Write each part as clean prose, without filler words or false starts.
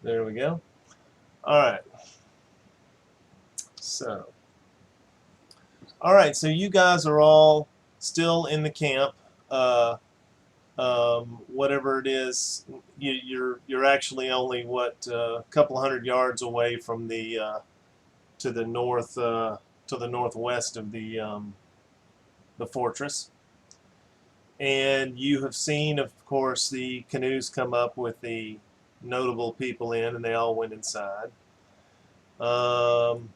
There we go. All right. So, all right. So you guys are all still in the camp. Whatever it is, you're actually only what a couple hundred yards away from the to the north to the northwest of the fortress, and you have seen, of course, the canoes come up with the notable people in, and they all went inside. Um,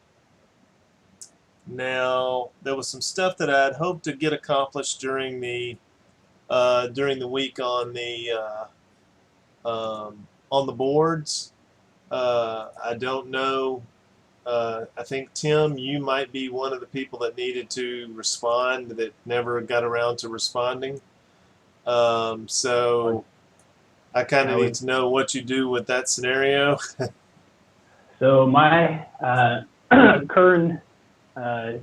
Now there was some stuff that I'd hoped to get accomplished during the week on the boards. I don't know. I think Tim, you might be one of the people that needed to respond that never got around to responding. So I kind of I need would. to know what you do with that scenario. So my Kern uh,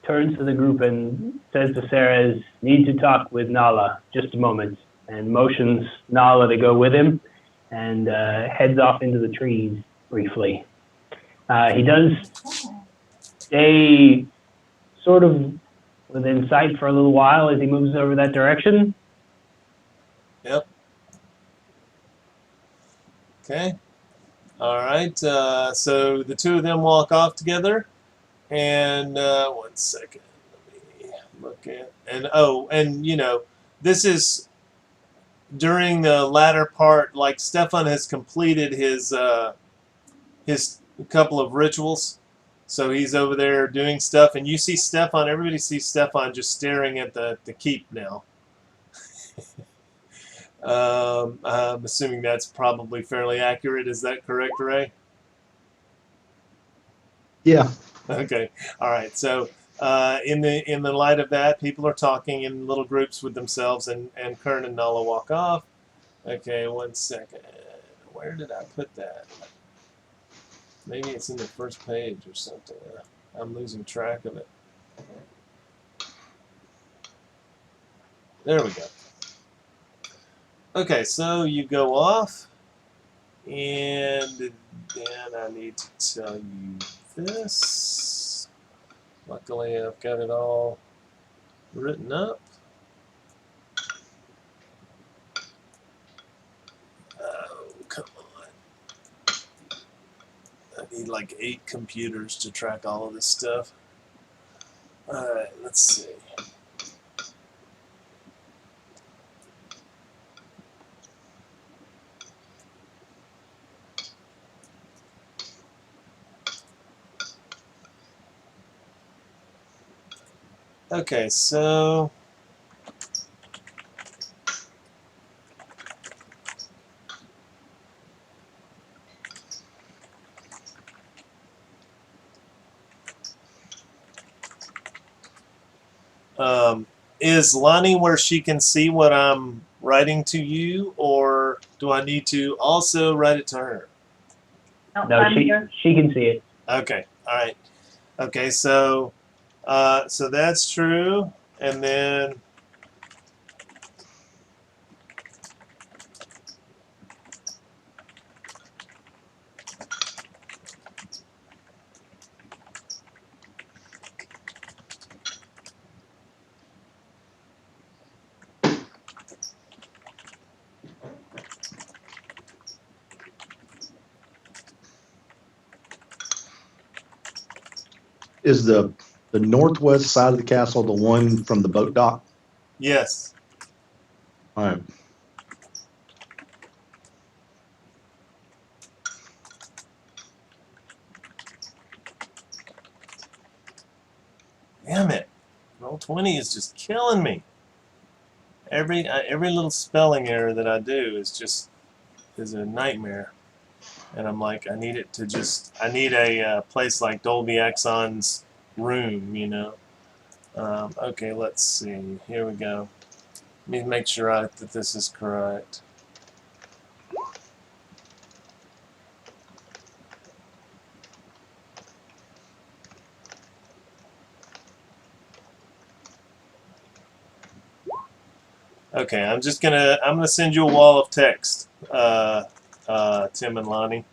turns to the group and says to Ceres, "Need to talk with Nala. Just a moment," and motions Nala to go with him, and heads off into the trees briefly. He does stay sort of within sight for a little while as he moves over that direction. Yep. Okay. All right. So the two of them walk off together. And 1 second, let me look at. And oh, and this is during the latter part. Like Stefan has completed his couple of rituals, so he's over there doing stuff. And you see Stefan. Everybody sees Stefan just staring at the keep now. I'm assuming that's probably fairly accurate. Is that correct, Ray? Yeah. Okay. All right. So in the light of that, people are talking in little groups with themselves, and Kern and Nala walk off. Okay. 1 second. Where did I put that? Maybe it's in the first page or something. I'm losing track of it. There we go. Okay. So you go off, and then I need to tell you this. Luckily, I've got it all written up. Oh, come on. I need like 8 computers to track all of this stuff. Alright, let's see. Okay, so is Lonnie where she can see what I'm writing to you, or do I need to also write it to her? No, she can see it. Okay, all right. Okay, so so that's true, and then Is the northwest side of the castle the one from the boat dock? yes. All right. Damn it. Roll20 is just killing me. Every little spelling error that I do is a nightmare. And I'm like, I need a place like Dolby Exxon's room, you know. Okay, let's see. Here we go. Let me make sure that this is correct. Okay, I'm gonna send you a wall of text. Tim and Lonnie.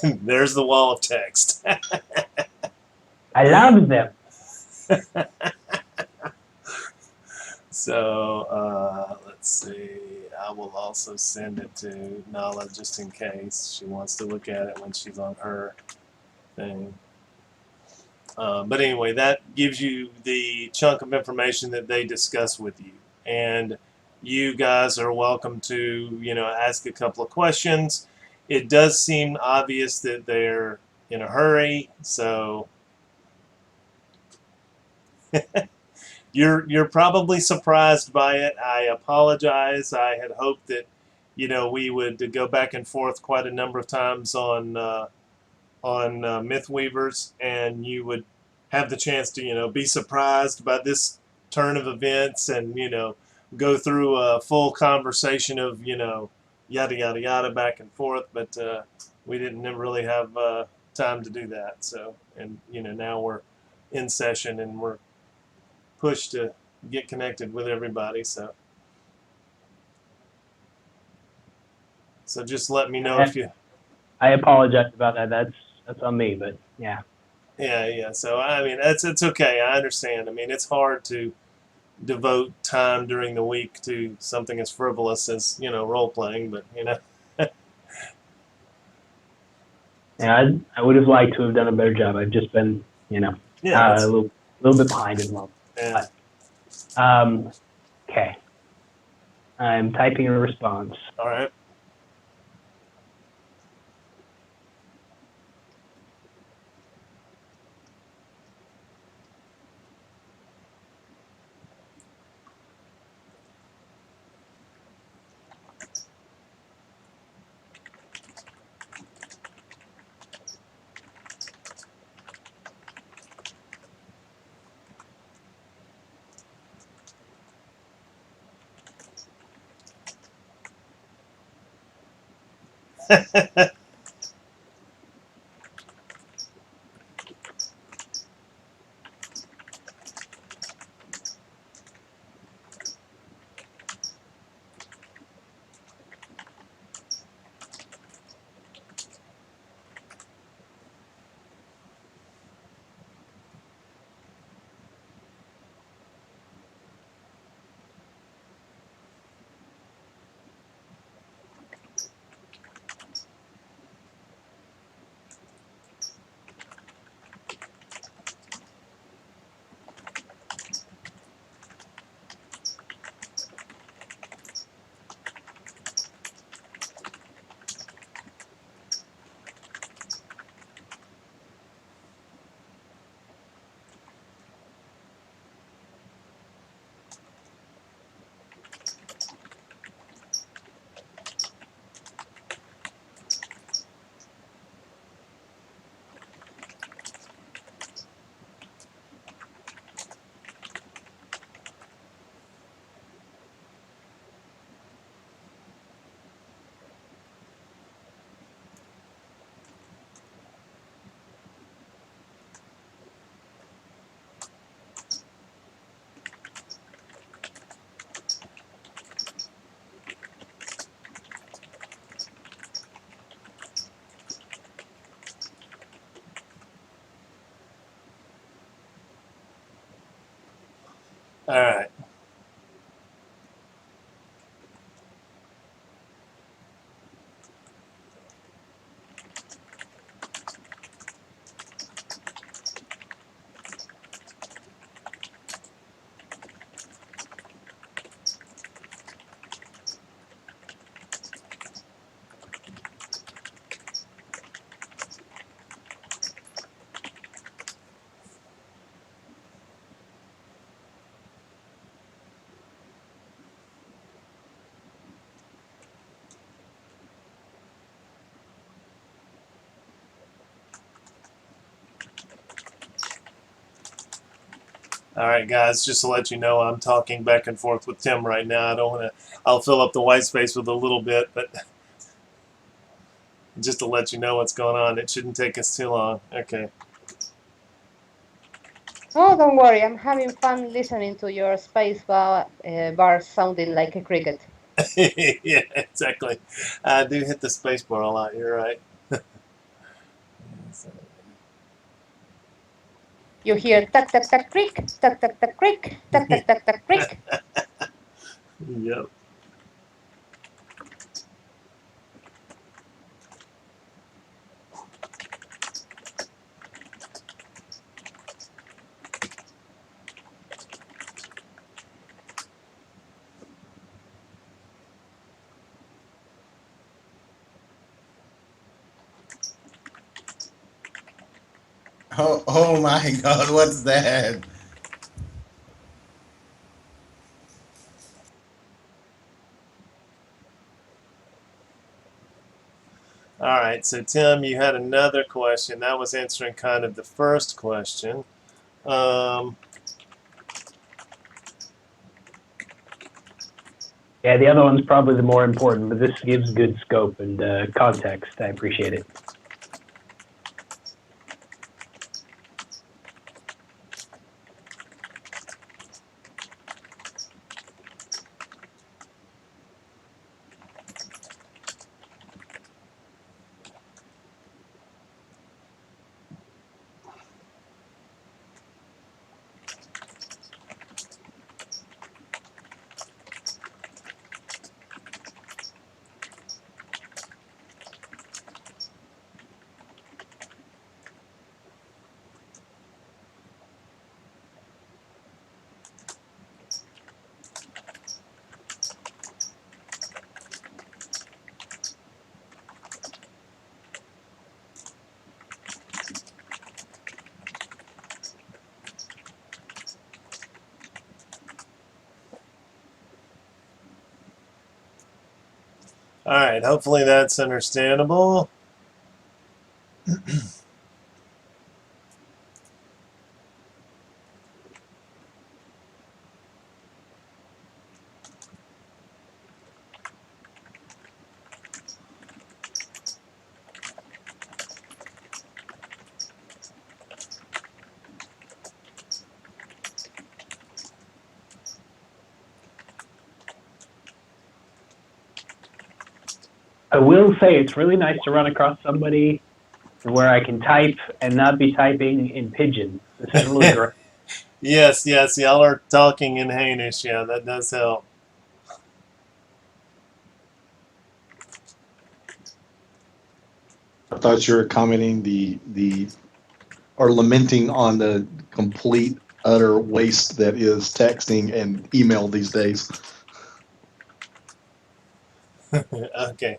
There's the wall of text. I love them. So let's see. I will also send it to Nala just in case she wants to look at it when she's on her thing. But anyway, that gives you the chunk of information that they discuss with you, and you guys are welcome to ask a couple of questions. It does seem obvious that they're in a hurry, so you're probably surprised by it. I apologize. I had hoped that we would go back and forth quite a number of times on Myth Weavers, and you would have the chance to be surprised by this turn of events, and go through a full conversation of yada yada yada back and forth. But we didn't really have time to do that. So, and now we're in session and we're pushed to get connected with everybody. So just let me know if you. I apologize about that. That's on me, but yeah. Yeah. So I mean, it's okay. I understand. I mean, it's hard to devote time during the week to something as frivolous as role playing, but Yeah, I would have liked to have done a better job. I've just been, a little bit behind in love. Yeah. Okay. I'm typing a response. All right. All right. All right, guys, just to let you know, I'm talking back and forth with Tim right now. I don't want to, I'll fill up the white space with a little bit, but just to let you know what's going on. It shouldn't take us too long. Okay. Oh, don't worry. I'm having fun listening to your space bar sounding like a cricket. Yeah, exactly. I do hit the space bar a lot. You're right. You hear tuck tuck tuck creak, tuck tuck tuck creak, tuck tuck tuck tuck creak. Yep. Oh my God, what's that? All right. So Tim, you had another question. That was answering kind of the first question. Um, Yeah, the other one's probably the more important, but this gives good scope and context. I appreciate it. all right. Hopefully that's understandable. I will say it's really nice to run across somebody where I can type and not be typing in pigeon. This is really great. Yes, yes. Y'all are talking in Hainish. Yeah, that does help. I thought you were commenting or lamenting on the complete utter waste that is texting and email these days. Okay,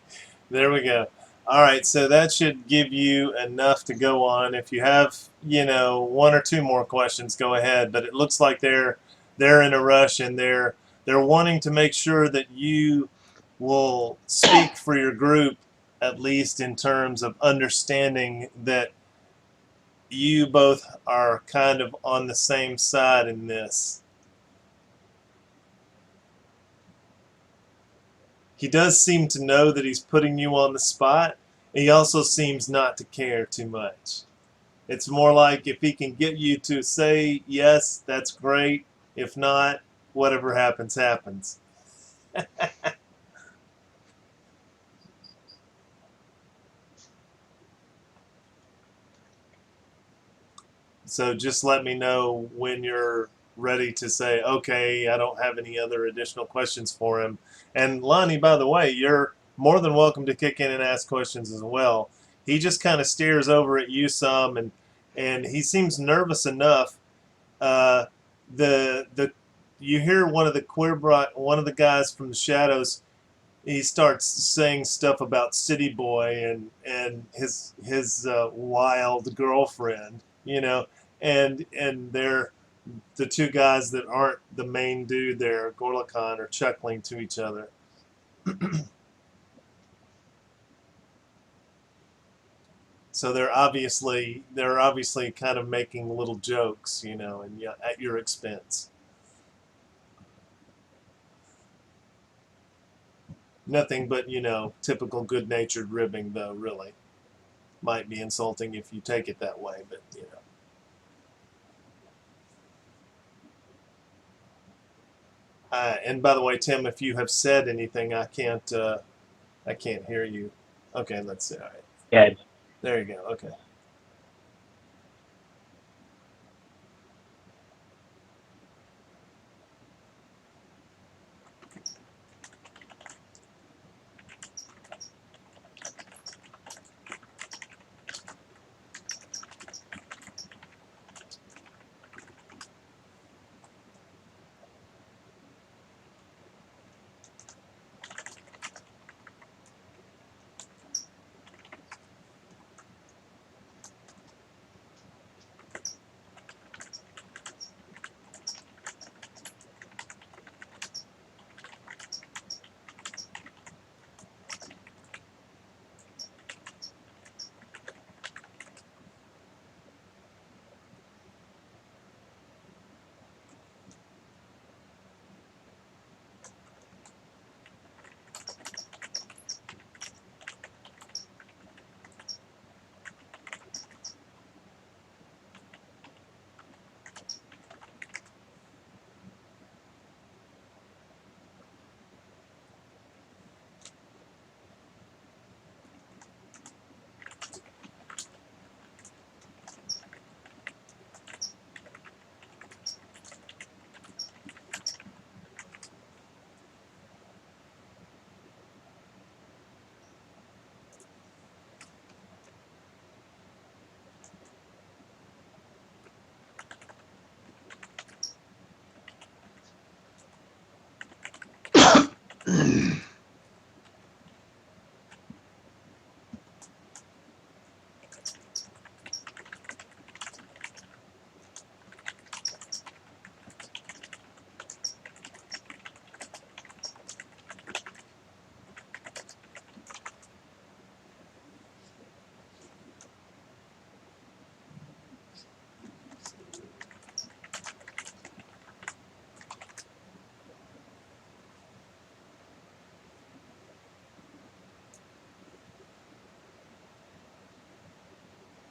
there we go. All right, so that should give you enough to go on. If you have, one or two more questions, go ahead. But it looks like they're in a rush and they're wanting to make sure that you will speak for your group, at least in terms of understanding that you both are kind of on the same side in this. He does seem to know that he's putting you on the spot. He also seems not to care too much. It's more like if he can get you to say yes, that's great. If not, whatever happens, happens. So just let me know when you're ready to say, okay, I don't have any other additional questions for him. And Lonnie, by the way, you're more than welcome to kick in and ask questions as well. He just kind of stares over at you some, and he seems nervous enough. Uh, the you hear one of the guys from the shadows. He starts saying stuff about City Boy and his wild girlfriend, and they're the two guys that aren't the main dude there, Gorlakan, are chuckling to each other. So they're obviously kind of making little jokes, and at your expense. Nothing but typical good-natured ribbing, though. Really, might be insulting if you take it that way, but. And by the way, Tim, if you have said anything, I can't hear you. Okay, let's see. All right, Yeah, it's there you go. Okay.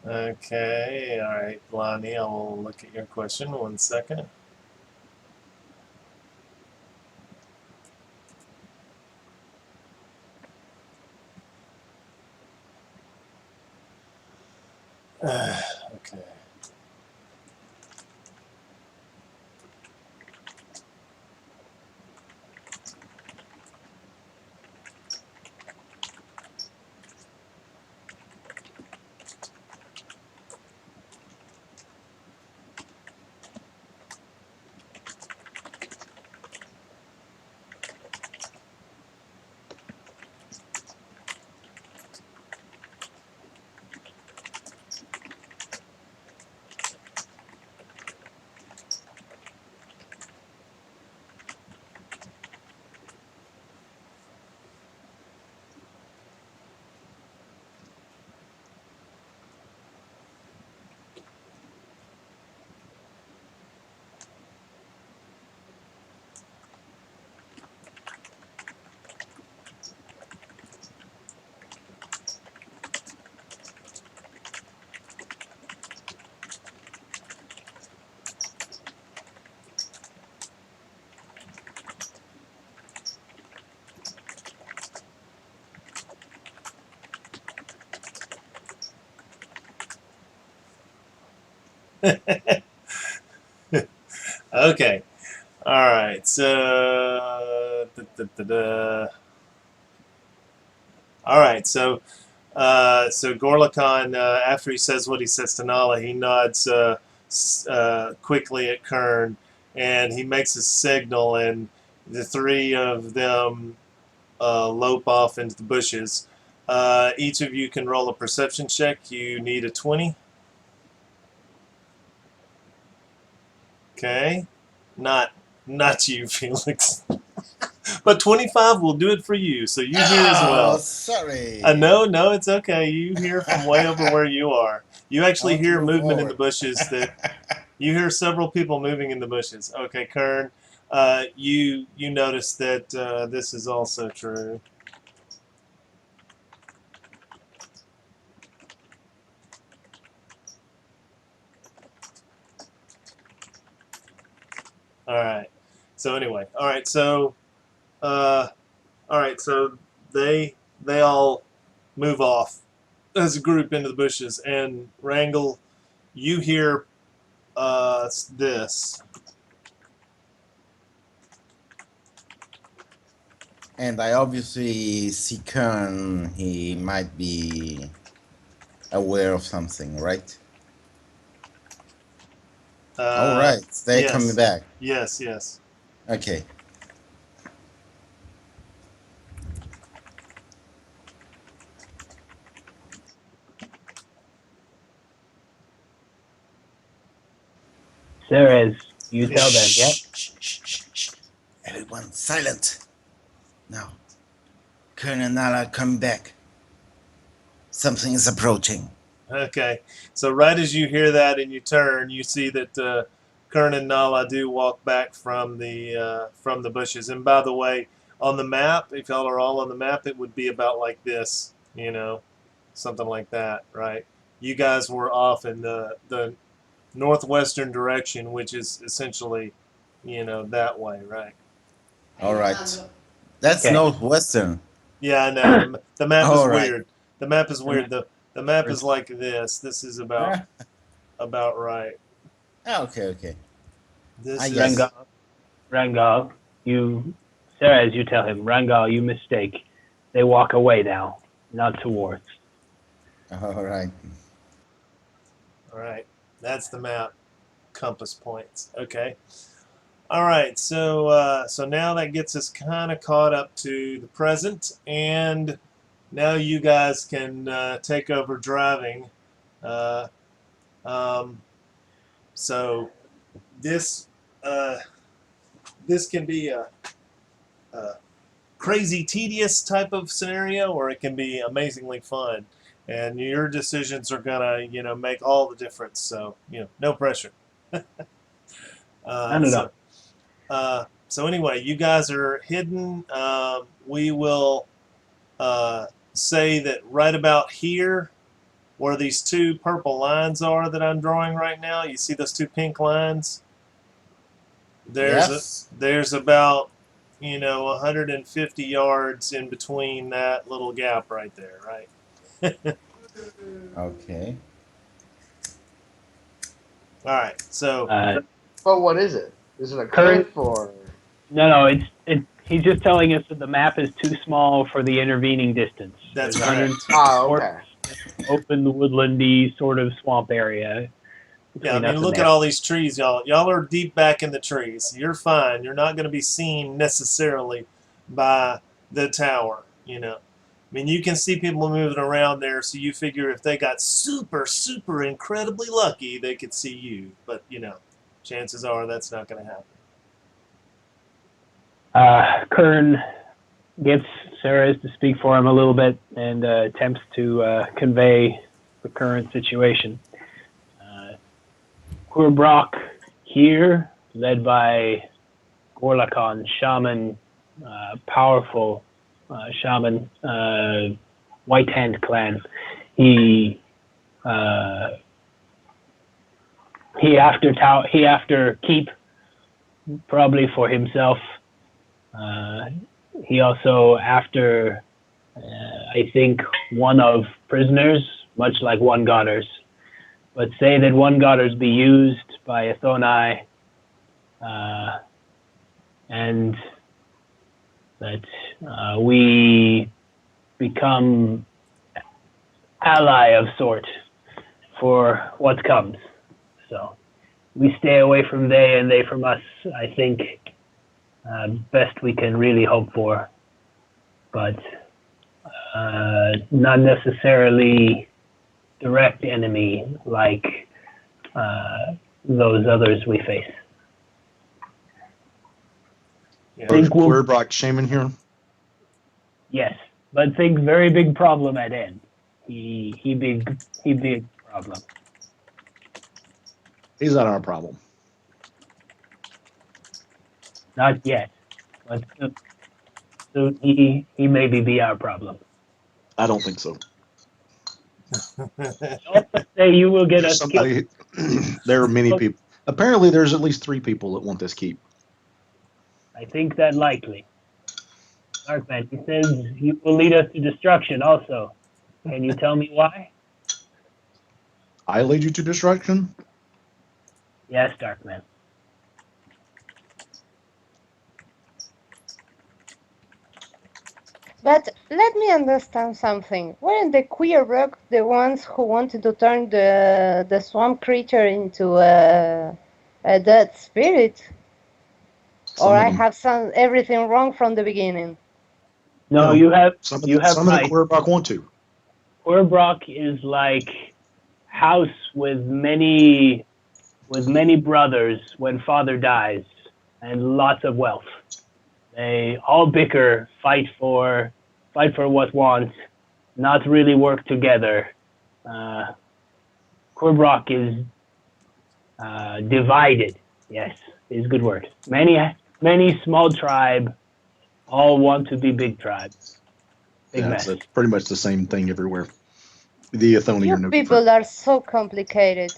Okay, all right, Lonnie, I will look at your question. 1 second. Okay. Okay. All right. So, all right. So Gorlakhan, after he says what he says to Nala, he nods quickly at Kern, and he makes a signal, and the three of them lope off into the bushes. Each of you can roll a perception check. You need a 20. Okay. Not you, Felix. But 25 will do it for you, so you hear as Oh, well. sorry. No, it's okay. You hear from way over where you are. You I actually want to hear move movement in the forward. bushes. That you hear several people moving in the bushes. Okay, Kern, you notice that this is also true. All right. So anyway, all right. So, they all move off as a group into the bushes, and Wrangle, you hear this. And I obviously see Kern. He might be aware of something, right? All right, they're coming Yes. back. Yes. Okay. Ceres, you tell them, yeah? Shh. Everyone, silent. Now, Kern and Nala coming back. Something is approaching. Okay. So right as you hear that and you turn, you see that Kern and Nala do walk back from the bushes. And by the way, on the map, if y'all are all on the map, it would be about like this, something like that, right? You guys were off in the northwestern direction, which is essentially, that way, right? All right. That's Okay. northwestern. Yeah, I know. The map is All right. weird. The map is weird. The map is like this. This is about right. Okay. This I is guess. Rangal, Ceres, you tell him, Rangal, you mistake. They walk away now, not towards. All right. all right. That's the map. Compass points. Okay. All right. So now that gets us kind of caught up to the present, and now you guys can take over driving. So this this can be a crazy tedious type of scenario, or it can be amazingly fun. And your decisions are gonna, make all the difference. So, no pressure. I don't know. So anyway, you guys are hidden. We will say that right about here, where these two purple lines are that I'm drawing right now, you see those two pink lines? Yes. There's about 150 yards in between that little gap right there, right? Okay. All right. So But what is it? Is it a Current- cliff or? No, he's just telling us that the map is too small for the intervening distance. That's There's correct. 100 Oh, okay. open woodlandy sort of swamp area. yeah, I between us mean, and look there. at all these trees, y'all. Y'all are deep back in the trees. You're fine. You're not going to be seen necessarily by the tower. I mean, you can see people moving around there, so you figure if they got super, super incredibly lucky, they could see you. But chances are that's not going to happen. Kern gets Ceres to speak for him a little bit and attempts to convey the current situation. Kurbrock here, led by Gorlakon, shaman, powerful shaman, White Hand clan. He after keep probably for himself. He also after I think one of prisoners, much like one Godders, but say that one Godders be used by Athonai, and that we become ally of sort for what comes. So we stay away from they and they from us, I think, best we can really hope for, but not necessarily direct enemy like those others we face. Yeah. Think we'll- Kurbrock shaman here. Yes, but think very big problem at end. He big problem. He's not our problem. Not yet, but soon he maybe be our problem. I don't think so. Don't say you will get There's us killed. there are many people. Apparently, there's at least 3 people that want this keep. I think that likely. Darkman, he says he will lead us to destruction also. Can you tell me why? I lead you to destruction? Yes, Darkman. But let me understand something. Weren't the queer rock the ones who wanted to turn the swamp creature into a dead spirit? Some Or of I them. have everything wrong from the beginning? No, No, you have Some of you the, have some of the right. Queerbach want to. Querbrock is like house with many brothers when father dies and lots of wealth. They all bicker, fight for what wants, not really work together. Querbrock is divided. Yes, is good word. Many small tribe all want to be big tribe. Big Yeah, mess. it's pretty much the same thing everywhere. The Athoni You are no people different. are so complicated.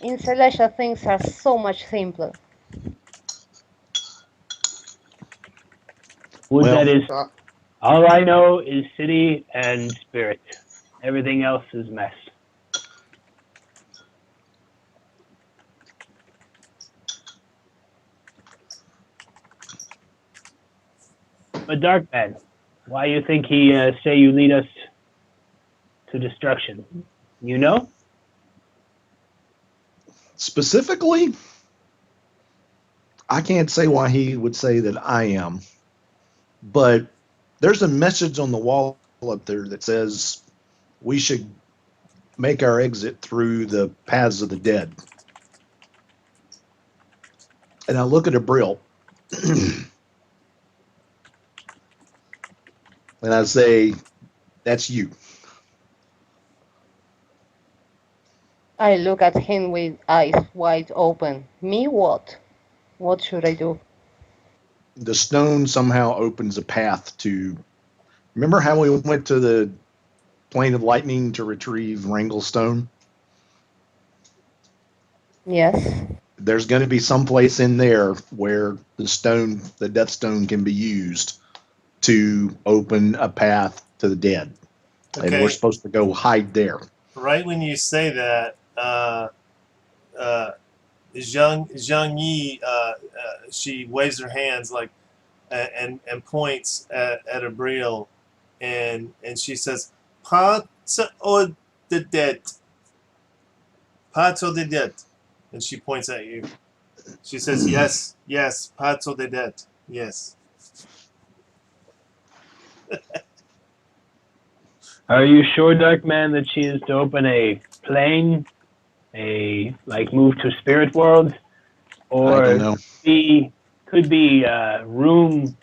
In Celestia, things are so much simpler. Wood Well, that is Uh, all I know is city and spirit. Everything else is mess. But Darkman, why you think he say you lead us to destruction? You know? specifically, I can't say why he would say that I am, but there's a message on the wall up there that says we should make our exit through the paths of the dead. And I look at Abril and I say, that's you. I look at him with eyes wide open. Me what? What should I do? The stone somehow opens a path to. Remember how we went to the plane of lightning to retrieve Wrangle Stone? Yes. There's going to be some place in there where the Death Stone, can be used to open a path to the dead. And we're Okay, supposed to go hide there. right when you say that, uh, Zhang Yi, she waves her hands like and points at Abril, and she says, "Parts of the dead, parts of the dead," and she points at you. She says, "Yes, yes, parts of the dead, yes." Are you sure, Darkman, that she is to open a plane, move to spirit world, I don't or know. could be a room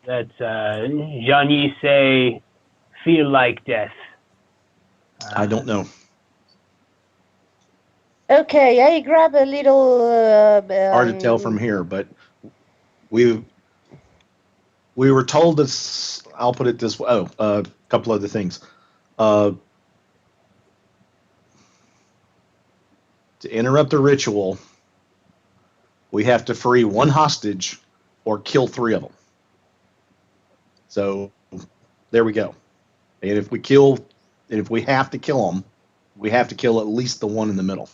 that Jean Yi say feel like death? I don't know. Okay, I grab a little. Hard to tell from here, but we we were told this. I'll put it this way. Oh, a couple other things. To interrupt the ritual, we have to free one hostage or kill 3 of them. So there we go. And if we have to kill them, we have to kill at least the one in the middle.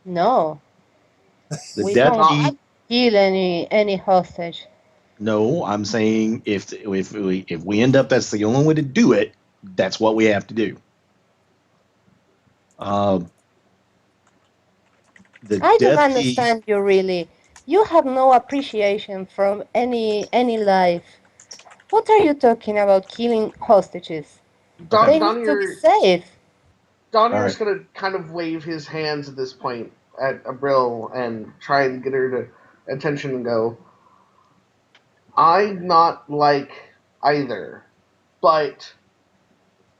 No, The we death don't key. kill any hostage. No, I'm saying if we end up, that's the only way to do it. That's what we have to do. The I don't death key. understand you really. You have no appreciation from any life. What are you talking about killing hostages? Okay. They need to be safe. All Donier's right. gonna kind of wave his hands at this point at Abril and try and get her to attention and go, I'm not like either, but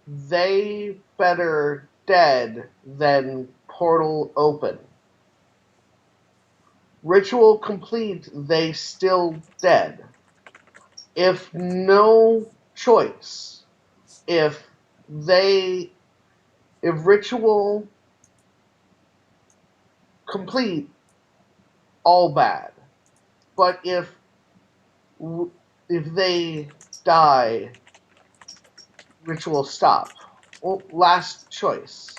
they better dead than portal open. Ritual complete, they still dead. If no choice, if ritual complete, all bad. But if they die, ritual stop. Well, last choice.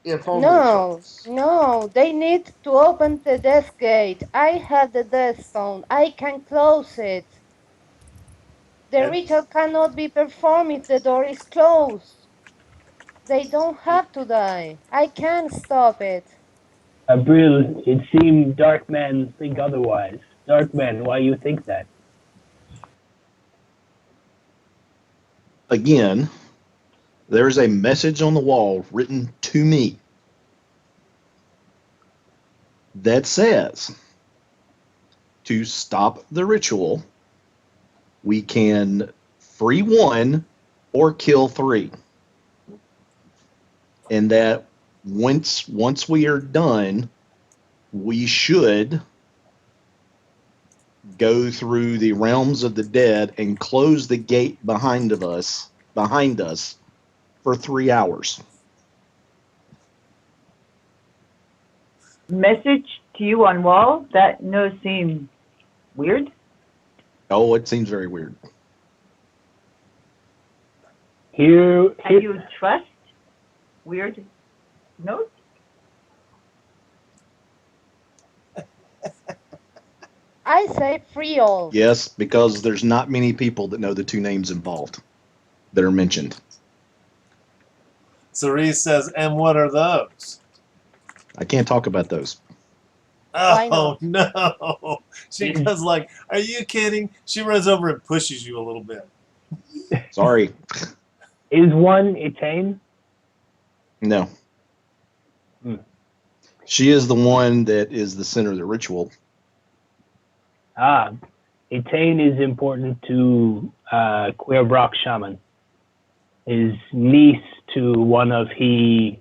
If only No, choice. no, they need to open the death gate. I have the death stone. I can close it. The And- ritual cannot be performed if the door is closed. They don't have to die. I can stop it. Abril, it seemed dark men think otherwise. Dark men, why you think that? Again, there's a message on the wall written to me that says to stop the ritual, we can free one or kill three. And that once we are done, we should go through the realms of the dead and close the gate behind us for 3 hours. Message to you on wall? That no seem weird. Oh, it seems very weird. Here, Can you trust weird notes? I say free all. Yes, because there's not many people that know the two names involved that are mentioned. Cerise says, and what are those? I can't talk about those. Why Oh, not? no. She goes like, are you kidding? She runs over and pushes you a little bit. Sorry. is one Etain? No. Hmm. She is the one that is the center of the ritual. Ah, Etain is important to Queerbrock Shaman. His niece to one of he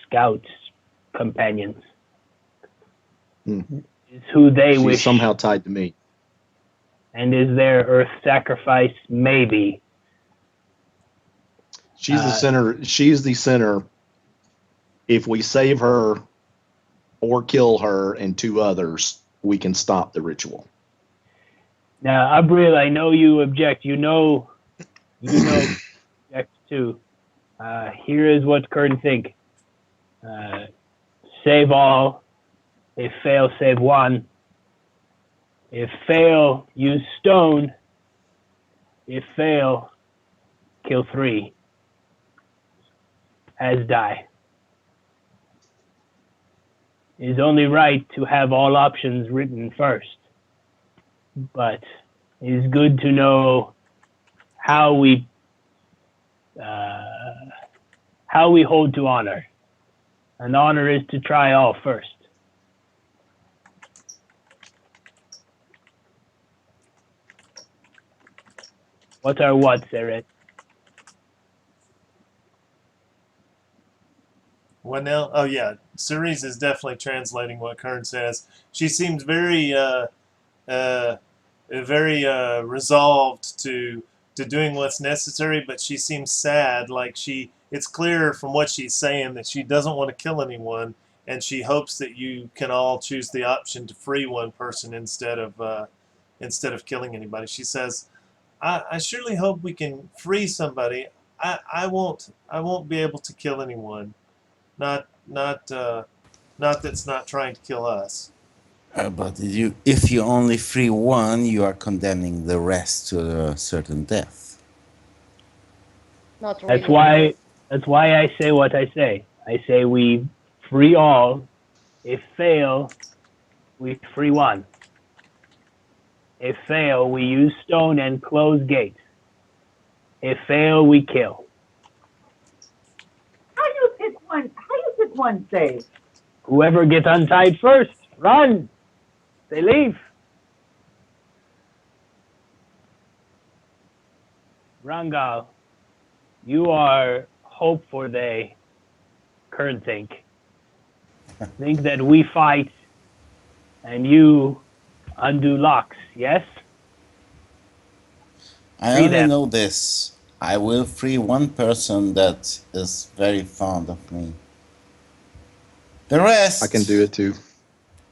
scouts companions. Hmm. Is who they She's wish, somehow tied to me. and is their earth sacrifice maybe. She's the center. She's the center. If we save her or kill her and two others, we can stop the ritual. Now, Abril, I know you object. You know object too. Here is what Kern think. Save all. If fail, save one. If fail, use stone. If fail, kill three. As die. It is only right to have all options written first. But it is good to know how we hold to honor. And honor is to try all first. What are what, Seret? What now? Oh, yeah. Cerise is definitely translating what Kern says. She seems very resolved to doing what's necessary, but she seems sad. Like it's clear from what she's saying that she doesn't want to kill anyone, and she hopes that you can all choose the option to free one person instead of killing anybody. She says, I surely hope we can free somebody. I won't be able to kill anyone. Not that's not trying to kill us. But if you only free one, you are condemning the rest to a certain death. Not really. That's why I say what I say. I say we free all. If fail, we free one. If fail, we use stone and close gate. If fail, we kill. How you pick one save? Whoever gets untied first, run. They leave. Rangal, you are hope for they current think. Think that we fight and you undo locks, yes? I Free only them. know this. I will free one person that is very fond of me. The rest, I can do it too.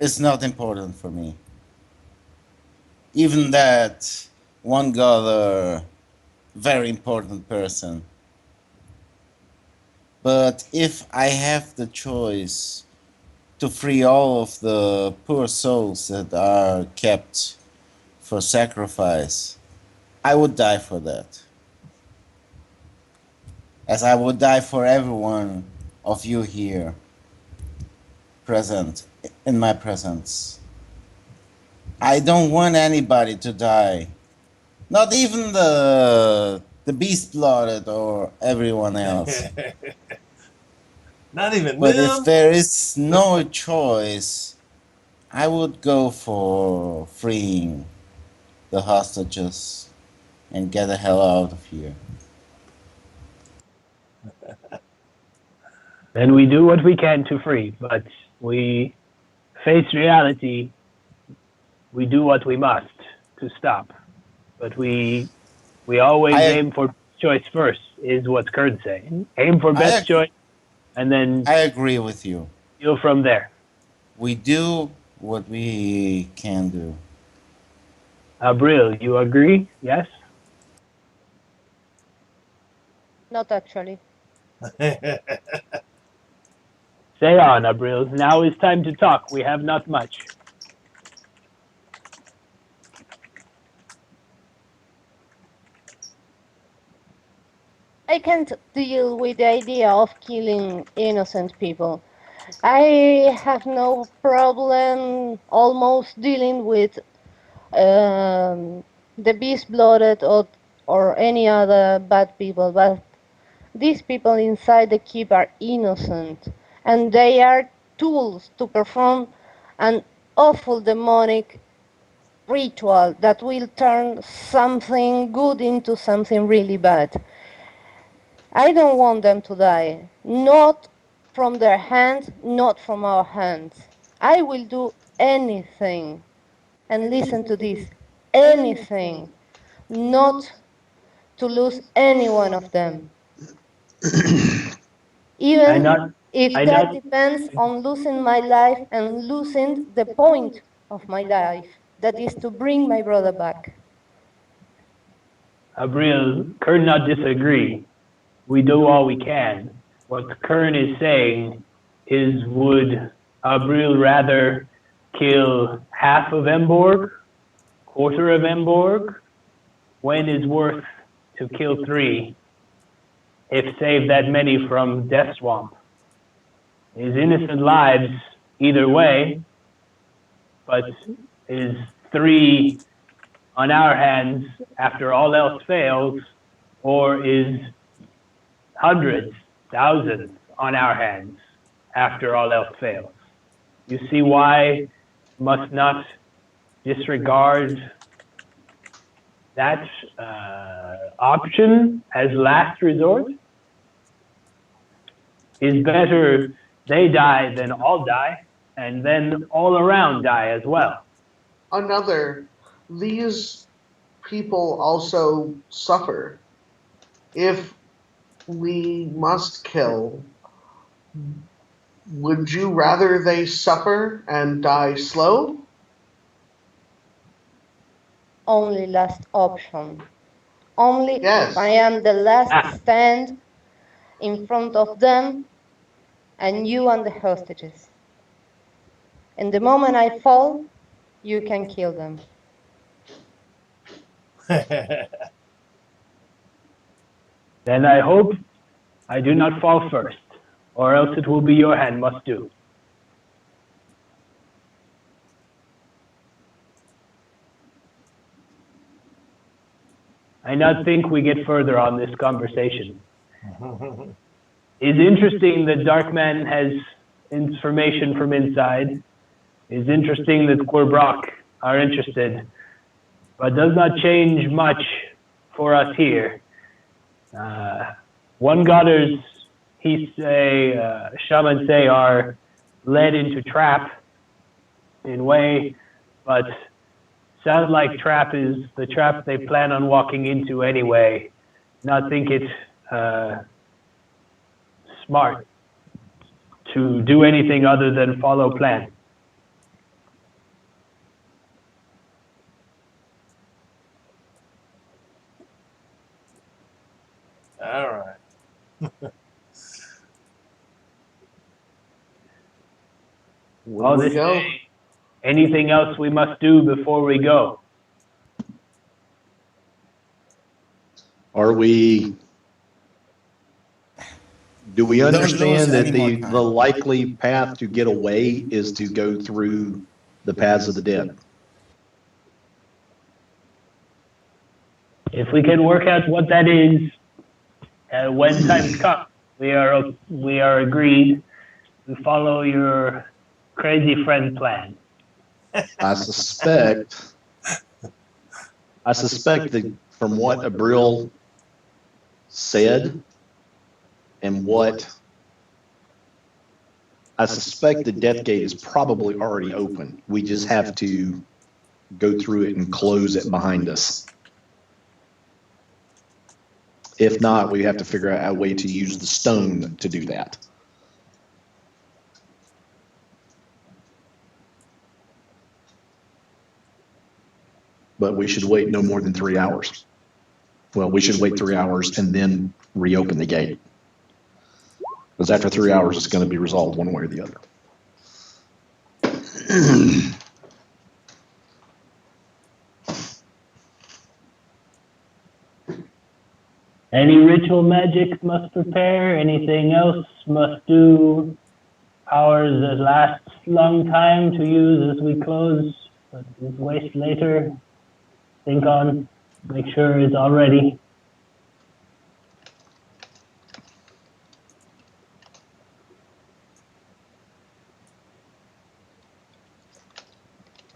is not important for me. Even that one got a very important person. But if I have the choice to free all of the poor souls that are kept for sacrifice, I would die for that. As I would die for every one of you here present in my presence. I don't want anybody to die. Not even the beast blooded or everyone else. Not even But if them. there is no choice, I would go for freeing the hostages and get the hell out of here. Then we do what we can to free, but we face reality. We do what we must to stop. But we always aim for choice first, is what Kern's saying. Aim for best choice, and then I agree with you. deal from there. We do what we can do. Abril, you agree? Yes? Not actually. Say on, Abril. Now is time to talk. We have not much. I can't deal with the idea of killing innocent people. I have no problem almost dealing with the beast blooded or any other bad people, but these people inside the keep are innocent, and they are tools to perform an awful demonic ritual that will turn something good into something really bad. I don't want them to die, not from their hands, not from our hands. I will do anything, and listen to this, anything, not to lose any one of them. Even if that depends on losing my life and losing the point of my life, that is to bring my brother back. Abril, Kern not disagree. We do all we can. What Kern is saying is, would Abril rather kill half of Emborg, quarter of Emborg, when is worth to kill 3, if save that many from Death Swamp? Is innocent lives either way, but is 3 on our hands after all else fails, or is hundreds, thousands on our hands after all else fails? You see why must not disregard that option as last resort? Is better they die than all die, and then all around die as well. These people also suffer. If we must kill, would you rather they suffer and die slow? Only last option. Only Yes. if I am the last stand in front of them and you and the hostages. And the moment I fall, you can kill them. Then I hope I do not fall first, or else it will be your hand must do. I not think we get further on this conversation. It's interesting that Darkman has information from inside. It's interesting that Querbrock are interested, but does not change much for us here. One Godders, Shaman say, are led into trap in way, but sounds like trap is the trap they plan on walking into anyway. Not think it smart to do anything other than follow plan. All right. Well, we this go. day, anything else we must do before we go? Are we? Do we Don't understand lose that any more the time. likely path to get away is to go through the paths of the dead? If we can work out what that is, when times come, we are agreed to follow your crazy friend plan. I suspect that from what Abril said and what I suspect the death gate is probably already open. We just have to go through it and close it behind us. If not, we have to figure out a way to use the stone to do that. But we should wait no more than 3 hours. Well, we should wait 3 hours and then reopen the gate. Because after 3 hours, it's going to be resolved one way or the other. Any ritual magic must prepare? Anything else must do? Powers that last long time to use as we close, but is waste later. Think on, make sure it's all ready.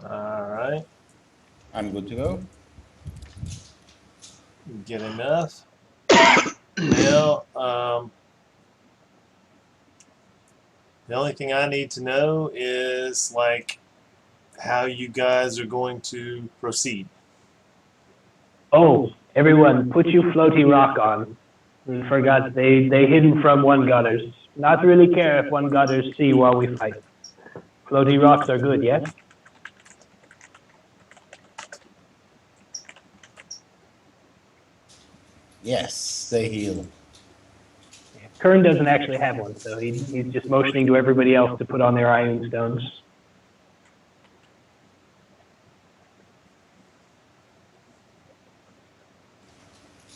All right. I'm good to go. Get enough. Now, the only thing I need to know is like how you guys are going to proceed. Oh, everyone, put your floaty rock on. We forgot they hidden from one godders. Not really care if one godders see while we fight. Floaty rocks are good, yes? Yes, they heal. Kern doesn't actually have one, so he's just motioning to everybody else to put on their iron stones.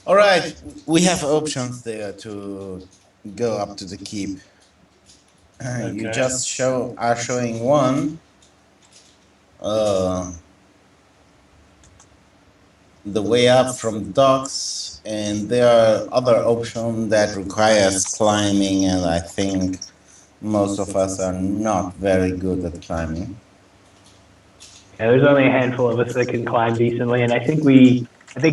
All right, we have options there to go up to the keep. You Okay. just are showing one. The way up from the docks, and there are other options that requires climbing, and I think most of us are not very good at climbing. Yeah, there's only a handful of us that can climb decently, and I think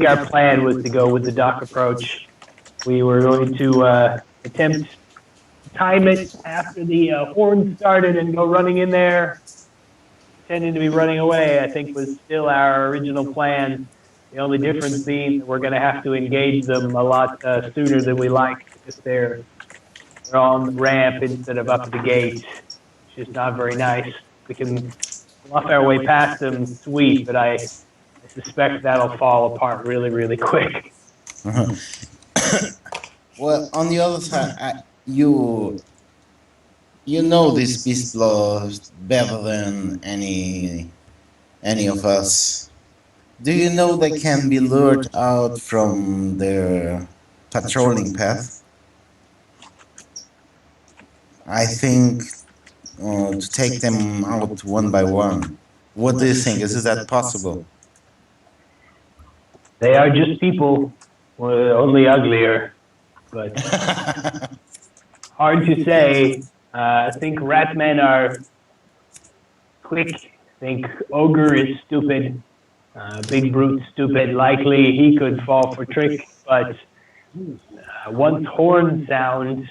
our plan was to go with the dock approach. We were going to attempt to time it after the horn started and go running in there, pretending to be running away. I think was still our original plan. The only difference being that we're going to have to engage them a lot sooner than we like because they're on the ramp instead of up the gate, which is not very nice. We can bluff our way past them, sweet, but I suspect that'll fall apart really, really quick. Well, on the other side, you know these beast laws better than any of us. Do you know they can be lured out from their patrolling path? I think to take them out one by one. What do you think? Is that possible? They are just people, only uglier, but hard to say. I think Ratmen are quick. I think Ogre is stupid. Big Brute stupid. Likely he could fall for trick, but once horn sound,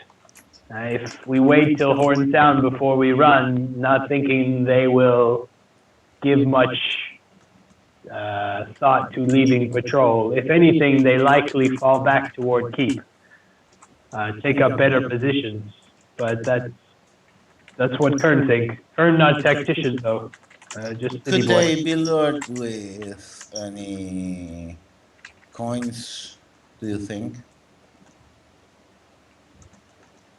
if we wait till horn sound before we run, not thinking they will give much thought to leaving patrol. If anything, they likely fall back toward keep, take up better positions. But that's what Kern thinks. Kern not tactician though. Just Could they be lured with any coins, do you think?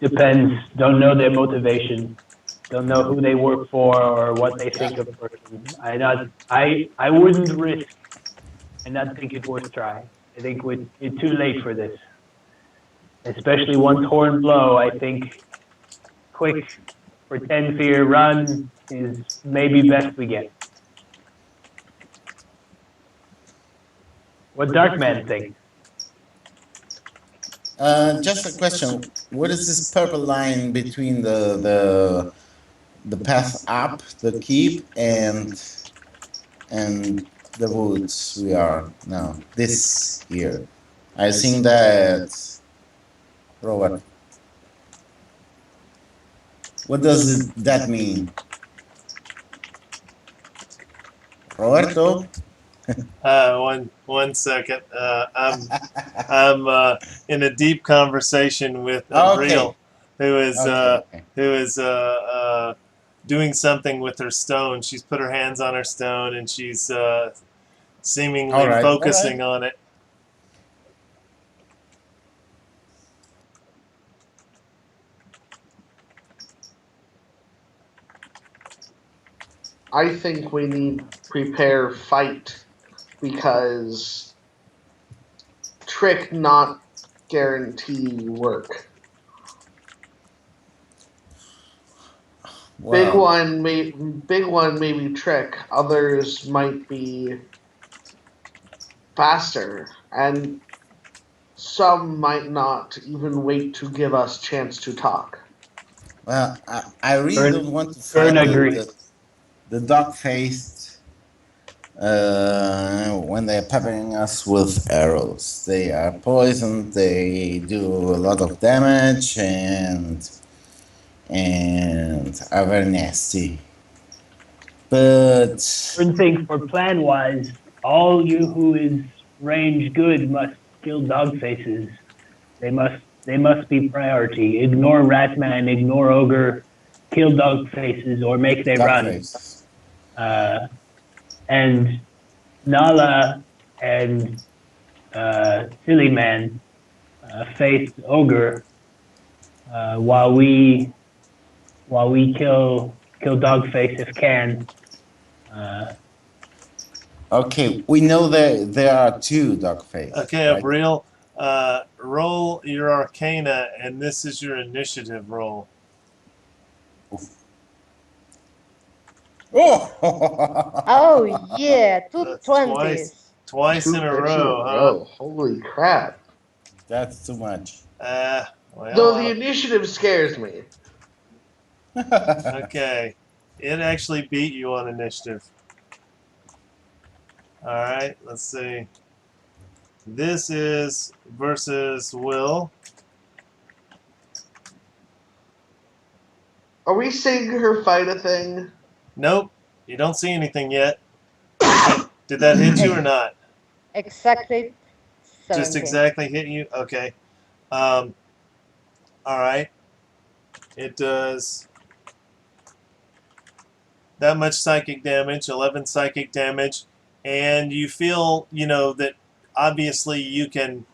Depends. Don't know their motivation. Don't know who they work for or what they think of a person. I wouldn't risk and not think it worth trying. I think it's too late for this. Especially once horn blow, I think quick for 10 fear run is maybe best we get. What Darkman think? Just a question. What is this purple line between the path up, the keep, and the woods we are now? This here. I think that, Robert. What does that mean? Roberto? One second. I'm in a deep conversation with Okay. Abril, who is Okay. doing something with her stone. She's put her hands on her stone and she's seemingly All right, focusing on it. I think we need prepare fight because trick not guarantee work. Big Wow. one maybe trick. Others might be faster, and some might not even wait to give us chance to talk. Well, I really Fern- don't want to Fern fight agrees. the dog-faced when they're peppering us with arrows. They are poisoned. They do a lot of damage and are very nasty. But Fern think for plan wise, all you who is range good must kill dog faces. They must be priority. Ignore Ratman, ignore Ogre, kill dog faces or make they run. dog-faced. And Nala and Silly Man face Ogre while we kill Dogface if can. Okay, we know there are two dog-faced. Okay, right? Abril, roll your Arcana, and this is your initiative roll. Oh! Oh yeah, two That's 20s. Twice Two in a hits row, huh? Holy crap! That's too much. Well, Though the initiative scares me. okay. It actually beat you on initiative. Alright, let's see. This is versus Will. Are we seeing her fight a thing? Nope, you don't see anything yet. Did that hit you or not? Exactly 17. Just exactly hit you? Okay. Alright. It does that much psychic damage, 11 psychic damage, and you feel, that obviously you can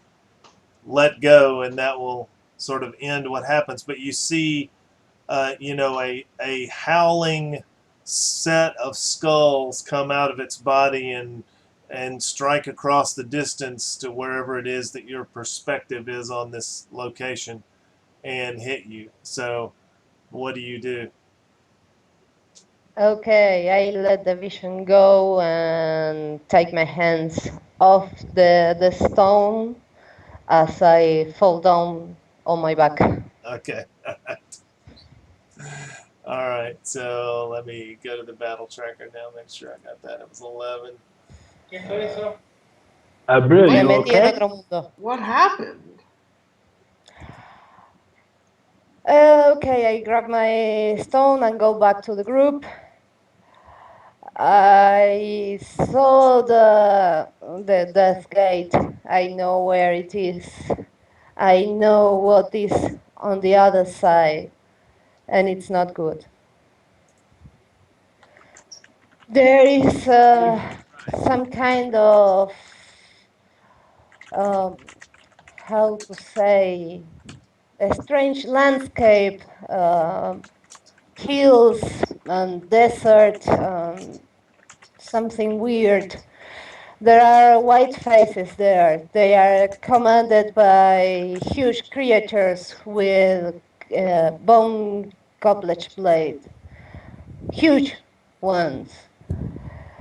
let go and that will sort of end what happens, but you see, a howling set of skulls come out of its body and strike across the distance to wherever it is that your perspective is on this location and hit you. So what do you do? Okay, I let the vision go and take my hands off the stone as I fall down on my back. Okay. All right. So let me go to the battle tracker now. Make sure I got that. It was 11. Brew, Me you metí en okay? otro mundo. What happened? Okay, I grab my stone and go back to the group. I saw the death gate. I know where it is. I know what is on the other side, and it's not good. There is some kind of how to say a strange landscape, hills and desert, something weird. There are white faces there. They are commanded by huge creatures with bone goblet blade. Huge ones.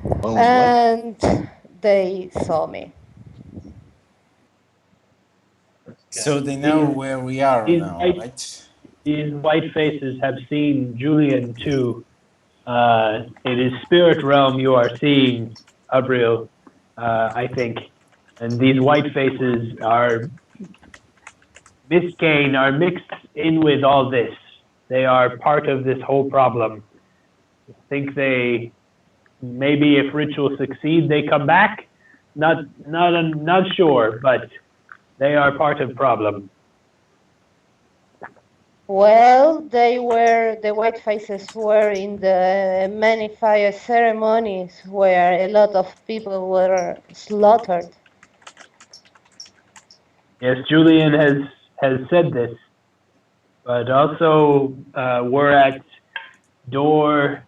Bones what? And they saw me. So they know These- where we are these now, white- right? These white faces have seen Julian too. It is spirit realm you are seeing, Abril, I think. And these white faces are Biscayne are mixed in with all this. They are part of this whole problem. I think they maybe if ritual succeed, they come back. Not sure, but they are part of problem. Well, the white faces were in the many fire ceremonies where a lot of people were slaughtered. Yes, Julian has said this, but also we're at door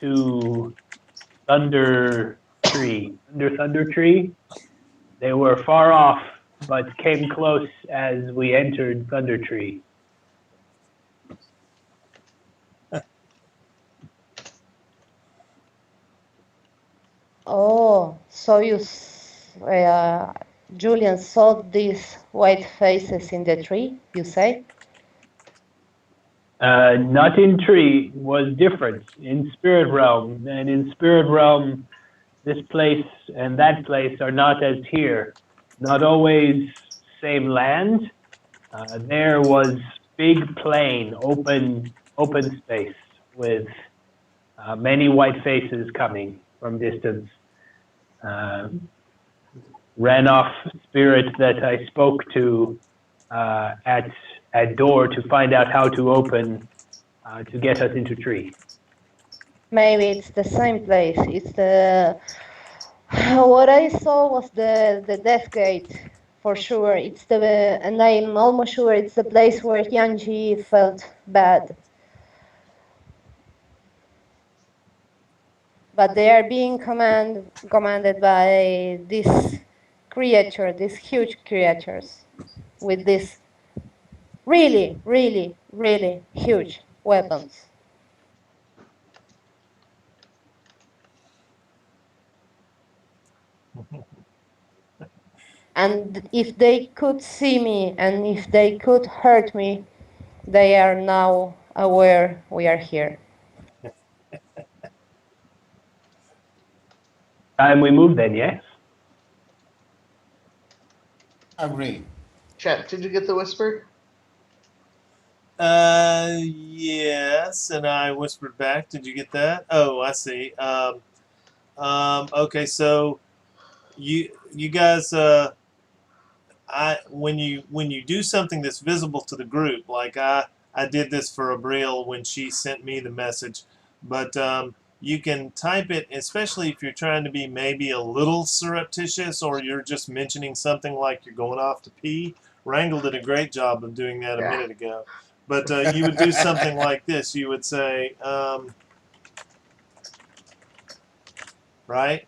to Thunder Tree. Under Thunder Tree, they were far off, but came close as we entered Thunder Tree. Oh, so Julian saw these white faces in the tree, you say? Not in tree was different in spirit realm, and in spirit realm, this place and that place are not as here. Not always same land. There was big plain, open space with many white faces coming from distance. Ran off spirit that I spoke to at door to find out how to open to get us into tree. Maybe it's the same place. It's the what I saw was the death gate for sure. It's the and I'm almost sure it's the place where Yanji felt bad. But they are being commanded by this creature, these huge creatures, with these really, really, really huge weapons. And if they could see me and if they could hurt me, they are now aware we are here. Time we move then, yes? Agree. Chet, did you get the whisper? Yes, and I whispered back. Did you get that? Oh, I see. Okay, so you guys, when you do something that's visible to the group, like I did this for Abril when she sent me the message, but you can type it, especially if you're trying to be maybe a little surreptitious or you're just mentioning something like you're going off to pee. Wrangle did a great job of doing that a Yeah. minute ago. But you would do something like this. You would say, right?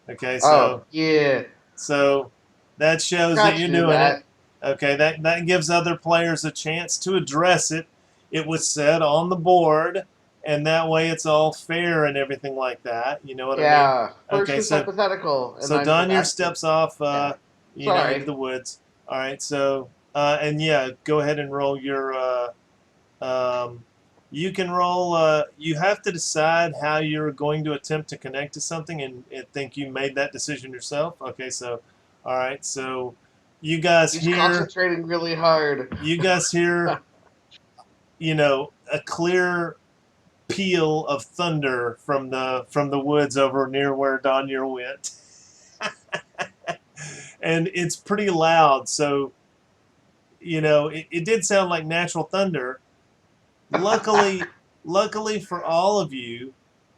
Okay, Oh, yeah. so that shows Got that you you're doing that. it. Okay, that gives other players a chance to address it. It was said on the board, and that way it's all fair and everything like that. You know what I mean? Yeah. First Okay, it's so- hypothetical. And So I'm Danya asking. steps off, Yeah. you know, Sorry. into the woods. All right, so and yeah, go ahead and roll your. You can roll. You have to decide how you're going to attempt to connect to something, and think you made that decision yourself. Okay, so all right, so you guys He's hear. concentrating really hard. You guys hear. You know, a clear peal of thunder from the woods over near where Danya went. And it's pretty loud, so you know it did sound like natural thunder. Luckily for all of you,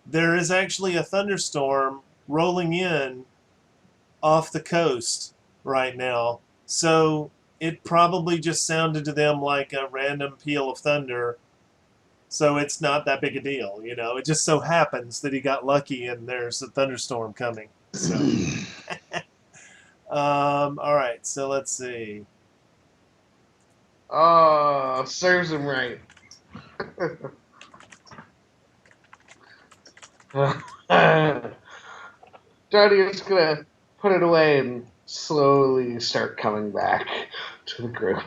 there is actually a thunderstorm rolling in off the coast right now. So it probably just sounded to them like a random peal of thunder. So it's not that big a deal, you know. It just so happens that he got lucky and there's a thunderstorm coming. So, all right. So let's see. Oh, serves him right. Johnny's gonna put it away and slowly start coming back to the group.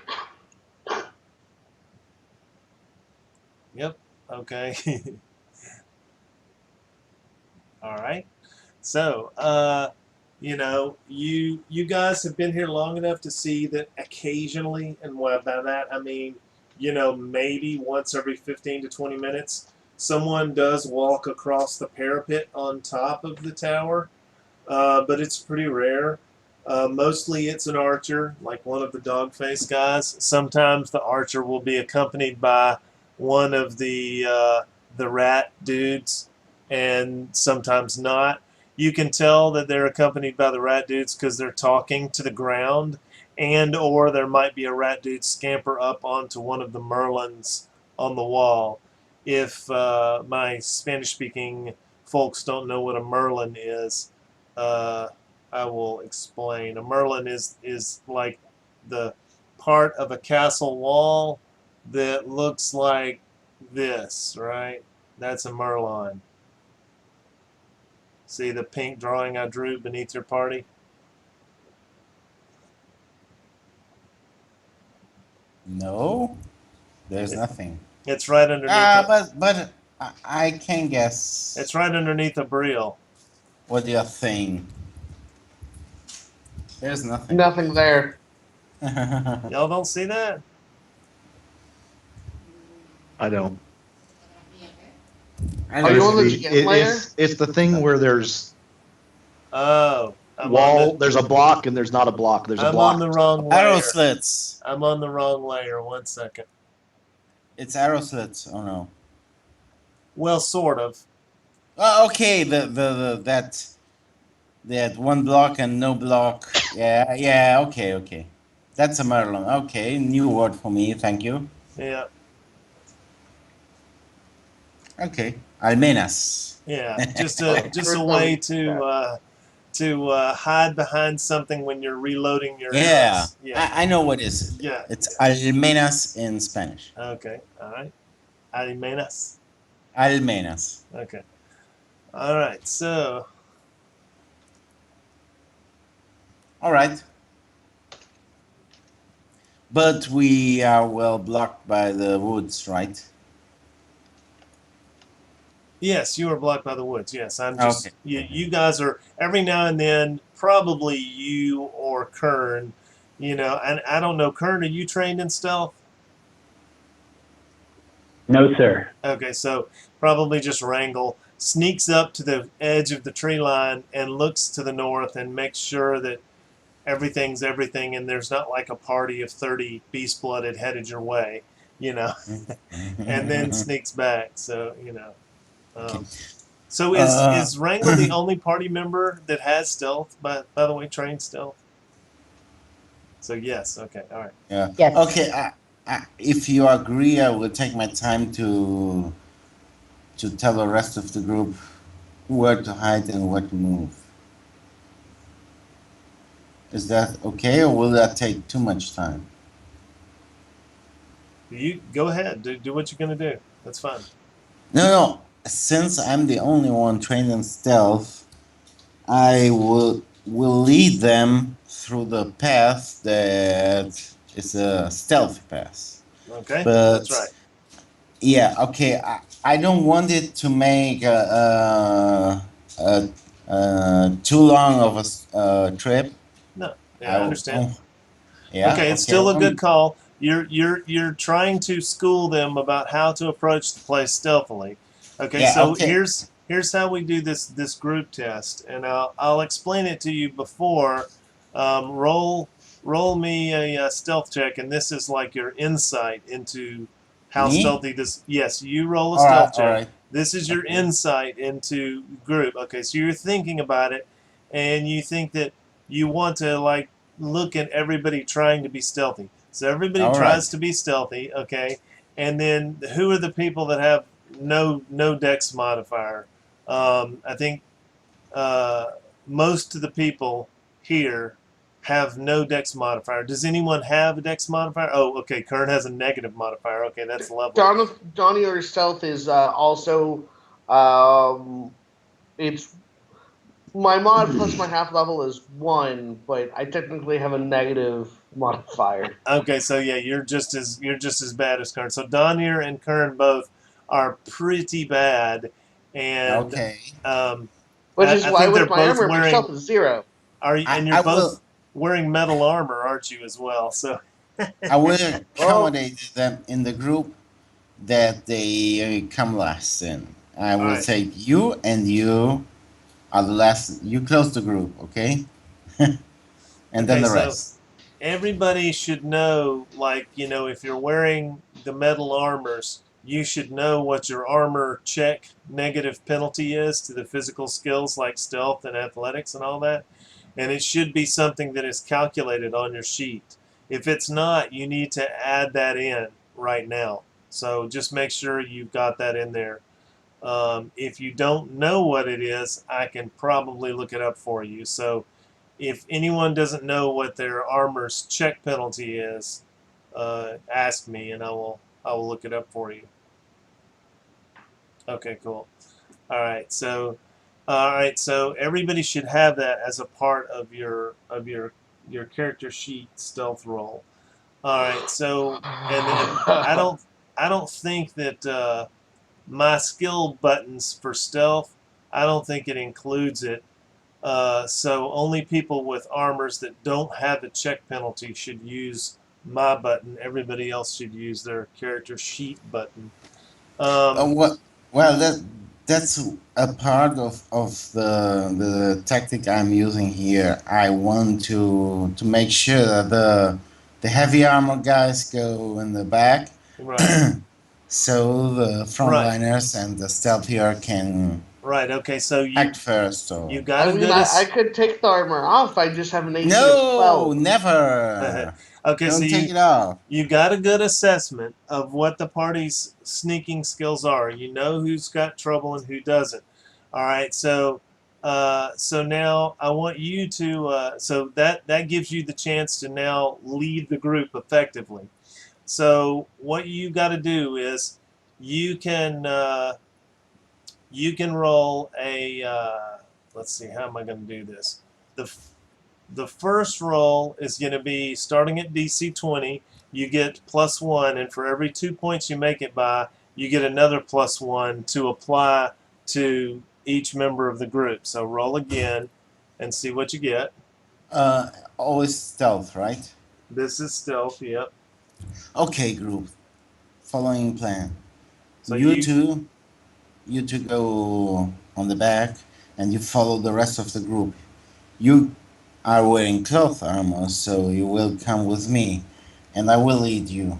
Yep. Okay. All right. So, you know, you guys have been here long enough to see that occasionally, and what by that I mean, you know, maybe once every 15 to 20 minutes, someone does walk across the parapet on top of the tower, but it's pretty rare. Mostly it's an archer, like one of the dog face guys. Sometimes the archer will be accompanied by one of the rat dudes, and sometimes not. You can tell that they're accompanied by the rat dudes because they're talking to the ground, and or there might be a rat dude scamper up onto one of the merlins on the wall. If my Spanish-speaking folks don't know what a merlin is, I will explain. A merlin is like the part of a castle wall that looks like this, right? That's a merlon. See the pink drawing I drew beneath your party? No, there's nothing. It's right underneath. But I can guess. It's right underneath a Brielle. What do you think? There's nothing. Nothing there. Y'all don't see that? I don't. I Are you on don't the see- gem layer? It's the thing where there's Oh, I'm wall. On There's a block and there's not a block. There's a I'm block. on the wrong Arrow layer. slits. I'm on the wrong layer. 1 second. It's arrow slits. Oh no. Well, sort of. Oh, okay. That one block and no block. Yeah. Okay. That's a Merlin. Okay, new word for me. Thank you. Yeah. Okay, Almenas. Yeah. Just a way to hide behind something when you're reloading your Yeah, arrows. Yeah. I know what it is. Yeah. It's Almenas in Spanish. Okay. All right. Almenas. Almenas. Okay. All right. So. All right. But we are well blocked by the woods, right? Yes, you are blocked by the woods. Yes, I'm just Okay. you guys are every now and then probably you or Kern, you know, and I don't know, Kern, are you trained in stealth? No, sir. Okay, so probably just Wrangle sneaks up to the edge of the tree line and looks to the north and makes sure that everything's everything and there's not like a party of 30 beast blooded headed your way, you know, and then sneaks back. So, you know. So is Wrangle the only party member that has stealth? By the way, trained stealth. So yes, okay, all right. Yeah. Yes. Okay. If you agree, I will take my time to tell the rest of the group where to hide and where to move. Is that okay, or will that take too much time? You go ahead, do what you're gonna do. That's fine. No. Since I'm the only one trained in stealth, I will lead them through the path that is a stealth path. Okay, But that's right. yeah, okay. I don't want it to make too long of a trip. No, yeah, I understand. Yeah. Okay, it's still a good call. You're trying to school them about how to approach the place stealthily. Okay, Yeah, so okay. here's how we do this group test, and I'll explain it to you before. Roll me a stealth check, and this is like your insight into how Me? stealthy this. Yes, you roll a All right, stealth check. all right. This is your Okay. insight into group. Okay, so you're thinking about it, and you think that you want to like look at everybody trying to be stealthy. So everybody All tries right. to be stealthy, okay? And then who are the people that have no dex modifier? I think most of the people here have no dex modifier. Does anyone have a dex modifier? Oh, okay. Kern has a negative modifier. Okay, that's lovely. Donnie or Stealth is also um, it's my mod plus my half level is 1, but I technically have a negative modifier. Okay, so yeah, you're just as bad as Kern. So Donier and Kern both are pretty bad, and Okay. um, Which is I why think they're with my both armor, my wearing. stealth is 0. And I you're will both wearing metal armor, aren't you, as well? So I will Well, accommodate them in the group that they come last in. I all will right. take you and you are the last. You close the group, okay? And then Okay, the so rest. everybody should know, like, if you're wearing the metal armors, you should know what your armor check negative penalty is to the physical skills like stealth and athletics and all that. And it should be something that is calculated on your sheet. If it's not, you need to add that in right now. So just make sure you've got that in there. If you don't know what it is, I can probably look it up for you. So if anyone doesn't know what their armor's check penalty is, ask me and I will look it up for you. Okay, cool. All right, so everybody should have that as a part of your character sheet stealth roll. All right, so and I don't think that my skill buttons for stealth, I don't think it includes it. So only people with armors that don't have a check penalty should use my button. Everybody else should use their character sheet button. Um, What? Well, that's a part of the tactic I'm using here. I want to make sure that the heavy armor guys go in the back, right, so the right, frontliners and the stealthier can right. Okay, so act first. you Or got I a mean, good I could take the armor off. I just have an AC of no, 12. never. okay, so Don't take it off. you got a good assessment of what the party's sneaking skills are. You know who's got trouble and who doesn't. All right, so now I want you to so that gives you the chance to now lead the group effectively. So what you got to do is you can roll a let's see, how am I going to do this? The first roll is going to be starting at DC 20. You get +1, and for every 2 points you make it by, you get another +1 to apply to each member of the group. So roll again and see what you get. Always stealth, right? This is stealth, yep. Okay, group. Following plan. So You two go on the back, and you follow the rest of the group. You are wearing cloth armor, so you will come with me, and I will lead you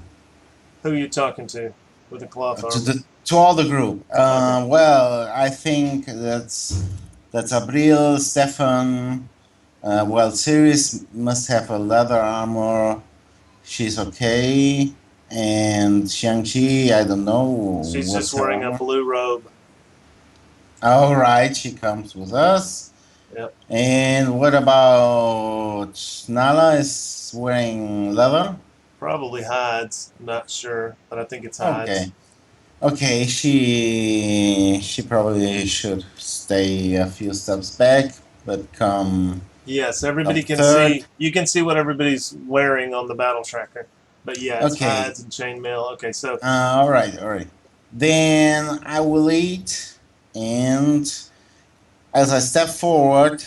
who are you talking to with the cloth to armor? to all the group. Okay. Well, I think that's Abril, Stefan. Well, Sirius must have a leather armor. She's okay. And Shang-Chi, I don't know She's what's just her wearing a armor. blue robe. All right, she comes with us. Yep. And what about Nala is wearing leather? Probably hides. I'm not sure, but I think it's hides. Okay. Okay, she probably should stay a few steps back, but come Yes, everybody can third. see. You can see what everybody's wearing on the battle tracker. But yeah, it's Okay. hides and chainmail. Okay, so All right, all right. Then I will eat, and as I step forward,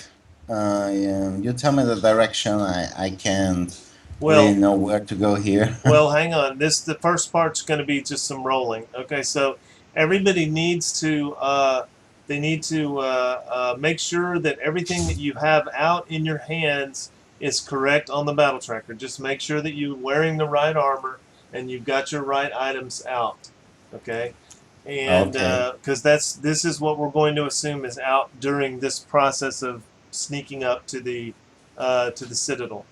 you tell me the direction. I can't really well, know where to go here. well, hang on. The first part's going to be just some rolling. Okay, so everybody needs to make sure that everything that you have out in your hands is correct on the battle tracker. Just make sure that you're wearing the right armor and you've got your right items out. Okay, and Okay. because this is what we're going to assume is out during this process of sneaking up to the citadel.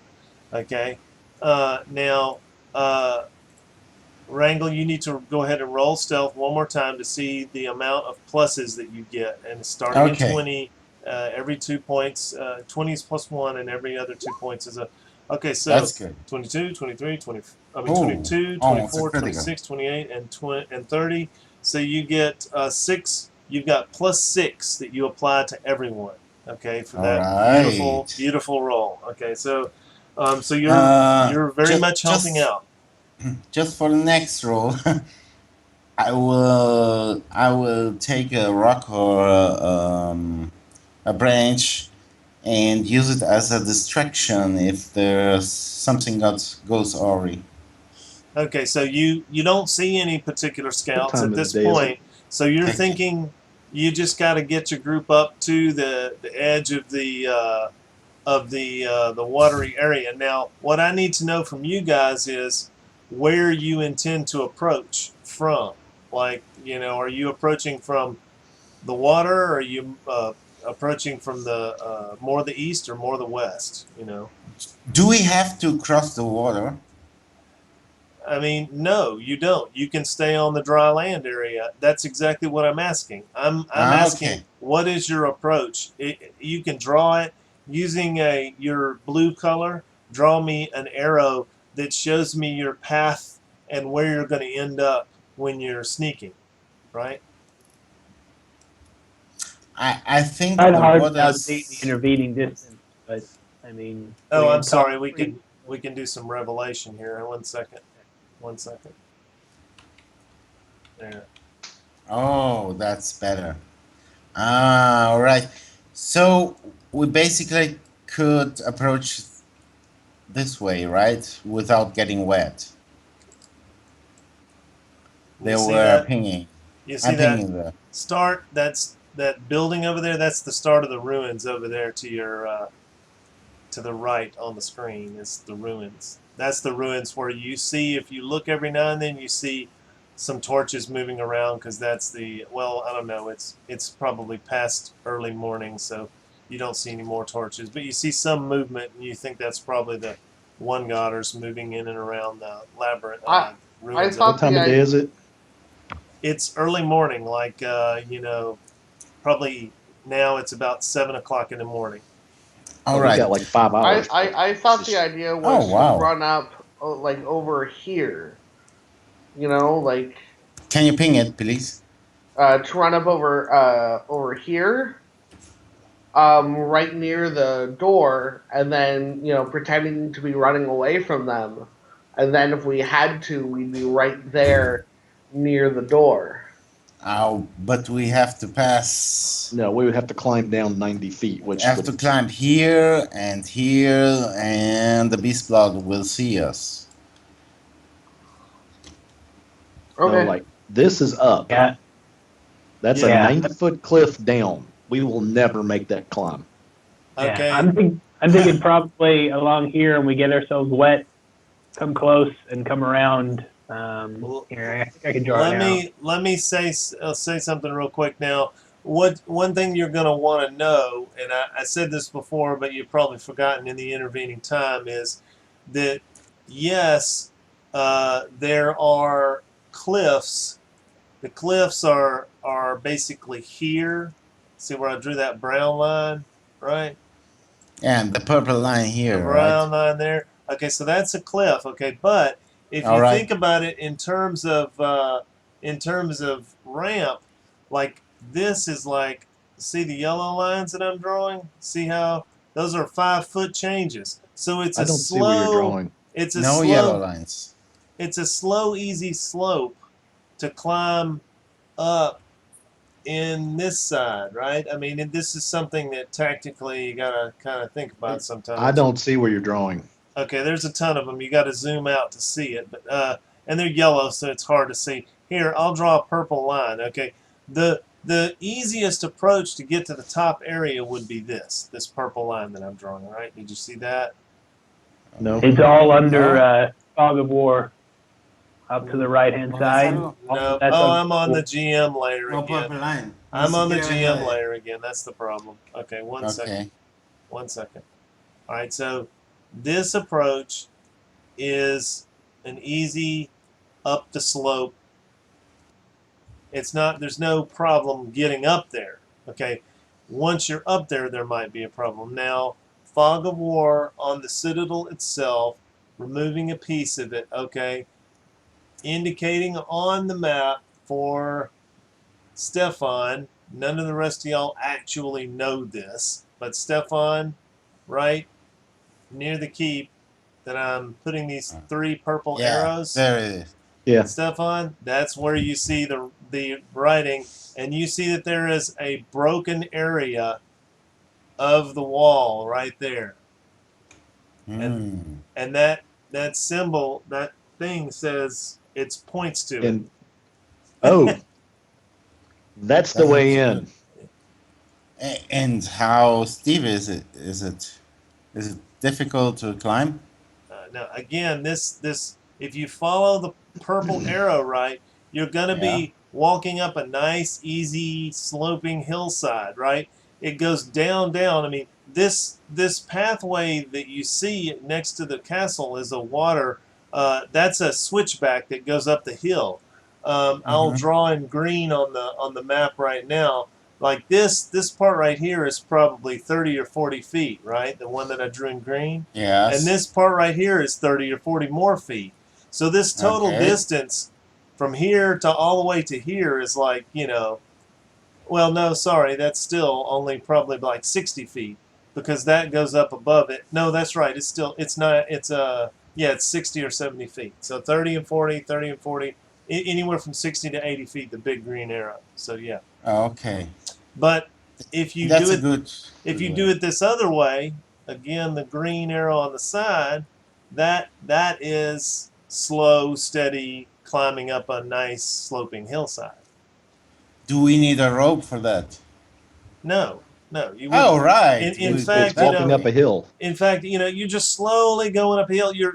Okay. Now, Wrangle, you need to go ahead and roll stealth one more time to see the amount of pluses that you get. And starting at Okay. 20, every 2 points, 20 is plus 1, and every other 2 points is a. Okay, so That's good. 22, 23, 20, I mean, Oh, 22, almost a 24, critical. 26, 28, and 30. So you get 6. You've got plus 6 that you apply to everyone. Okay, for All that beautiful, right. beautiful roll. Okay, so so Uh, you're very much helping out. Just for the next roll, I will take a rock or a branch and use it as a distraction if there's something that goes awry. Okay, so you don't see any particular What scouts time at of the this day is it? point. So you're Thank you. thinking you just got to get your group up to the edge of the watery area. Now, what I need to know from you guys is where you intend to approach from. Like, are you approaching from the water, or are you approaching from the more the east or more the west? Do we have to cross the water? I mean, no, you don't. You can stay on the dry land area. That's exactly what I'm asking. I'm asking, Okay. what is your approach? You can draw it using your blue color. Draw me an arrow that shows me your path and where you're going to end up when you're sneaking, right? I think Kind the of hard water without seeing the is. intervening distance, but I mean, Oh, we I'm had sorry. talked We can previously. we can do some revelation here. One second. One second. There. Oh, that's better. Ah, all right. So we basically could approach this way, right? Without getting wet. They You see were that? pinging. You see I'm that? pinging there. Start. That's that building over there. That's the start of the ruins over there to your to the right on the screen. Is the ruins. That's the ruins where you see, if you look every now and then, you see some torches moving around, because that's the, well, I don't know. It's probably past early morning, so you don't see any more torches, but you see some movement, and you think that's probably the one godders moving in and around the labyrinth I ruins. thought What time of day is it? It's early morning, like probably now it's about 7 o'clock in the morning. All We right. got like 5 hours. I thought the idea was Oh, wow. to run up like over here. You know, like Can you ping it, please? to run up over here, right near the door, and then pretending to be running away from them, and then if we had to, we'd be right there near the door. Oh, but we have to pass. No, we would have to climb down 90 feet, which Have would, to climb here, and the beast blood will see us. Okay. like this is up. Yeah, That's Yeah. a 90-foot cliff down. We will never make that climb. Okay. yeah. I'm thinking probably along here, and we get ourselves wet, come close, and come around. Here, I think I can draw it now. Let me say something real quick now. One thing you're going to want to know, and I said this before, but you've probably forgotten in the intervening time, is that yes, there are cliffs. The cliffs are basically here. See where I drew that brown line, right? And the purple line The here, brown right? line there. Okay, so that's a cliff. Okay, but if All you right. think about it in terms of ramp, like this is like, see the yellow lines that I'm drawing? See how those are 5-foot changes. So it's I a don't see where you're slow. drawing. It's a No yellow slow. lines. It's a slow, easy slope to climb up in this side, right? I mean, this is something that tactically you gotta kind of think about sometimes. I don't see where you're drawing. Okay, there's a ton of them. You got to zoom out to see it, but and they're yellow, so it's hard to see. Here, I'll draw a purple line. Okay, the easiest approach to get to the top area would be this purple line that I'm drawing. Right? Did you see that? No. It's all under Fog of War, up to the right-hand side. No. That's Oh, on- I'm on the GM layer No again. purple line. I'm on the GM layer again. That's the problem. Okay, one second. Okay. 1 second. All right, so This approach is an easy up the slope. It's not, there's no problem getting up there. Okay. Once you're up there, there might be a problem. Now, Fog of War on the Citadel itself, removing a piece of it, okay, indicating on the map for Stefan, none of the rest of y'all actually know this, but Stefan, right near the keep, that I'm putting these 3 purple arrows. There it is. Yeah. Stefan, that's where you see the writing, and you see that there is a broken area of the wall right there, Mm. and that symbol, that thing says it points to it. And oh, that's the way in. And how steep is it? Is it difficult to climb? Now, again, this if you follow the purple arrow right, you're gonna be walking up a nice, easy, sloping hillside. Right? It goes down. I mean, this pathway that you see next to the castle is a water. That's a switchback that goes up the hill. I'll draw in green on the map right now. Like this part right here is probably 30 or 40 feet, right? The one that I drew in green. Yes. And this part right here is 30 or 40 more feet. So this total distance from here to all the way to here is like, well, no, sorry, that's still only probably like 60 feet because that goes up above it. No, that's right. It's 60 or 70 feet. So 30 and 40, 30 and 40, anywhere from 60 to 80 feet, the big green arrow. So yeah. Okay. But if you That's do a it, good. if you do it this other way, again, the green arrow on the side, that is slow, steady climbing up a nice sloping hillside. Do we need a rope for that? No, you wouldn't. Oh, right. In It's fact, walking up a hill. In fact, you're just slowly going up a hill. You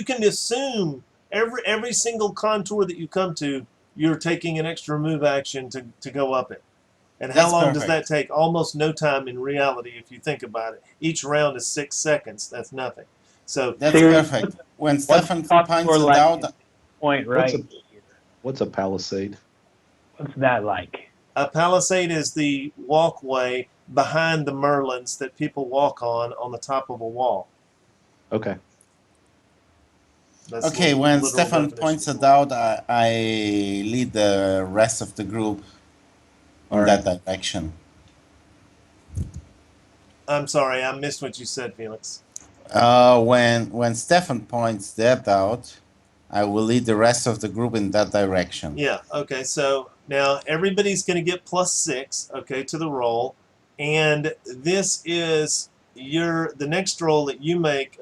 can assume every single contour that you come to, you're taking an extra move action to go up it. And how That's long does perfect. that take? Almost no time in reality, if you think about it. Each round is 6 seconds. That's nothing. So That's So perfect. When Stefan talk points more it like out, point right. What's a palisade? What's that like? a palisade is the walkway behind the merlins that people walk on the top of a wall. Okay. That's okay, the when literal Stefan definition. points it out, I lead the rest of the group in All right. that direction. I'm sorry, I missed what you said, Felix. When Stefan points that out, I will lead the rest of the group in that direction. Yeah, okay, so now everybody's going to get +6, okay, to the roll. And this is the next roll that you make,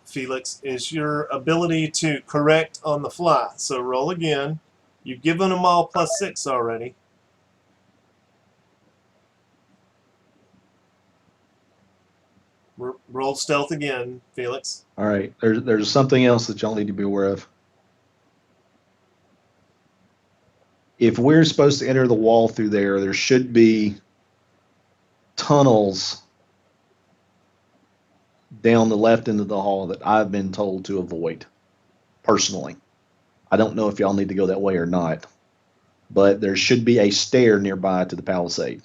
Felix, is your ability to correct on the fly. So roll again. You've given them all +6 already. Roll stealth again, Felix. All right. There's something else that y'all need to be aware of. If we're supposed to enter the wall through there should be tunnels down the left end of the hall that I've been told to avoid personally. I don't know if y'all need to go that way or not, but there should be a stair nearby to the palisade.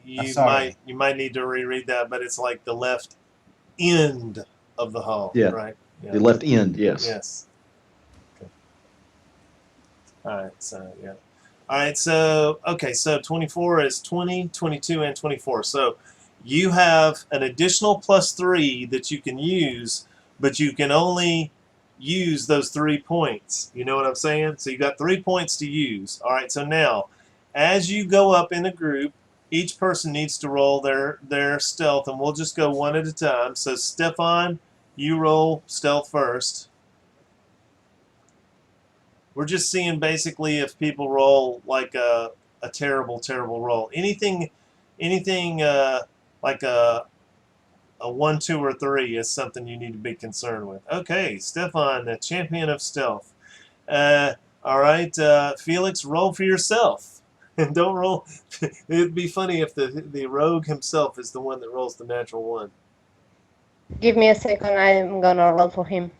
You sorry. might need to reread that, but it's like the left end of the hall, Yeah. right? Yeah. The left end, yes. Yes. Okay. All right. So yeah. All right. So okay. So 24 is 20, 22, and 24. So you have an additional +3 that you can use, but you can only use those 3 points. You know what I'm saying? So you got 3 points to use. All right. So now, as you go up in a group, each person needs to roll their stealth, and we'll just go one at a time. So Stefan, you roll stealth first. We're just seeing basically if people roll like a terrible roll. Anything like a 1, 2, or 3 is something you need to be concerned with. Okay, Stefan, the champion of stealth. All right, Felix, roll for yourself. And don't roll. It'd be funny if the rogue himself is the one that rolls the natural one. Give me a second. I'm gonna roll for him.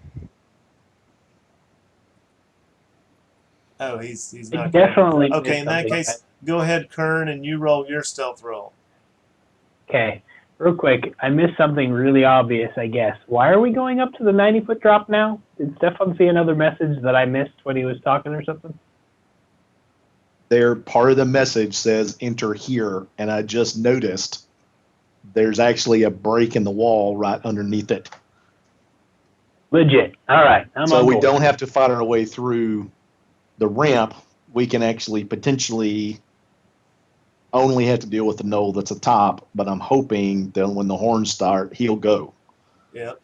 Oh, he's I not going. definitely Okay, missed in that something. case, go ahead, Kern, and you roll your stealth roll. Okay, real quick, I missed something really obvious, I guess. Why are we going up to the 90-foot drop now? Did Stefan see another message that I missed when he was talking or something? There, part of the message says enter here, and I just noticed there's actually a break in the wall right underneath it. Legit. All right, I'm So on we board. don't have to fight our way through the ramp. We can actually potentially only have to deal with the knoll that's atop, but I'm hoping that when the horns start, he'll go. Yep.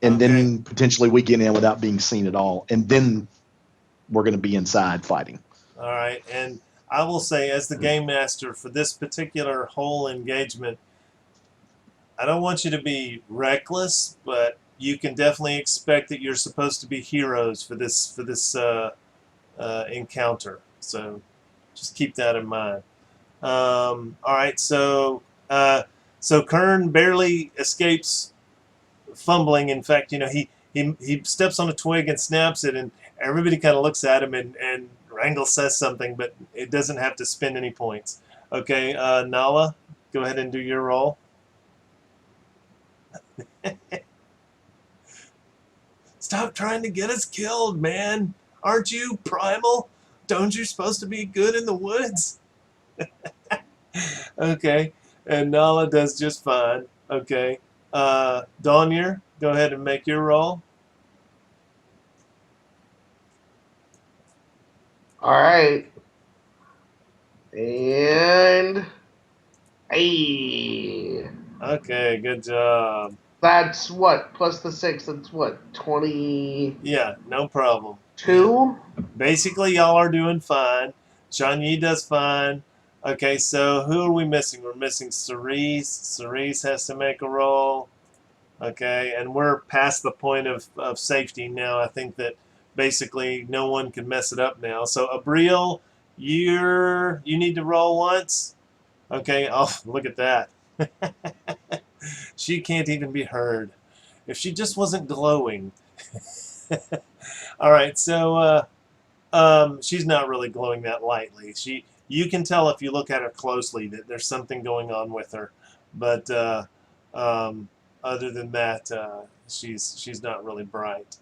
And Okay. then potentially we get in without being seen at all. And then we're going to be inside fighting. All right, and I will say, as the game master for this particular whole engagement, I don't want you to be reckless, but you can definitely expect that you're supposed to be heroes for this encounter. So just keep that in mind. All right, so Kern barely escapes fumbling. In fact, he steps on a twig and snaps it, and everybody kind of looks at him, and Wrangle says something, but it doesn't have to spend any points. Okay, Nala, go ahead and do your roll. Stop trying to get us killed, man. Aren't you primal? Don't you supposed to be good in the woods? Okay, and Nala does just fine. Okay, Donier, go ahead and make your roll. All right. And hey, Okay, good job. that's what plus the 6. That's what 22. Yeah, no problem. Yeah. Basically, y'all are doing fine. Shanyi does fine. Okay, so who are we missing? We're missing Cerise. Cerise has to make a roll. Okay, and we're past the point of safety now. I think that basically no one can mess it up now. So Abriel, you need to roll once. Okay, oh, look at that. She can't even be heard. If she just wasn't glowing. All right, so she's not really glowing that lightly. You can tell if you look at her closely that there's something going on with her, but other than that, she's not really bright.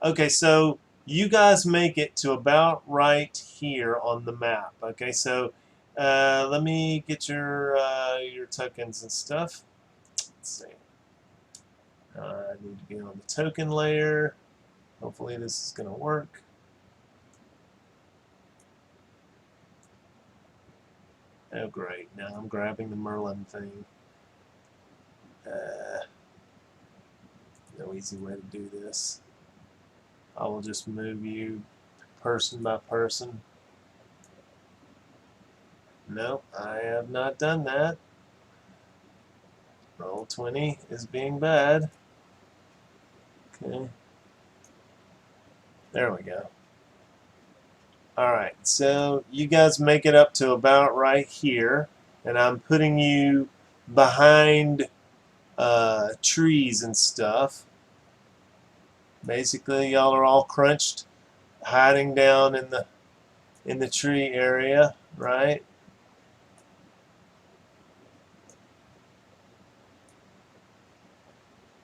Okay, so you guys make it to about right here on the map. Okay, so let me get your tokens and stuff. Let's see. I need to be on the token layer. Hopefully this is going to work. Oh, great. Now I'm grabbing the Merlin thing. No easy way to do this. I will just move you person by person. No, I have not done that. Roll20 is being bad. Okay. There we go. Alright, so you guys make it up to about right here, and I'm putting you behind trees and stuff. Basically, y'all are all crunched, hiding down in the tree area, right?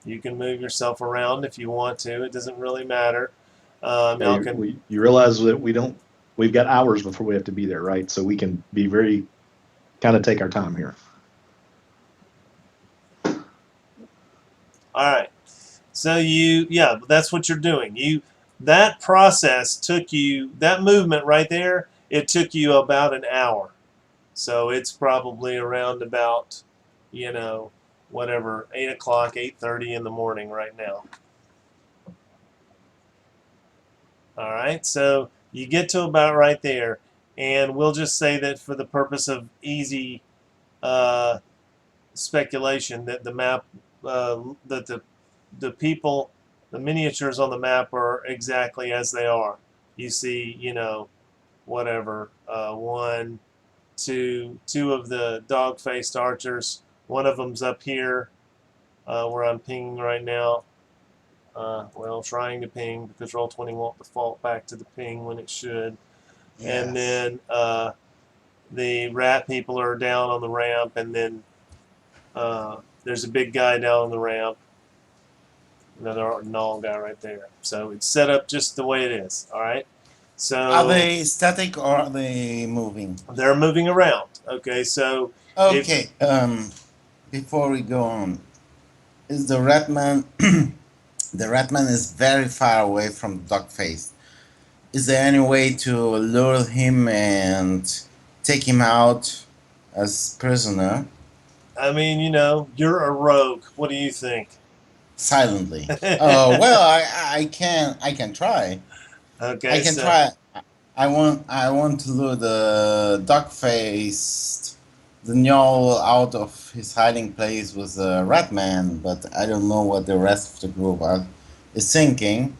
You can move yourself around if you want to. It doesn't really matter. Y'all can. You realize that we've got hours before we have to be there, right? So we can be very kind of take our time here. All right. So yeah, that's what you're doing. That process took you, that movement right there, it took you about an hour. So it's probably around about, whatever, 8 o'clock, 8:30 in the morning right now. All right, so you get to about right there, and we'll just say that for the purpose of easy speculation, that the map, that the people, the miniatures on the map are exactly as they are. You see, whatever, 1, to two of the dog-faced archers. One of them's up here, where I'm pinging right now. Well, trying to ping because Roll20 won't default back to the ping when it should. And then the rat people are down on the ramp, and then there's a big guy down on the ramp. Another null guy right there. So it's set up just the way it is. All right. So Are they static or are they moving? they're moving around. Okay. So Okay. Before we go on, is the Ratman? The Ratman is very far away from Dogface. Is there any way to lure him and take him out as prisoner I mean, you're a rogue. What do you think? silently? Well, I can try. Okay. I can so, try. I want to lure the Dogface, the Nyol, out of his hiding place with the Ratman, but I don't know what the rest of the group is thinking.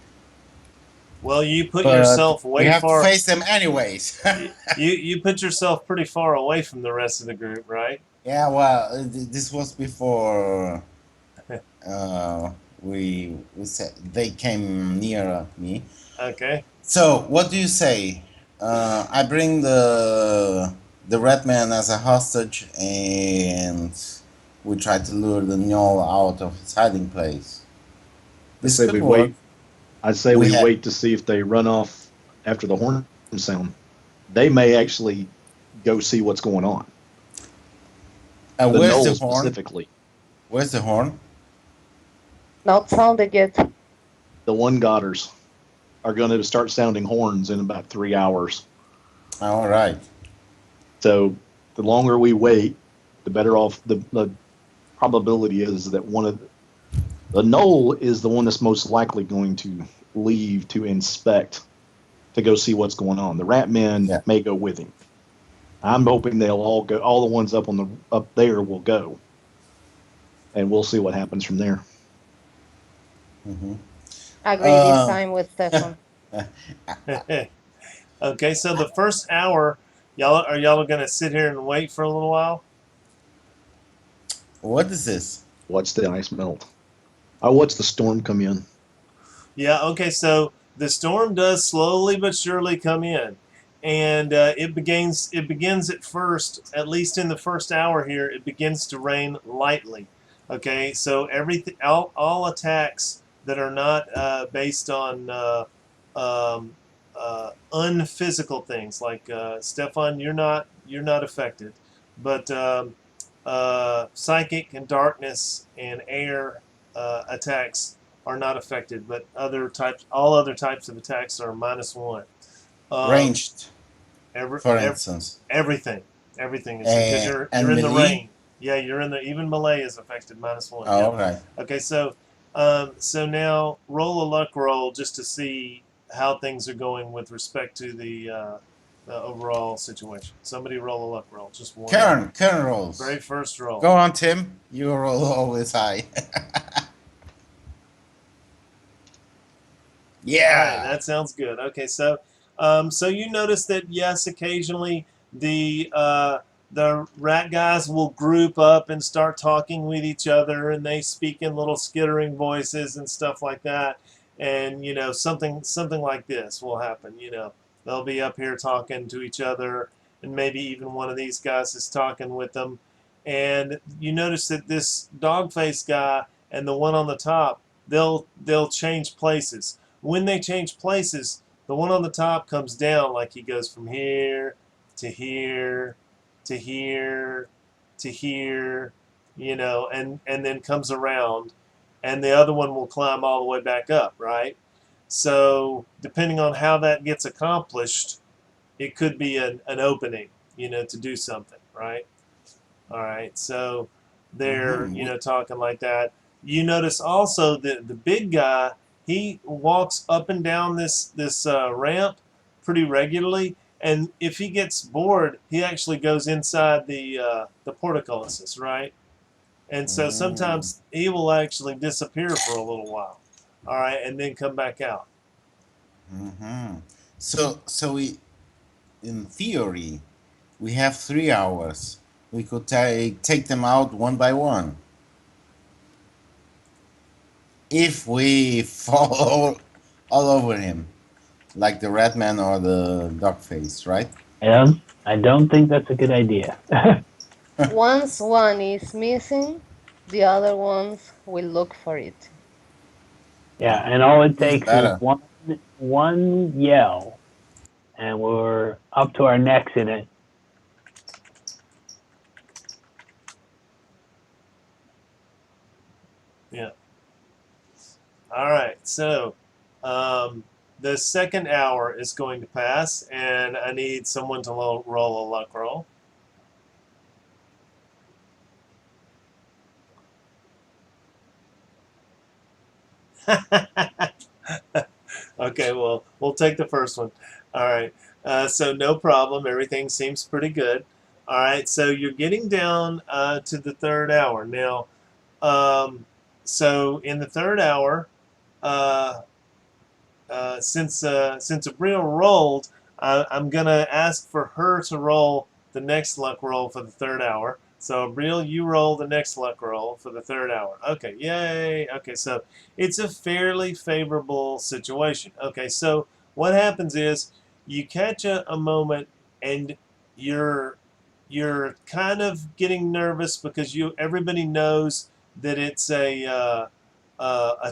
Well, you put But yourself we way have far. to face them anyways. You put yourself pretty far away from the rest of the group, right? Yeah, well, this was before we said they came near me. Okay. So, what do you say? I bring the red man as a hostage, and we try to lure the Nyol out of his hiding place. This say could we work. wait. I'd say We we have- wait to see if they run off after the horn sound. They may actually go see what's going on. The Where's Knoll the horn? specifically. Where's the horn? Not sounded yet. The one Godders are going to start sounding horns in about 3 hours. All right. So the longer we wait, the better off the probability is that one of the Knoll is the one that's most likely going to leave to inspect, to go see what's going on. The Rat Men Yeah. may go with him. I'm hoping they'll all go. All the ones up there will go, and we'll see what happens from there. Mm-hmm. Agree this time with Stefan. Okay, so the first hour, y'all gonna sit here and wait for a little while? What is this? Watch the ice melt. I watch the storm come in. Yeah. Okay, so the storm does slowly but surely come in, and it begins at first, at least in the first hour here, it begins to rain lightly. Okay, so everything, all attacks that are not based on unphysical things, like Stefan, you're not affected, but psychic and darkness and air attacks are not affected, but all other types of attacks are -1. Ranged, Every, for ev- instance. everything is because you're And in the melee? rain. Yeah, you're in the even melee is affected -1. Oh, Yeah. all right. Okay, so now roll a luck roll just to see how things are going with respect to the overall situation. Somebody roll a luck roll, just one. Karen rolls. Very first roll. Go on, Tim. You roll always high. All right, that sounds good. Okay, so so you notice that yes, occasionally the rat guys will group up and start talking with each other, and they speak in little skittering voices and stuff like that. And something like this will happen. They'll be up here talking to each other, and maybe even one of these guys is talking with them. And you notice that this dog-faced guy and the one on the top, they'll change places. When they change places, the one on the top comes down, like he goes from here to here to here to here, and then comes around, and the other one will climb all the way back up, right? So depending on how that gets accomplished, it could be an opening, to do something, right? All right, so they're talking like that. You notice also that the big guy, he walks up and down this ramp pretty regularly, and if he gets bored, he actually goes inside the portcullises, right? And so sometimes he will actually disappear for a little while, all right, and then come back out. Mm-hmm. So we, in theory, We have 3 hours. We could take them out one by one. If we fall all over him, like the rat man or the dog face, right? I don't think that's a good idea. Once one is missing, the other ones will look for it. Yeah, and all it Who's takes is better? one yell, and we're up to our necks in it. Yeah. All right. So the second hour is going to pass, and I need someone to roll a luck roll. Okay, well, we'll take the first one. All right. So no problem. Everything seems pretty good. All right. So you're getting down to the third hour now. So in the third hour, uh, since Abril rolled, I'm gonna ask for her to roll the next luck roll for the third hour. So Abril, you roll the next luck roll for the third hour. Okay, yay. Okay, so it's a fairly favorable situation. Okay, so what happens is you catch a moment and you're kind of getting nervous because everybody knows that it's a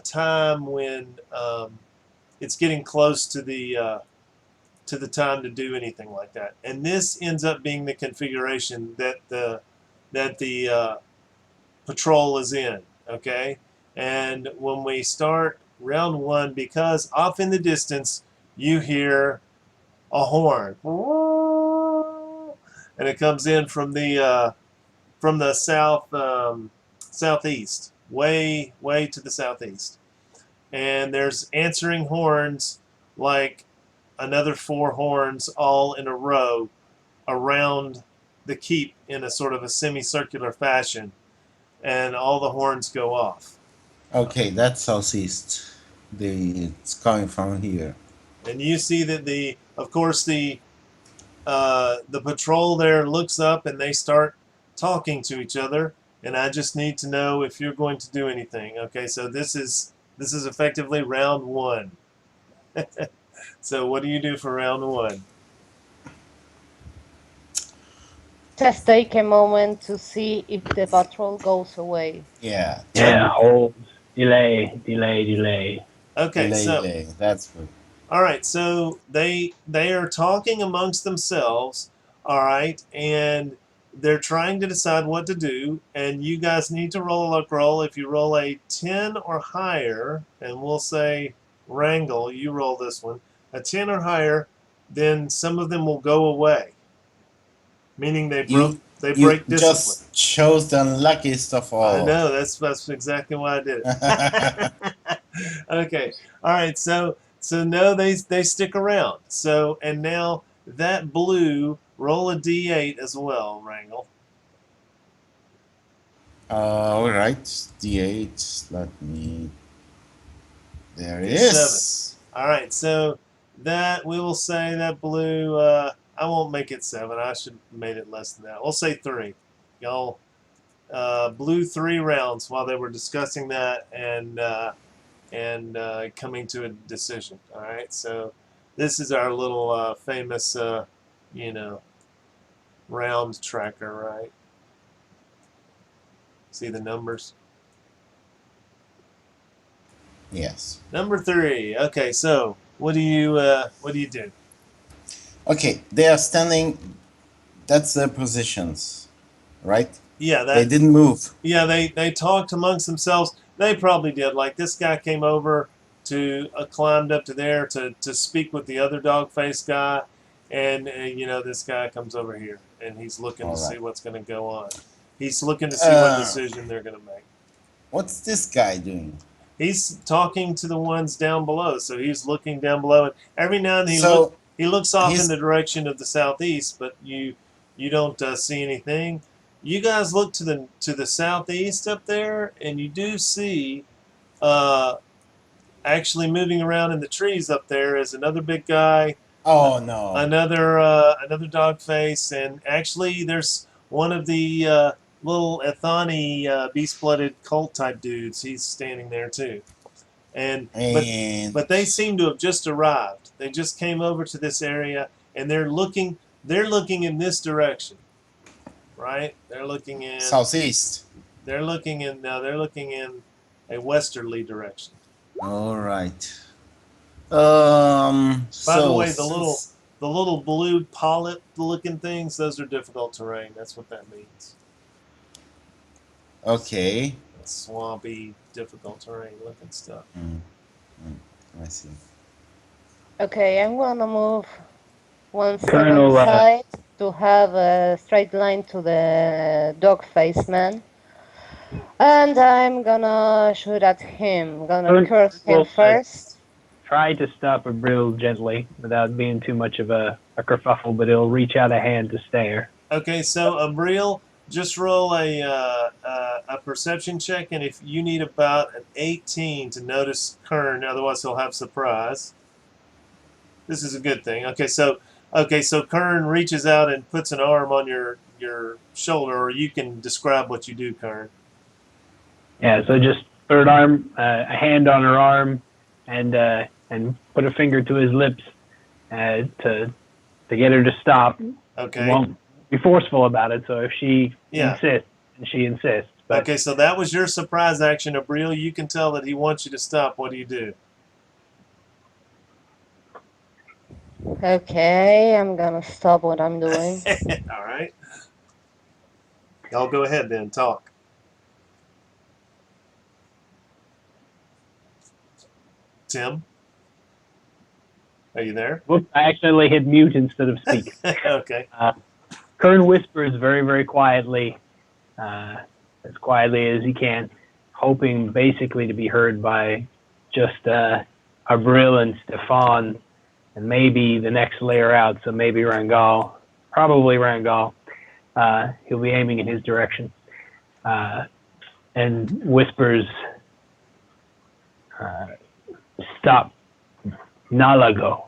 time when it's getting close to the time to do anything like that. And this ends up being the configuration that the patrol is in. Okay, and when we start round one, because off in the distance you hear a horn, and it comes in from the southeast, way to the southeast. And there's answering horns, like another 4 horns all in a row around the keep in a sort of a semicircular fashion, and all the horns go off. Okay, that's southeast. It's coming from here. And you see that of course the patrol there looks up and they start talking to each other, and I just need to know if you're going to do anything. Okay, so this is effectively round one. So what do you do for round one? Just take a moment to see if the patrol goes away. Yeah. Yeah, hold, delay. Okay, so delay. That's good. all right, so they are talking amongst themselves, all right, and they're trying to decide what to do, and you guys need to roll a luck roll. If you roll a 10 or higher, and we'll say Wrangle, you roll this one, a 10 or higher, then some of them will go away, meaning they You break discipline. just chose the unluckiest of all. I know, that's exactly why I did it. Okay, all right, so no, they stick around. So, and now that blue, roll a d8 as well, Wrangle. All right, D8. Let me. There it It's is. All right, so that we will say that blue. I won't make it 7. I should have made it less than that. We'll say 3. Y'all blew 3 rounds while they were discussing that and coming to a decision. All right, so this is our little famous, round tracker, right? See the numbers? Yes. Number 3. Okay, so what do you do? Okay, they are standing. That's their positions, right? Yeah, They didn't move. Yeah, they talked amongst themselves. They probably did. Like this guy came over to climbed up to there to speak with the other dog face guy, and this guy comes over here and he's looking to see what's going to go on. He's looking to see what decision they're going to make. What's this guy doing? He's talking to the ones down below, so he's looking down below, and every now and then he looks off in the direction of the southeast, but you don't see anything. You guys look to the southeast up there, and you do see actually moving around in the trees up there is another big guy Oh no. another dog face, and actually there's one of the little Ethani beast-blooded cult type dudes. He's standing there too, and And but they seem to have just arrived. They just came over to this area, and they're looking in this direction, right? They're looking in southeast. they're looking in a westerly direction. All right. By So the way, the little blue polyp looking things, those are difficult terrain. That's what that means. okay. Swampy, difficult terrain looking stuff. I see. Okay, I'm gonna move one step Colonel, aside to have a straight line to the dog face man. And I'm gonna shoot at him. Gonna Colonel, curse him well, first. Try to stop Abril gently without being too much of a kerfuffle, but he'll reach out a hand to stay her. Okay, so Abril, just roll a perception check, and if you need about an 18 to notice Kern, otherwise he'll have surprise. This is a good thing. Okay, so Kern reaches out and puts an arm on your shoulder, or you can describe what you do, Kern. Yeah, so just third arm, a hand on her arm, and put a finger to his lips to get her to stop. Okay. Won't be forceful about it. So if she Yeah. insists, and she insists. But Okay, so that was your surprise action, Abril. You can tell that he wants you to stop. What do you do? Okay, I'm gonna stop what I'm doing. All right. Y'all go ahead then. Talk. Tim? Are you there? whoops, I accidentally hit mute instead of speak. Okay. Kern whispers very, very quietly, as quietly as he can, hoping basically to be heard by just Abril and Stefan, and maybe the next layer out, so maybe Rangal, probably Rangal. He'll be aiming in his direction, and whispers, "Stop, Nalago,"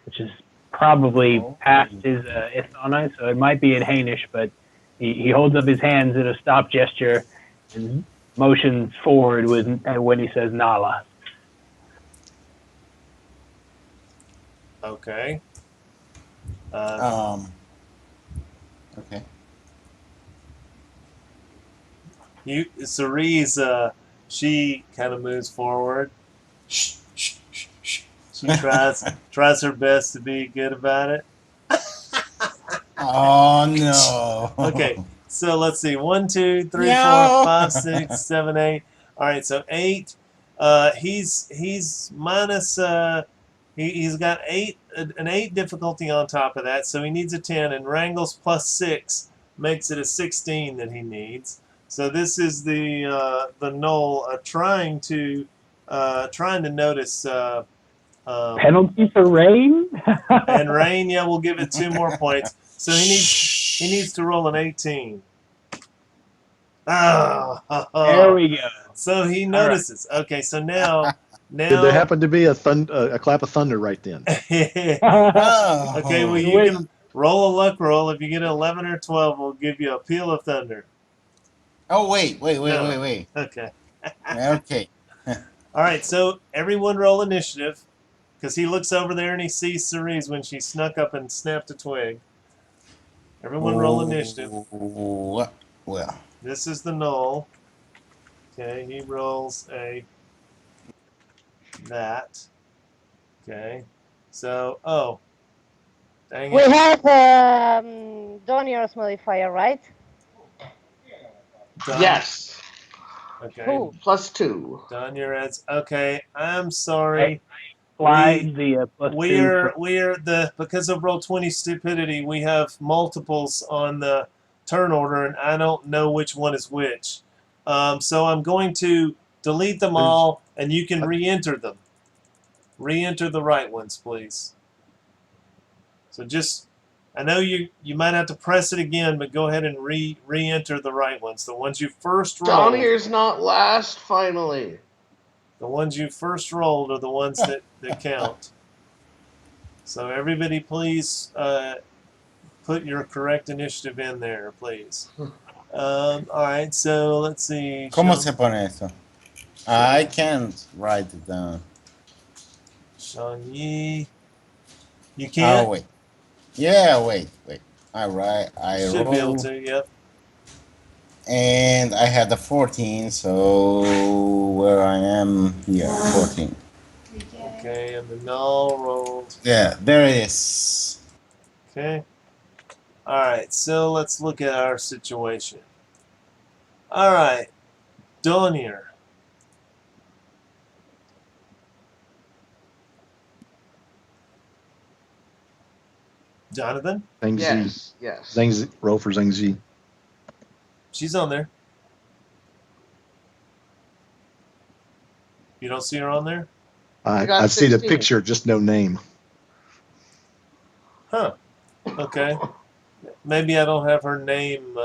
which is probably past his Ithana, so it might be in Hainish, but he holds up his hands in a stop gesture and motions forward when he says Nala. Okay. Okay. Cerise, she kind of moves forward. Shh, shh, shh, shh. She tries her best to be good about it. Oh no. Okay, so let's see. 1, 2, 3, No. 4, 5, 6, 7, 8. All right, so 8. He's minus. He's got an 8 difficulty on top of that, so he needs a 10. And Wrangle's plus 6 makes it a 16 that he needs. So this is the Knoll trying to notice. Penalty for rain? And Rain, yeah, we'll give it 2 more points. So he needs to roll an 18. There we go. So he notices. Okay, so now Did there happen to be a clap of thunder right then? Oh. Okay, well, you can roll a luck roll. If you get an 11 or 12, we'll give you a peal of thunder. Oh wait. Okay. Okay. All right, so everyone roll initiative, because he looks over there and he sees Cerise when she snuck up and snapped a twig. Everyone roll initiative. Well. This is the Knoll. Okay, he rolls that. Okay, so, dang We it. have Donier's modifier, right? Don- Yes. Okay. Who? Plus 2. Don, you're at. Okay, I'm sorry. Slide the plus We 2. are because of Roll20 stupidity, we have multiples on the turn order, and I don't know which one is which. So I'm going to delete them all, and you can re-enter them. Re-enter the right ones, please. So I know you might have to press it again, but go ahead and re-enter the right ones. The ones you first rolled. Donier's not last, finally. The ones you first rolled are the ones that count. So everybody, please put your correct initiative in there, please. All right. So let's see. ¿Cómo Sean- se pone esto? I can't write it down. Sean Yi. You Oh, can't. wait. Yeah, wait. I Should be able roll. to. Yep. And I had the 14, so where I am here, 14. Okay, and the null rolled. Yeah, there it is. Okay. All right. So let's look at our situation. All right, Donir. Jonathan, Zhang Zi. Yes. Zhang Zi. Roll for Zhang Zi. she's on there. You don't see her on there? I got I see the 16. picture, just no name. Huh. Okay. Maybe I don't have her name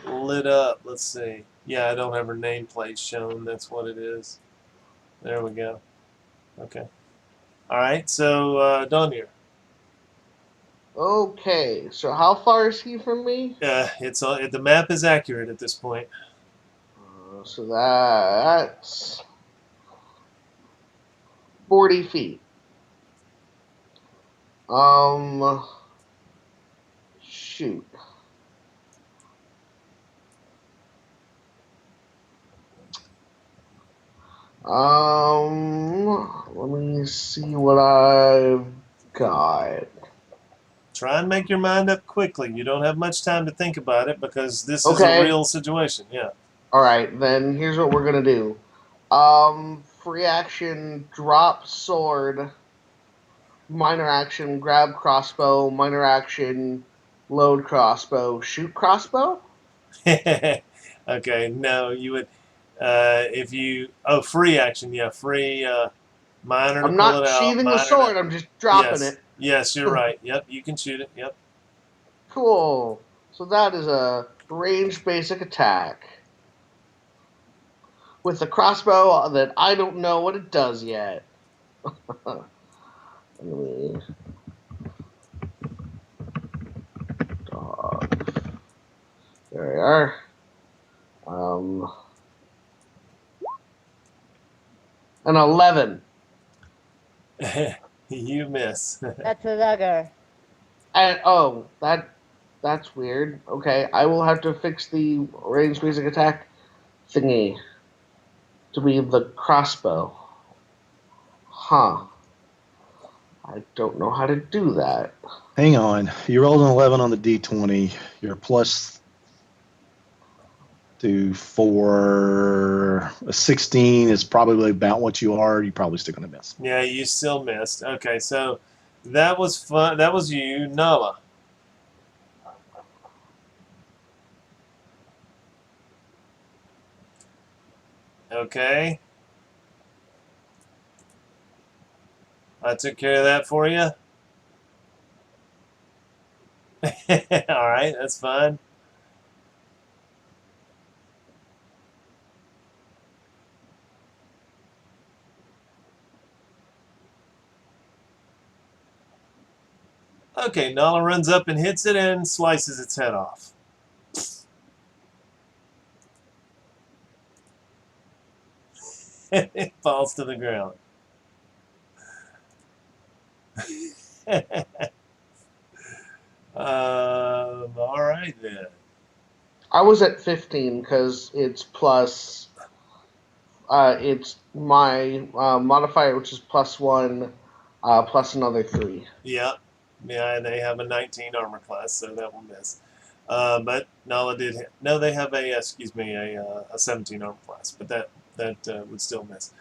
lit up. Let's see. Yeah, I don't have her nameplate shown. That's what it is. There we go. Okay. All right. So Donir, Okay, so how far is he from me? it's the map is accurate at this point. So that's 40 feet. Shoot. Let me see what I've got. Try and make your mind up quickly. You don't have much time to think about it because this is a Okay. real situation. Yeah. All right, then here's what we're gonna do. Free action, drop sword. Minor action, grab crossbow. Minor action, load crossbow. Shoot crossbow. Okay. No, you would if you free action. Yeah, free minor to I'm pull not it out. sheathing the minor sword. to, I'm just dropping yes. it. Yes, you're right. Yep, you can shoot it. Yep. Cool. So that is a ranged basic attack with a crossbow that I don't know what it does yet. Anyway. Dog. There we are. An 11. You miss. That's a dagger. And that's weird. Okay, I will have to fix the ranged basic attack thingy to be the crossbow. Huh. I don't know how to do that. Hang on. You rolled an 11 on the D20. You're plus to 4. A 16 is probably about what you are. You're probably still going to miss. Yeah, you still missed. Okay, so that was fun. That was you, Nala. Okay. I took care of that for you. All right, that's fine. Okay, Nala runs up and hits it and slices its head off. It falls to the ground. All right then. I was at 15 because it's plus. It's my modifier, which is +1, plus another 3. Yeah, yeah, they have a 19 armor class, so that will miss. But Nala did hit. No, they have a 17 armor class, but that would still miss.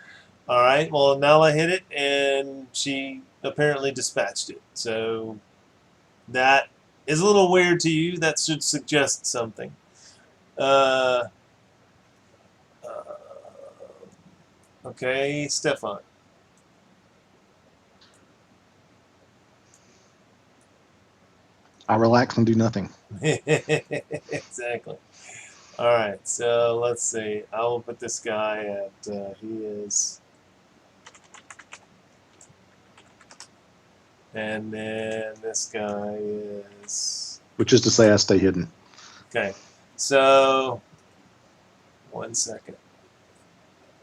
All right, well Nala hit it, and she apparently dispatched it. So that is a little weird to you. That should suggest something. Okay, Stefan. I relax and do nothing. Exactly. All right, so let's see. I will put this guy at he is And then this guy is Which is to say, I stay hidden. okay. So 1 second.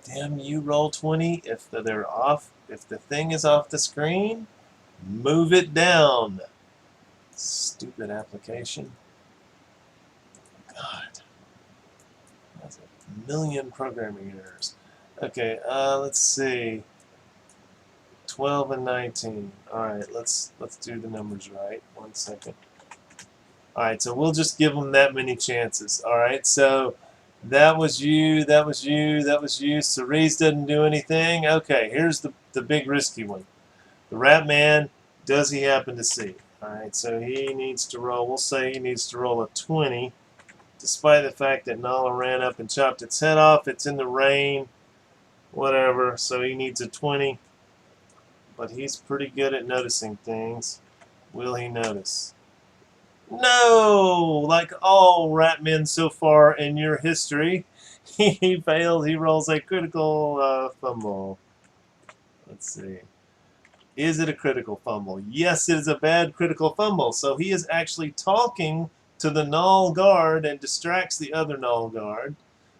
Damn you, roll 20. If they're off, if the thing is off the screen, move it down. Stupid application. God, that's a million programming errors. Okay, let's see. 12 and 19. All right, let's do the numbers right. 1 second. All right, so we'll just give them that many chances. All right, so that was you, that was you, that was you. Cerise doesn't do anything. Okay, here's the big risky one. The Rat Man, does he happen to see? All right, so he needs to roll. We'll say he needs to roll a 20, despite the fact that Nala ran up and chopped its head off. It's in the rain, whatever. So he needs a 20, but he's pretty good at noticing things. Will he notice? No! Like all rat men so far in your history, he fails. He rolls a critical fumble. Let's see. Is it a critical fumble? Yes, it is a bad critical fumble. So he is actually talking to the null guard and distracts the other null guard.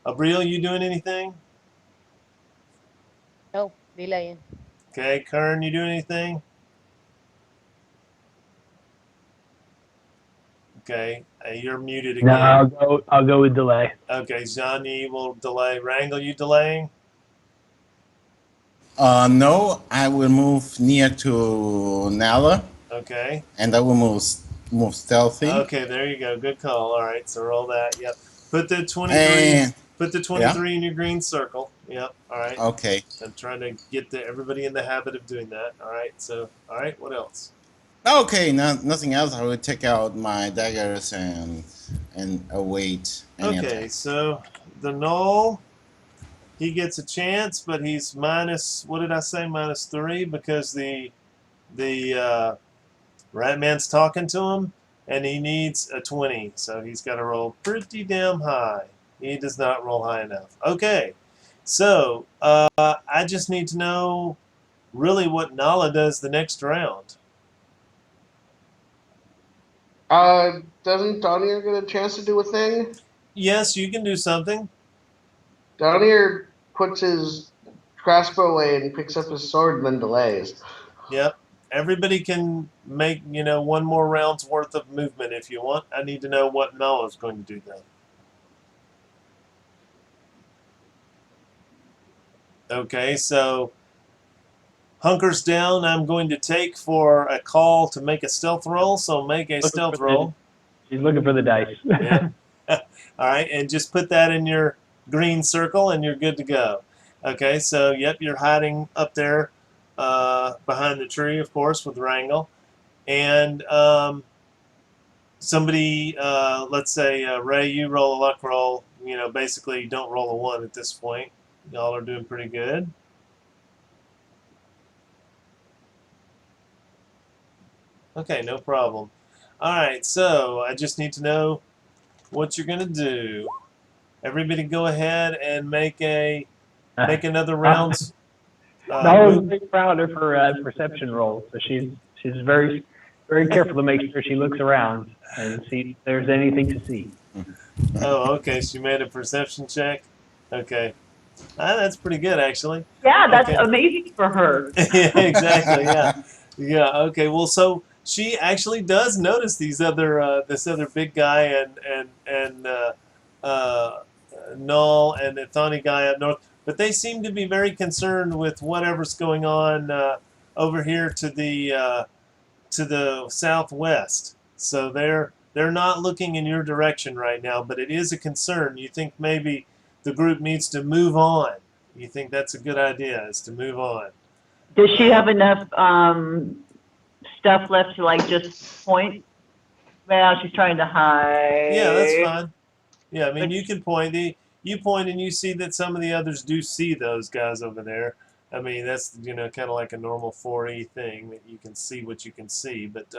Abril, you doing anything? No, delaying. Okay, Kern, you doing anything? Okay, you're muted again. No, I'll go with delay. Okay, Johnny will delay. Wrangle, you delaying? No, I will move near to Nala, Okay. and I will move stealthy. Okay, there you go. Good call. All right, so roll that. Yep. Put the 23. And Put the 23 in your green circle. Yep. All right. okay, I'm trying to get everybody in the habit of doing that. All right. So, all right. What else? okay, nothing else. I will take out my daggers and await any Okay. attack. So the null, he gets a chance, but he's minus. What did I say? -3 because the Rat Man's talking to him, and he needs a 20, so he's got to roll pretty damn high. He does not roll high enough. Okay, so I just need to know really what Nala does the next round. Doesn't Donir get a chance to do a thing? Yes, you can do something. Donir puts his crossbow away and picks up his sword and then delays. Yep. Everybody can make, one more round's worth of movement if you want. I need to know what Nala's going to do then. Okay, so hunkers down. I'm going to take for a call to make a stealth roll, so make a stealth roll. She's looking for the dice. Yeah. All right, and just put that in your green circle, and you're good to go. Okay, so, yep, you're hiding up there behind the tree, of course, with Wrangle. And somebody, let's say, Ray, you roll a luck roll. Basically, don't roll a 1 at this point. Y'all are doing pretty good. Okay, no problem. All right, so I just need to know what you're going to do. Everybody go ahead and make another round. Nala's very proud of her perception roll, so she's very very careful to make sure she looks around and see if there's anything to see. Oh, okay. She made a perception check. Okay, that's pretty good actually. Yeah, that's Okay. amazing for her. Yeah, exactly. Yeah. Okay. Well, so she actually does notice this other big guy and Null and the Thani guy up north, but they seem to be very concerned with whatever's going on over here to the southwest. So they're not looking in your direction right now, but it is a concern. You think maybe the group needs to move on? You think that's a good idea? Is to move on? Does she have enough stuff left to just point? Well, she's trying to hide. Yeah, that's fine. Yeah, I mean, you can point. You point and you see that some of the others do see those guys over there. I mean, that's, kind of like a normal 4E thing, that you can see what you can see. But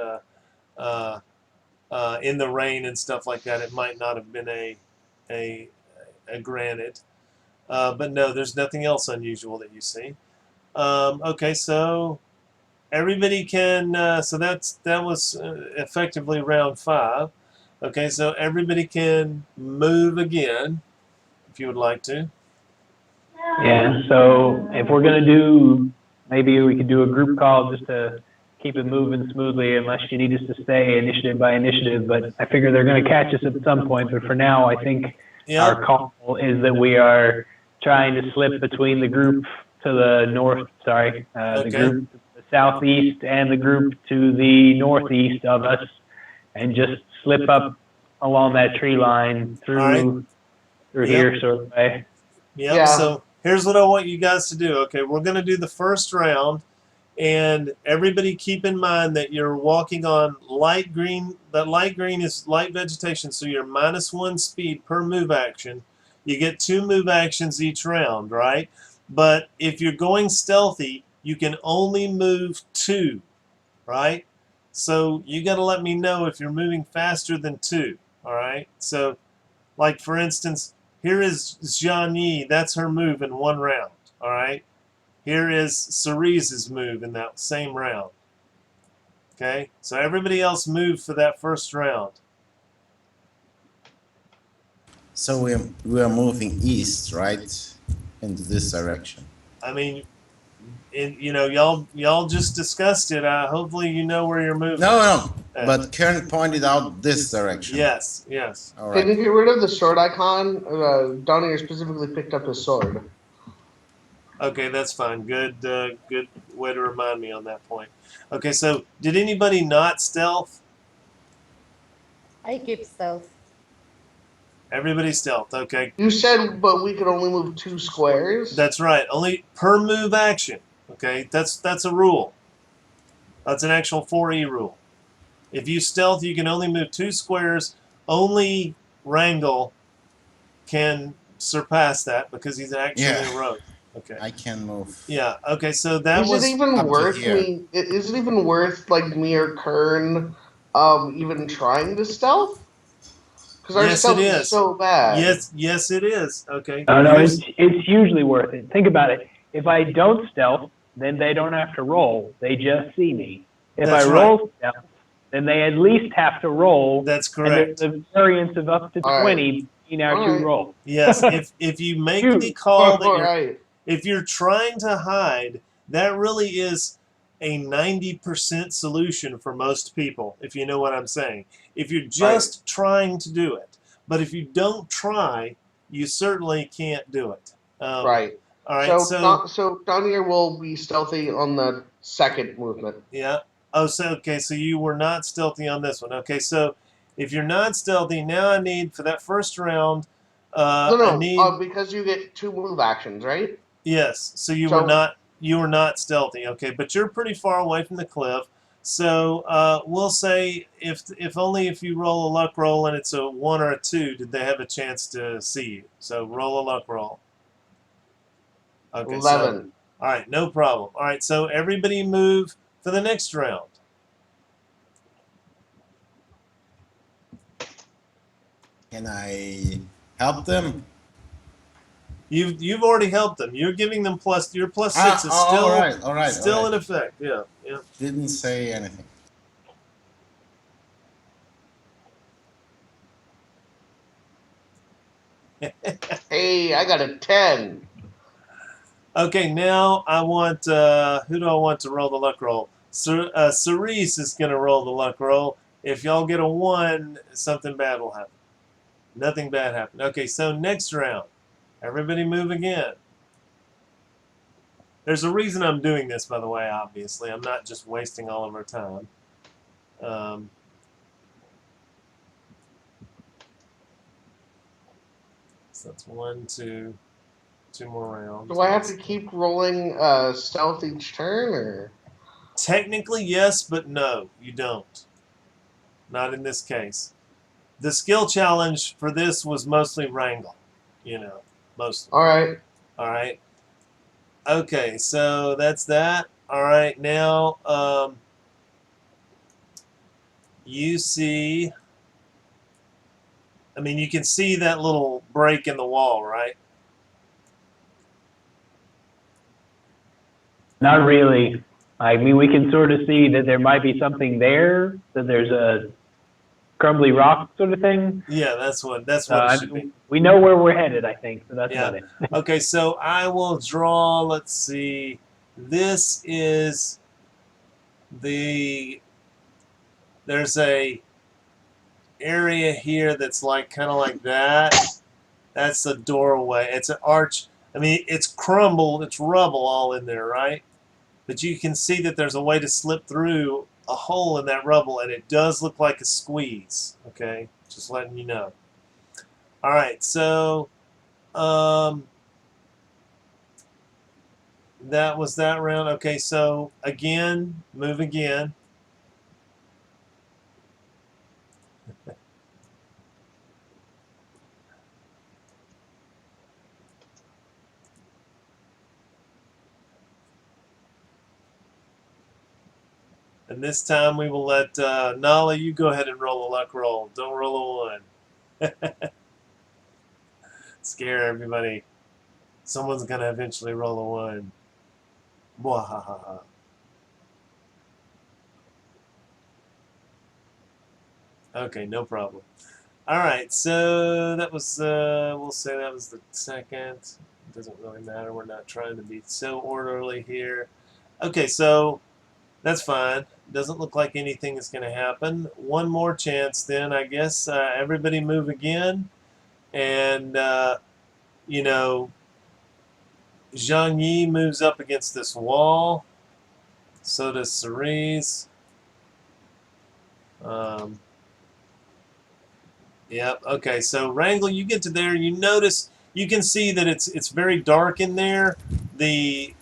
in the rain and stuff like that, it might not have been a granite. But no, there's nothing else unusual that you see. Okay, so everybody can. So that was effectively round 5. Okay, so everybody can move again if you would like to. Yeah, so if we're gonna do, maybe we could do a group call just to keep it moving smoothly, unless you need us to stay initiative by initiative, but I figure they're gonna catch us at some point, but for now, I think Yeah. our call is that we are trying to slip between the group to the north, the Okay. group to the southeast and the group to the northeast of us, and just slip up along that tree line All right. through Yep. here sort of way. Yep. Yeah. So here's what I want you guys to do. Okay, we're going to do the first round, and everybody keep in mind that you're walking on light green. That light green is light vegetation, so you're -1 speed per move action. You get 2 move actions each round, right? But if you're going stealthy, you can only move 2, right? So you got to let me know if you're moving faster than 2, all right? So, like for instance, here is Jian Yi. That's her move in 1 round, all right? Here is Cerise's move in that same round. Okay, so everybody else moved for that first round. So we are moving east, right, into this direction. I mean, y'all just discussed it. Hopefully you know where you're moving. No, but Kern pointed out this direction. Yes. All Can you right. get rid of the sword icon? Donnie specifically picked up his sword. Okay, that's fine. Good way to remind me on that point. Okay, so did anybody not stealth? I keep stealth. Everybody stealth. Okay, You said, but we could only move 2 squares. that's right. Only per move action. Okay, that's a rule. That's an actual 4E rule. If you stealth, you can only move 2 squares. Only Wrangle can surpass that because he's actually Yeah. a rogue. Okay. I can move. Yeah. Okay. So that Is was it even up to worth here. me? Is it even worth like me or Kern, even trying to stealth? Because our Yes, stealth it is is. so bad. Yes, it is. Okay. No, Here's- it's usually worth it. Think about it. If I don't stealth, then they don't have to roll. They just see me. If That's I roll stealth, then they at least have to roll. That's And correct. there's a variance of up to All right. 20 between our All 2 right. rolls. Yes. If you make Huge. the call that All you're right. if you're trying to hide, that really is a 90% solution for most people, if you know what I'm saying. If you're just trying to do it. But if you don't try, you certainly can't do it. Right. All right. So Donnie will be stealthy on the second movement. Yeah. Oh, so okay. So you were not stealthy on this one. Okay. So if you're not stealthy, now I need for that first round. I need because you get 2 move actions, right? yes. So you So- were not stealthy. Okay, but you're pretty far away from the cliff. So we'll say if only if you roll a luck roll and it's a 1 or a 2, did they have a chance to see you? So roll a luck roll. Okay. 11. All right, no problem. All right, so everybody move for the next round. Can I help them? You've already helped them. You're giving them your plus 6 is still all right. still in effect. Yeah. Didn't say anything. Hey, I got a 10. Okay, now I want who do I want to roll the luck roll? Cerise is going to roll the luck roll. If y'all get a 1, something bad will happen. Nothing bad happened. Okay, so next round, everybody move again. There's a reason I'm doing this, by the way. Obviously, I'm not just wasting all of our time. So that's 1, 2, 2 more rounds. Do I have to keep rolling stealth each turn, or? Technically, yes, but no, you don't. Not in this case. The skill challenge for this was mostly wrangle, mostly. All right. All right. Okay, so that's that. All right, now you see. I mean, you can see that little break in the wall, right? Not really. I mean, we can sort of see that there might be something there, that there's a crumbly rock sort of thing. Yeah, that's what it should be. We know where we're headed, I think, so that's Yeah. about it. Okay, so I will draw, let's see. This is there's a area here that's like kind of like that. That's the doorway. It's an arch. I mean, it's crumbled, it's rubble all in there, right? But you can see that there's a way to slip through a hole in that rubble, and it does look like a squeeze. Okay, just letting you know. All right, so that was that round. Okay, so again, move again. And this time we will let Nala, you go ahead and roll a luck roll. Don't roll a 1. Scare everybody. Someone's going to eventually roll a 1. Bwahaha. Okay, no problem. All right, so that was, we'll say that was the second. It doesn't really matter. We're not trying to be so orderly here. Okay, so that's fine. Doesn't look like anything is going to happen. One more chance then, I guess. Everybody move again. And, you know, Zhang Yi moves up against this wall. So does Cerise. Yep. Okay. So Wrangle, you get to there. You notice, you can see that it's very dark in there. The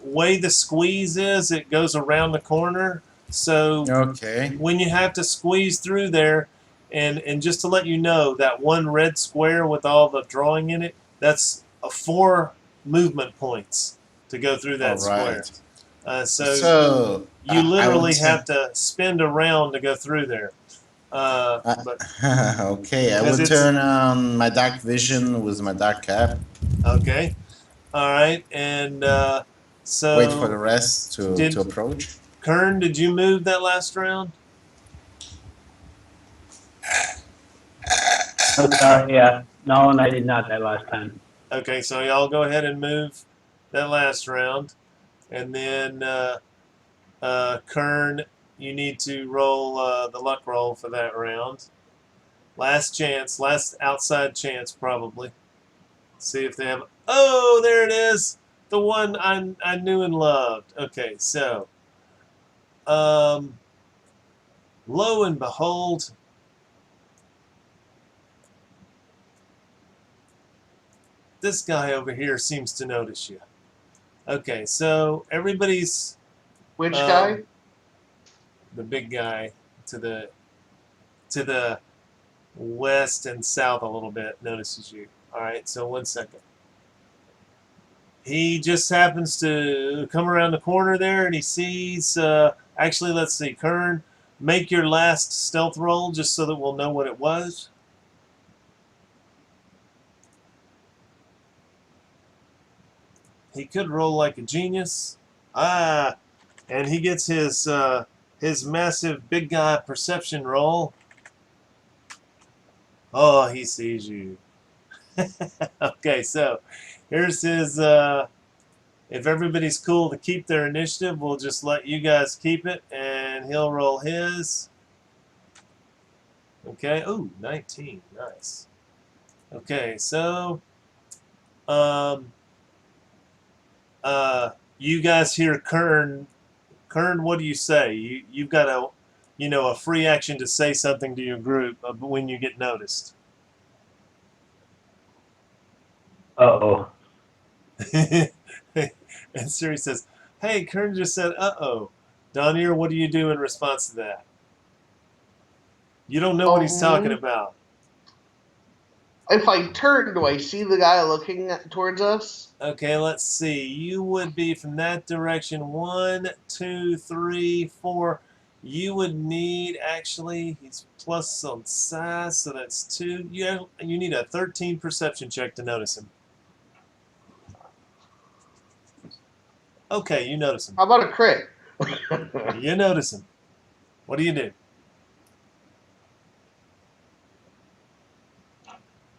way the squeeze is, it goes around the corner. So Okay. when you have to squeeze through there, and just to let you know, that one red square with all the drawing in it, that's 4 movement points to go through that All square. right. So you I literally would have to spend a round to go through there. But okay, I Because will it's- turn on my dark vision with my dark cap. okay, all right, and so Wait for the rest did- to approach. Kern, did you move that last round? Oh, sorry, yeah. No, and I did not that last time. Okay, so y'all go ahead and move that last round, and then Kern, you need to roll the luck roll for that round. Last chance, last outside chance, probably. See if they have. Oh, there it is, the one I knew and loved. Okay, so lo and behold, this guy over here seems to notice you. Okay, so everybody's Which guy? the big guy to the west and south a little bit notices you. All right, so 1 second. He just happens to come around the corner there, and he sees. Actually, let's see, Kern, make your last stealth roll just so that we'll know what it was. He could roll like a genius. And he gets his massive big guy perception roll. Oh, he sees you. Okay, so here's his. If everybody's cool to keep their initiative, we'll just let you guys keep it, and he'll roll his. Okay. Ooh, 19. Nice. Okay, so you guys hear Kern. Kern, what do you say? You've got a free action to say something to your group when you get noticed. Uh-oh. And Siri says, "Hey, Kern just said, uh-oh." Donier, what do you do in response to that? You don't know what he's talking about. If I turn, do I see the guy looking towards us? Okay, let's see. You would be from that direction. 1, 2, 3, 4. You would need, actually, he's plus on size, so that's 2. You need a 13 perception check to notice him. Okay, you notice him. How about a crit? You notice him. What do you do?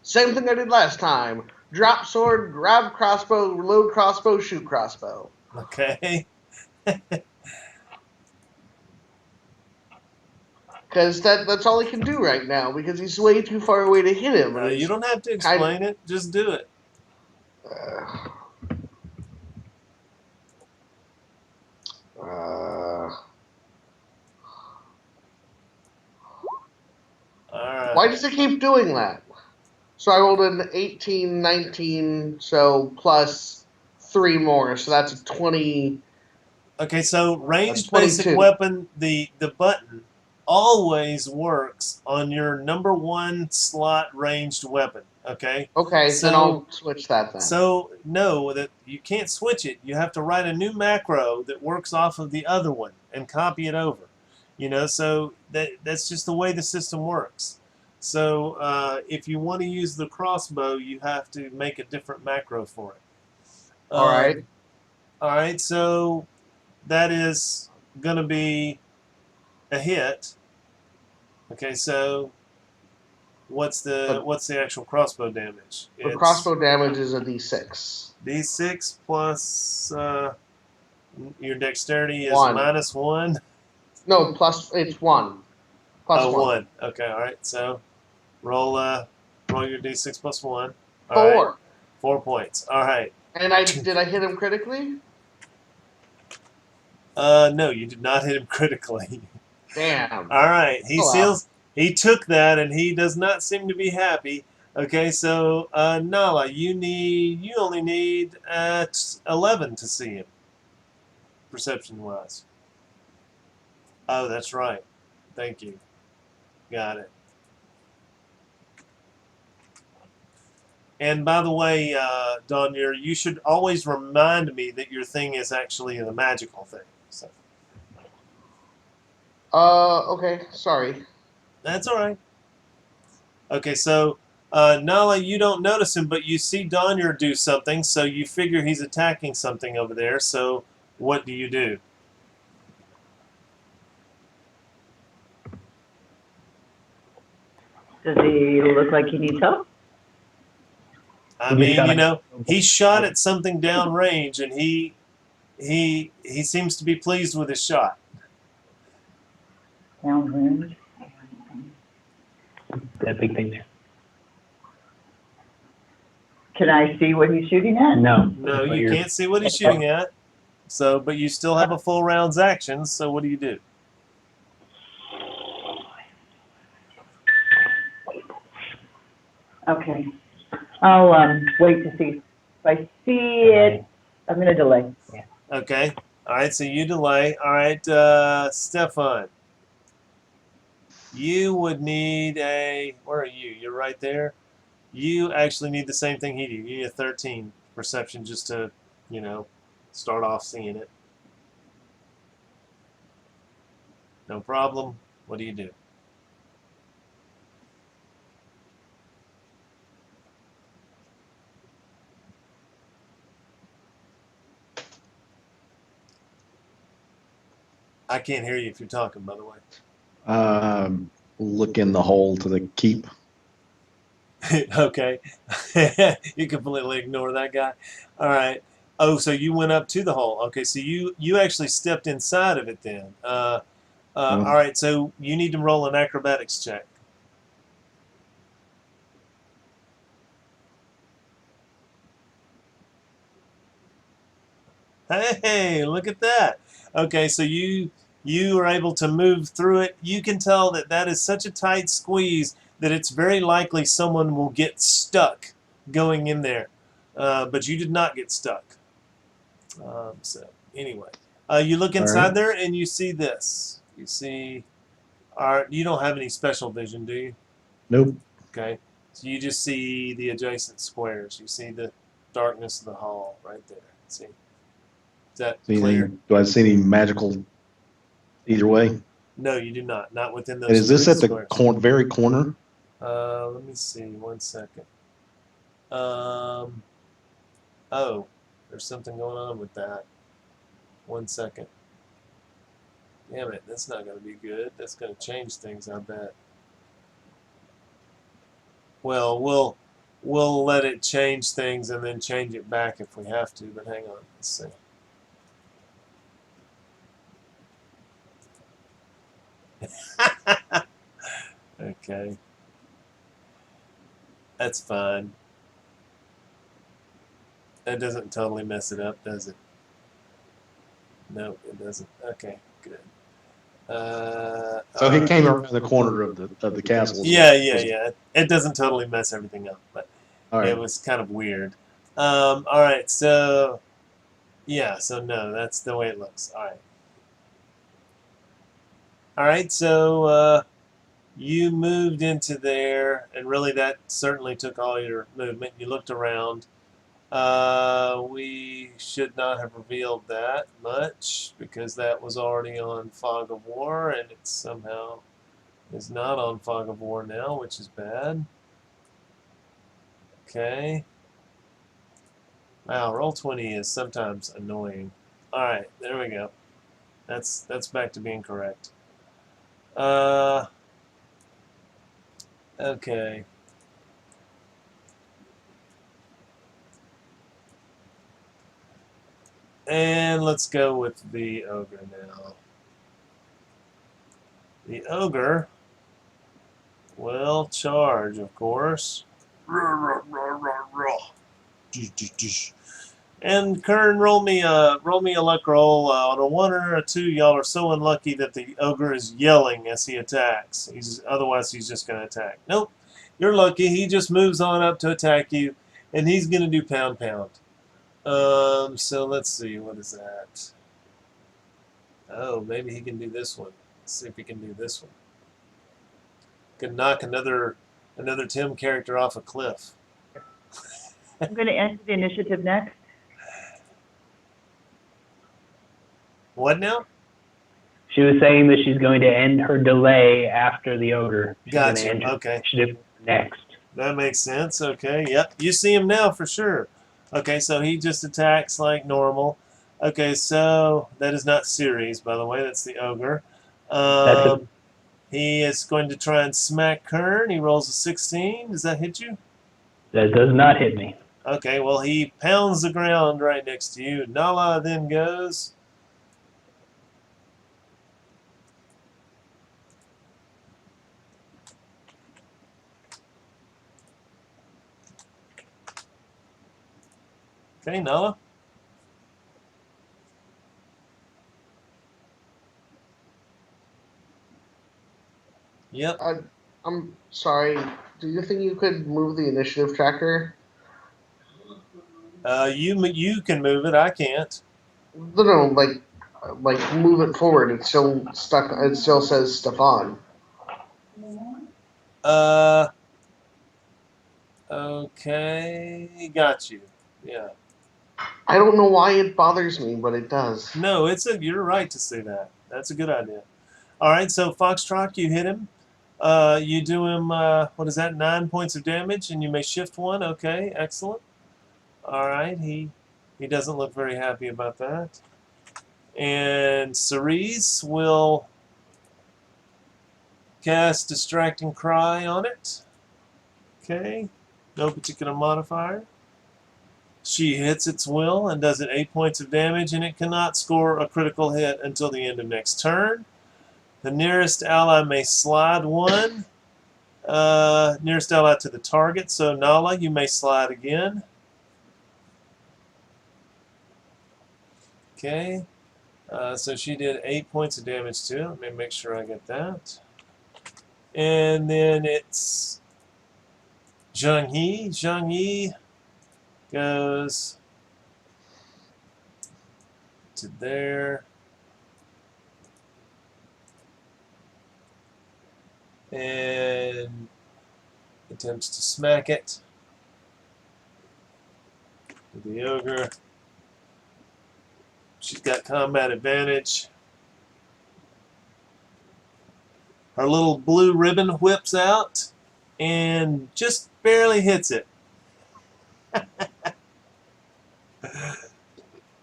Same thing I did last time. Drop sword, grab crossbow, reload crossbow, shoot crossbow. Okay. Because that's all he can do right now, because he's way too far away to hit him. And You he's don't have to kind explain it. Just do it. All right. Why does it keep doing that? So I rolled an 18, 19, so plus 3 more, so that's a 20. Okay, so ranged 22. basic weapon, the button always works on your number 1 slot ranged weapon. Okay. Okay, So- then I'll switch that then. So no, that you can't switch it. You have to write a new macro that works off of the other one and copy it over. So that's just the way the system works. So if you want to use the crossbow, you have to make a different macro for it. All right. All right. So that is going to be a hit. Okay. So what's the actual crossbow damage? The crossbow damage is a d6. D6 plus your dexterity is 1. -1. No, it's 1. Plus Oh, 1. 1. Okay, all right. So roll your D6 plus 1. All 4. right, 4 points. All right. And did I hit him critically? No, you did not hit him critically. Damn. All right. He Oh, seals. He took that, and he does not seem to be happy. Okay, so Nala, you only need 11 to see him, perception-wise. Oh, that's right. Thank you. Got it. And by the way, Donier, you should always remind me that your thing is actually the magical thing. So Okay, sorry. that's all right. Okay, so Nala, you don't notice him, but you see Donier do something, so you figure he's attacking something over there. So what do you do? Does he look like he needs help? I mean, he shot at something downrange, and he seems to be pleased with his shot. Downrange. That big thing there. Can I see what he's shooting at? No. No, you can't see what he's shooting at. So, but you still have a full round's action. So, what do you do? Okay. I'll wait to see. If I see it, I'm going to delay. Okay. All right. So you delay. All right, Stefan. You would need a. Where are you? You're right there. You actually need the same thing he did. You need a 13 perception just to, start off seeing it. No problem. What do you do? I can't hear you if you're talking, by the way. Look in the hole to the keep. Okay. You completely ignore that guy. All right. Oh, so you went up to the hole. Okay, so you actually stepped inside of it then. All right, so you need to roll an acrobatics check. Hey, look at that. Okay, so you are able to move through it. You can tell that is such a tight squeeze that it's very likely someone will get stuck going in there. But you did not get stuck. So anyway, you look inside there and you see this. You see, you don't have any special vision, do you? Nope. Okay, so you just see the adjacent squares. You see the darkness of the hall right there. See, is that clear? Do I see any magical either way? No, you do not. Not within those. And is this three at the squares. very corner? Let me see. 1 second. Oh, there's something going on with that. 1 second. Damn it, that's not going to be good. That's going to change things, I bet. Well, we'll let it change things and then change it back if we have to. But hang on, let's see. Okay, that's fine. That doesn't totally mess it up, does it? No, it doesn't. Okay, good. So he alright. came around the corner of the castle. Yeah. It doesn't totally mess everything up, but All it right. was kind of weird. All right, so yeah, so no, that's the way it looks. All right. All right, so you moved into there, and really that certainly took all your movement. You looked around. We should not have revealed that much because that was already on Fog of War, and it somehow is not on Fog of War now, which is bad. Okay. Wow, Roll20 is sometimes annoying. All right, there we go. That's back to being correct. Okay. And let's go with the ogre now. The ogre will charge, of course. And Kern, roll me a luck roll. On a 1 or a 2, y'all are so unlucky that the ogre is yelling as he attacks. Otherwise he's just going to attack. Nope, you're lucky. He just moves on up to attack you, and he's going to do pound. So let's see, what is that? Oh, maybe he can do this one. Let's see if he can do this one. Can knock another Tim character off a cliff. I'm going to enter the initiative next. What now? She was saying that she's going to end her delay after the ogre. She's going to Gotcha. enter Okay. initiative next. That makes sense. Okay. Yep. You see him now for sure. Okay. So he just attacks like normal. Okay. So that is not Ceres, by the way. That's the ogre. He is going to try and smack Kern. He rolls a 16. Does that hit you? That does not hit me. Okay. Well, he pounds the ground right next to you. Nala then goes. Okay, Nala. Yep. I'm sorry. Do you think you could move the initiative tracker? You can move it. I can't. No, like move it forward. It's still stuck. It still says Stefan. Okay, got you. Yeah. I don't know why it bothers me, but it does. No, you're right to say that. That's a good idea. All right, so Foxtrot, you hit him. You do him, what is that, 9 points of damage, and you may shift 1. Okay, excellent. All right, he doesn't look very happy about that. And Cerise will cast Distracting Cry on it. Okay, no particular modifier. She hits its will and does it 8 points of damage, and it cannot score a critical hit until the end of next turn. The nearest ally may slide 1. Nearest ally to the target, so Nala, you may slide again. Okay, so she did 8 points of damage to it. Let me make sure I get that. And then it's Zhang Yi. Zhang Yi goes to there. And attempts to smack it with the ogre. She's got combat advantage. Her little blue ribbon whips out and just barely hits it.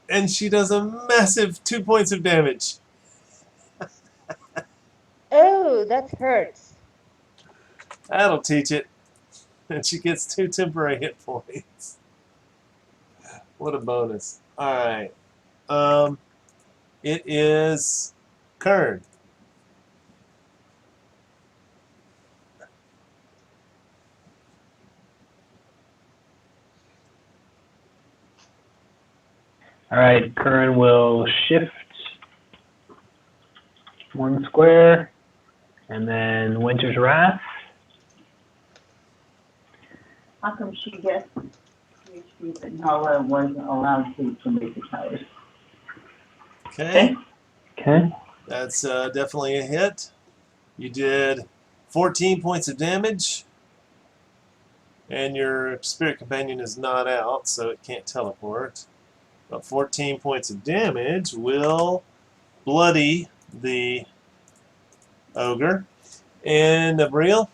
And she does a massive 2 points of damage. Oh, that hurts. That'll teach it. And she gets 2 temporary hit points. What a bonus. Alright. It is Kern. All right, Curran will shift 1 square, and then Winter's Wrath. How come she gets PhD, but Nala wasn't allowed to make the towers? Okay. Okay. That's definitely a hit. You did 14 points of damage. And your spirit companion is not out, so it can't teleport. But 14 points of damage will bloody the ogre. And Abriel?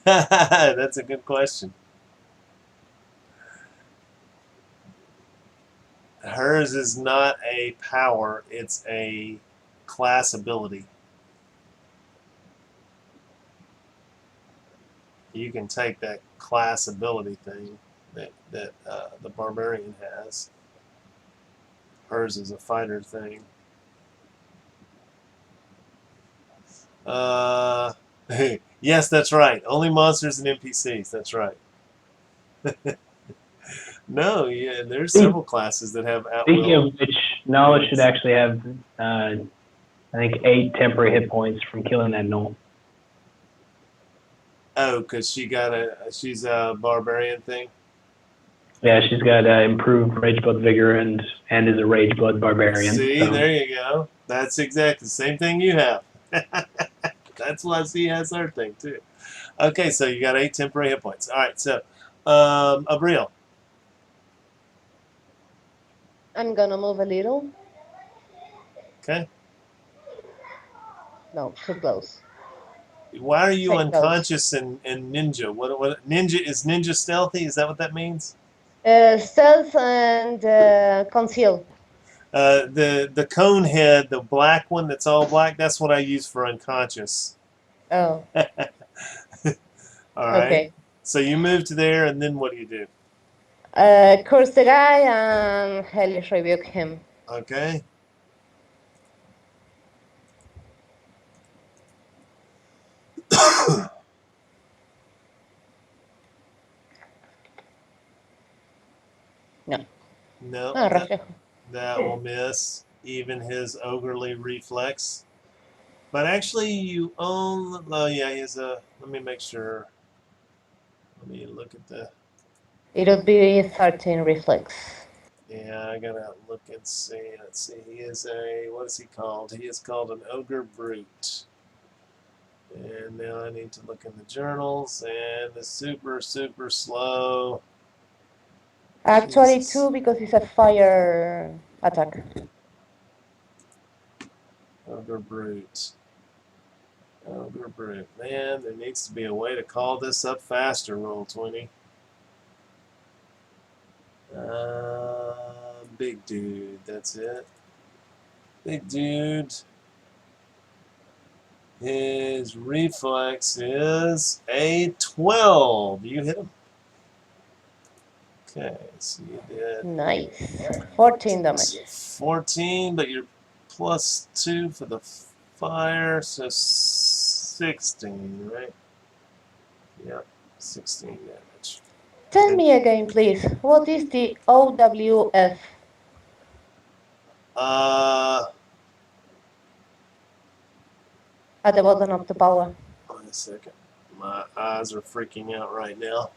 That's a good question. Hers is not a power, it's a class ability. You can take that class ability thing that the barbarian has. Hers is a fighter thing. Yes, that's right. Only monsters and NPCs. That's right. No, yeah, there's several classes that have at Speaking will. of which, Nala should actually have, I think, 8 temporary hit points from killing that gnoll. Oh, because she's a barbarian thing. Yeah, she's got improved Rage Blood Vigor and is a Rage Blood Barbarian. See, so. there you go. That's exactly the same thing you have. That's why she has her thing too. Okay, so you got 8 temporary hit points. All right, so Abriel. I'm gonna move a little. Okay. No, too close. Why are you Stay unconscious in ninja? What ninja is ninja stealthy? Is that what that means? Stealth and conceal. The cone head, the black one that's all black, that's what I use for unconscious. Oh, All right. okay. So you move to there, and then what do you do? Curse the guy and Hellish Rebuke him. Okay. No. No, Ah, reflejo. that will miss even his ogurely reflex. But actually, you own. Oh yeah, he has a. Let me make sure. Let me look at the. It would be 13 reflex. Yeah, I gotta look and see. Let's see. He is a. What is he called? He is called an ogre brute. And now I need to look in the journals, and the super slow. Actually, Jesus. 2 because it's a fire attack. Ogre brute. Ogre brute. Man, there needs to be a way to call this up faster, Roll20. Big dude, that's it. Big dude. His reflex is a 12. You hit him. Okay, so you did Nice. 14 damage. 14, but you're +2 for the fire, so 16, right? Yep, 16 damage. Tell me again, please. What is the OWF? At the bottom of the power. Wait a second. My eyes are freaking out right now.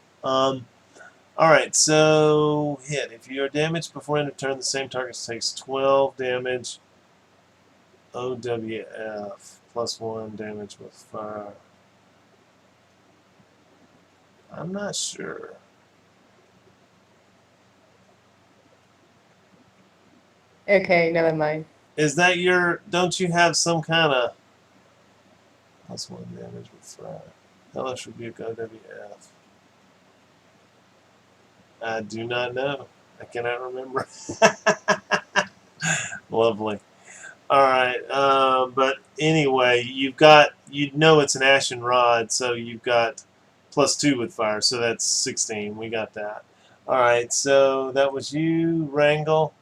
Alright, so hit. If you are damaged before end of turn, the same target takes 12 damage. OWF. +1 damage with fire. I'm not sure. Okay, never mind. Is that your... Don't you have some kind of... +1 damage with fire. Hellish Rebuke OWF. I do not know. I cannot remember. Lovely. All right. But anyway, you know it's an ashen rod, so you've got +2 with fire, so that's 16. We got that. All right. So that was you, Wrangle.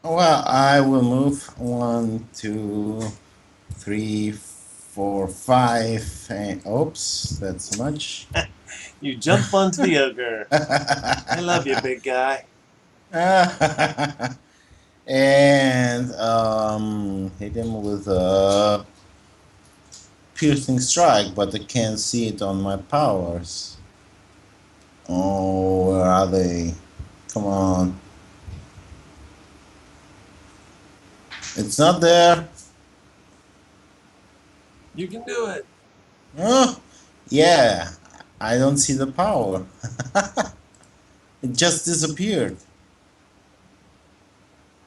Well, I will move 1, 2, 3, 4, 5. And, oops, that's much. You jump onto the ogre. I love you, big guy. And hit him with a piercing strike, but I can't see it on my powers. Oh, where are they? Come on. It's not there. You can do it. Oh, yeah. I don't see the power. It just disappeared.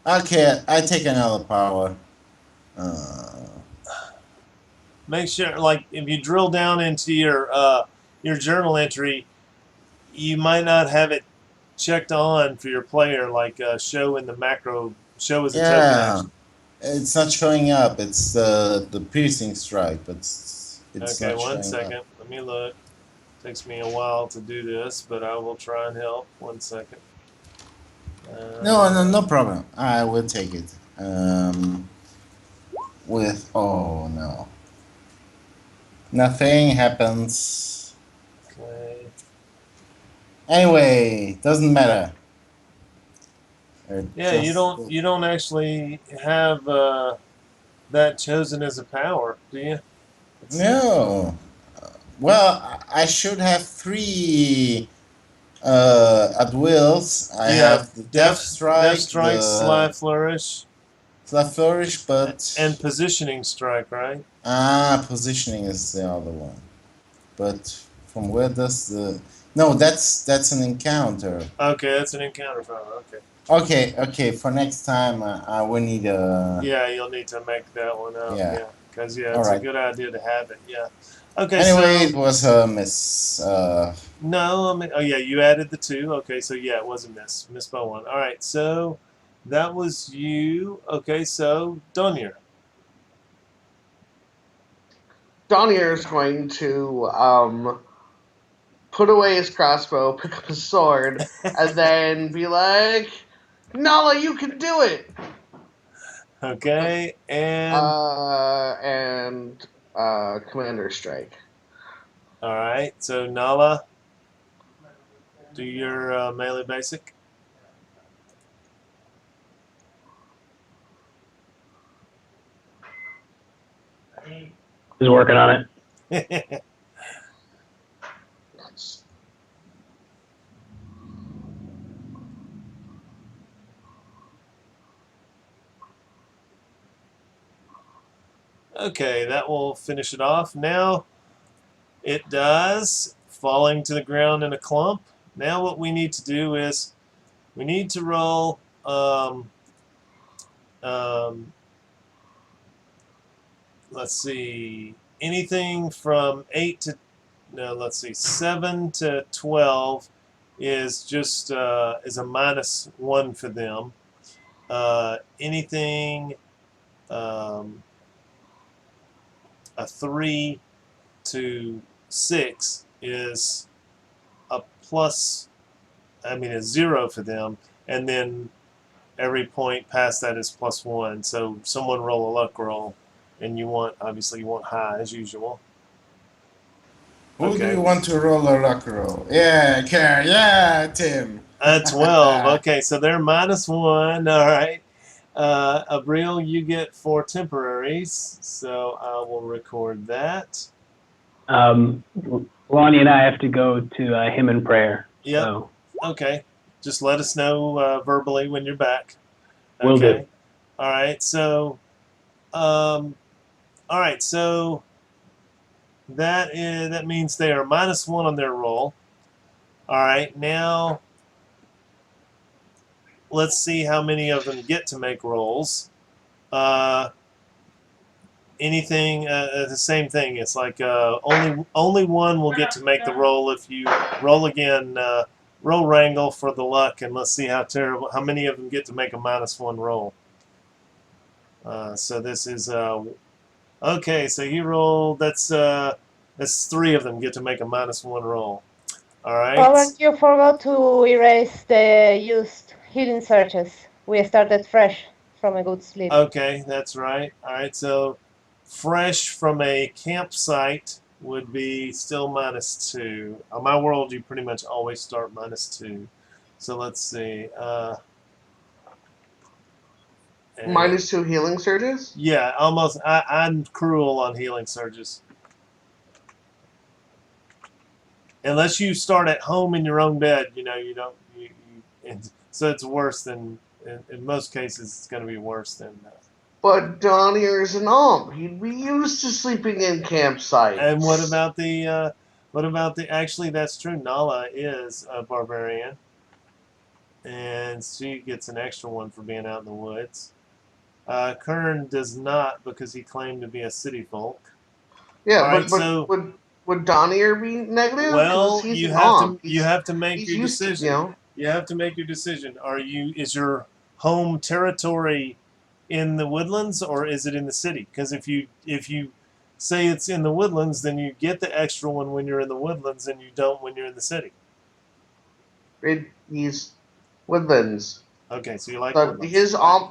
Okay, I take another power. Make sure, like, if you drill down into your journal entry, you might not have it checked on for your player, like show in the macro, show as a token Yeah, action. it's not showing up. It's the piercing strike, but it's Okay, not one showing second. up. Let me look. Takes me a while to do this, but I will try and help. 1 second. No problem. I will take it. Oh no, nothing happens. Okay. Anyway, doesn't matter. Yeah, you don't actually have that chosen as a power, do you? Let's see. No. Well, I should have 3 at wills. I You have have the death strike, sly the flourish, flourish, but and positioning strike, right? positioning is the other one. But from where does the no? That's an encounter. Okay, that's an encounter power. Okay. Okay. For next time, I will need a. Yeah, you'll need to make that one up. Yeah. Yeah, because All it's a right. good idea to have it. Yeah. Okay, Anyway, so it was a miss. no, I mean, oh yeah, you added the 2. Okay, so yeah, it was a miss by 1. All right, so that was you. Okay, so Donier. Donier is going to put away his crossbow, pick up his sword, and then be like, "Nala, you can do it!" Okay, and And Commander Strike. all right, so Nala, do your melee basic. He's working on it. Nice. Okay, that will finish it off. Now it does, falling to the ground in a clump. Now what we need to do is we need to roll let's see, anything from 8 to, no, let's see, 7 to 12 is just is a -1 for them. Anything a 3 to 6 is a a 0 for them, and then every point past that is +1. So someone roll a luck roll, and obviously you want high as usual. Who do Okay. you want to roll a luck roll? Yeah, Tim. 12. Okay, so they're -1. All right. Abril, you get 4 temporaries, so I will record that. Lonnie and I have to go to him in prayer. Yep. So Okay. Just let us know verbally when you're back. Will do. Okay. All right. So, all right. So that means they are -1 on their roll. All right. Now let's see how many of them get to make rolls. anything, the same thing. It's like only one will get to make the roll. If you roll again, roll wrangle for the luck, and let's see how many of them get to make a -1 roll. So this is okay. So you roll. That's 3 of them get to make a -1 roll. All right. Robert, you forgot to erase the used healing searches. We started fresh from a good sleep. Okay, that's right. All right, so fresh from a campsite would be still -2. On my world, you pretty much always start -2. So let's see. And- -2 healing surges. Yeah, almost. I'm cruel on healing surges. Unless you start at home in your own bed, you don't. So it's worse than. In most cases, it's going to be worse than. But Donier's an Alp. He'd be used to sleeping in campsites. And what about the? Actually, that's true. Nala is a barbarian, and she gets an extra one for being out in the woods. Kern does not because he claimed to be a city folk. Yeah, All right, but so- would Donier be negative? Well, 'Cause he's you an have Alp. to you have to make He's your used to, decision. You have to make your decision. Is your home territory in the woodlands or is it in the city? Because if you say it's in the woodlands, then you get the extra one when you're in the woodlands, and you don't when you're in the city. He's woodlands. Okay, so you like But woodlands. his Alp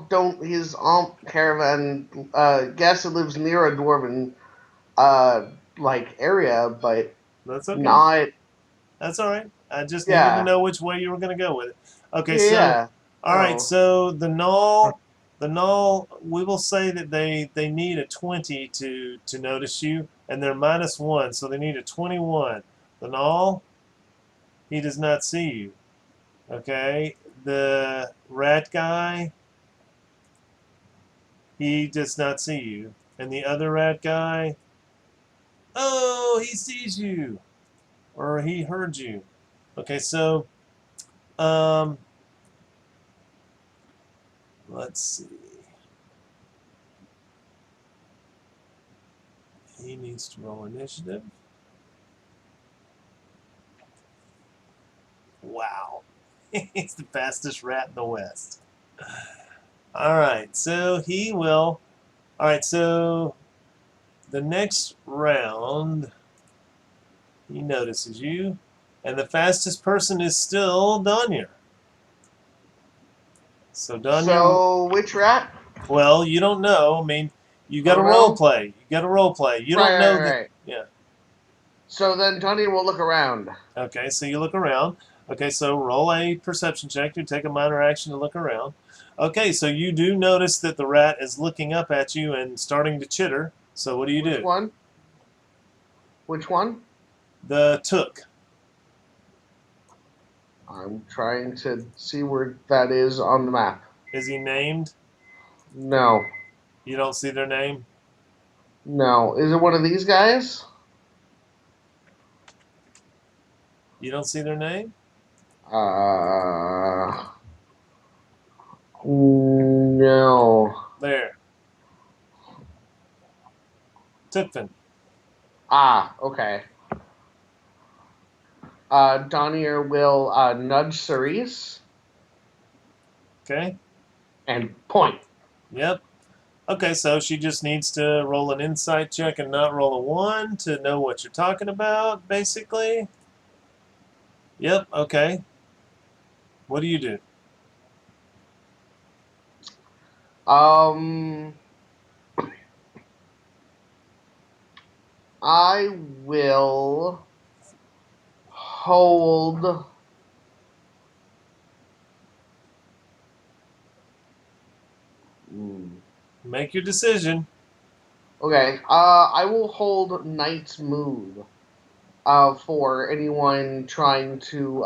caravan guess it lives near a dwarven like area, but That's okay. not That's all right. I just needed Yeah. to know which way you were going to go with it. Okay, yeah. so all right, Oh. so the null, we will say that they need a 20 to notice you, and they're -1, so they need a 21. The null, he does not see you. Okay, the rat guy, he does not see you, and the other rat guy, oh, he sees you, or he heard you. Okay, so let's see. He needs to roll initiative. Wow. He's the fastest rat in the West. Alright, so he will. Alright, so the next round, he notices you, and the fastest person is still Donier. So Donier. So which rat? Well, you don't know. I mean, you got to Oh, well. role play. You got to role play. You don't know that. Right. Yeah. So then Donier will look around. Okay, so you look around. Okay, so roll a perception check to take a minor action to look around. Okay, so you do notice that the rat is looking up at you and starting to chitter. So what do you Which do? one? Which one? The took. I'm trying to see where that is on the map. Is he named? No. You don't see their name? No. Is it one of these guys? You don't see their name? No. There. Tukfin. Ah, okay. Donier will nudge Cerise Okay. and point. Yep. Okay, so she just needs to roll an insight check and not roll a 1 to know what you're talking about, basically. Yep, okay. What do you do? I will hold. Make your decision. Okay. I will hold Knight's Move. For anyone trying to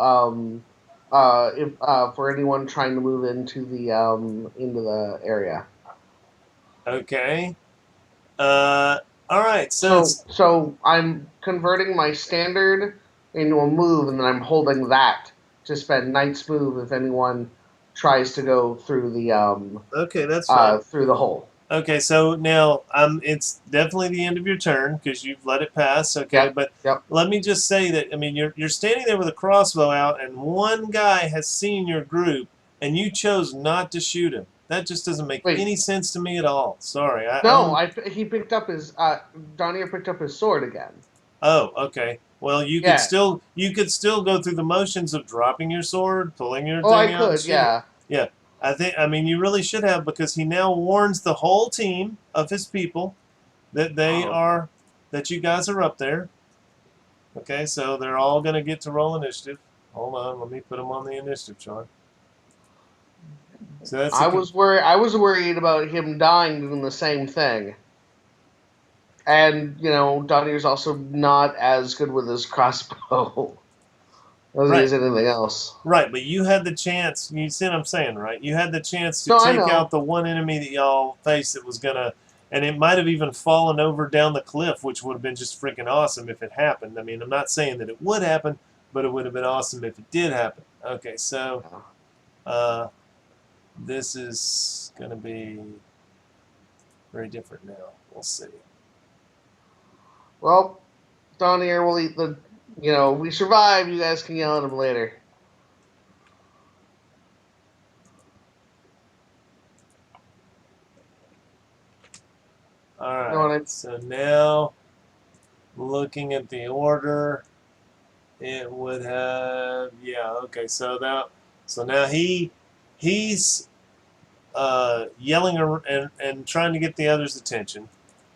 for anyone trying to move into the area. Okay. All right. So I'm converting my standard into a move, and then I'm holding that to spend Knight's Move if anyone tries to go through the okay, that's fine. through the hole. Okay, so now it's definitely the end of your turn because you've let it pass. Okay, Yep, but yep. let me just say that I mean you're standing there with a crossbow out, and one guy has seen your group, and you chose not to shoot him. That just doesn't make Wait. any sense to me at all. Sorry, I No, don't. he picked up his Donier picked up his sword again. Oh, okay. Well, Yeah. you could still go through the motions of dropping your sword, pulling your Oh, I thing out, and could, shooting. yeah. Yeah, I mean you really should have because he now warns the whole team of his people that they Oh. are that you guys are up there. Okay, so they're all going to get to roll initiative. Hold on, let me put them on the initiative chart. So that's I was worried about him dying doing the same thing. And, Donier's also not as good with his crossbow as he right, is anything else. right. But you had the chance. You see what I'm saying, right? You had the chance to No, I take know. out the one enemy that y'all faced that was gonna, and it might have even fallen over down the cliff, which would have been just freaking awesome if it happened. I mean, I'm not saying that it would happen, but it would have been awesome if it did happen. Okay, so this is gonna be very different now. We'll see. Well, Donier will eat the. We survive. You guys can yell at him later. All You know what right. So now, looking at the order, it would have Okay. So now he's yelling and trying to get the others' attention.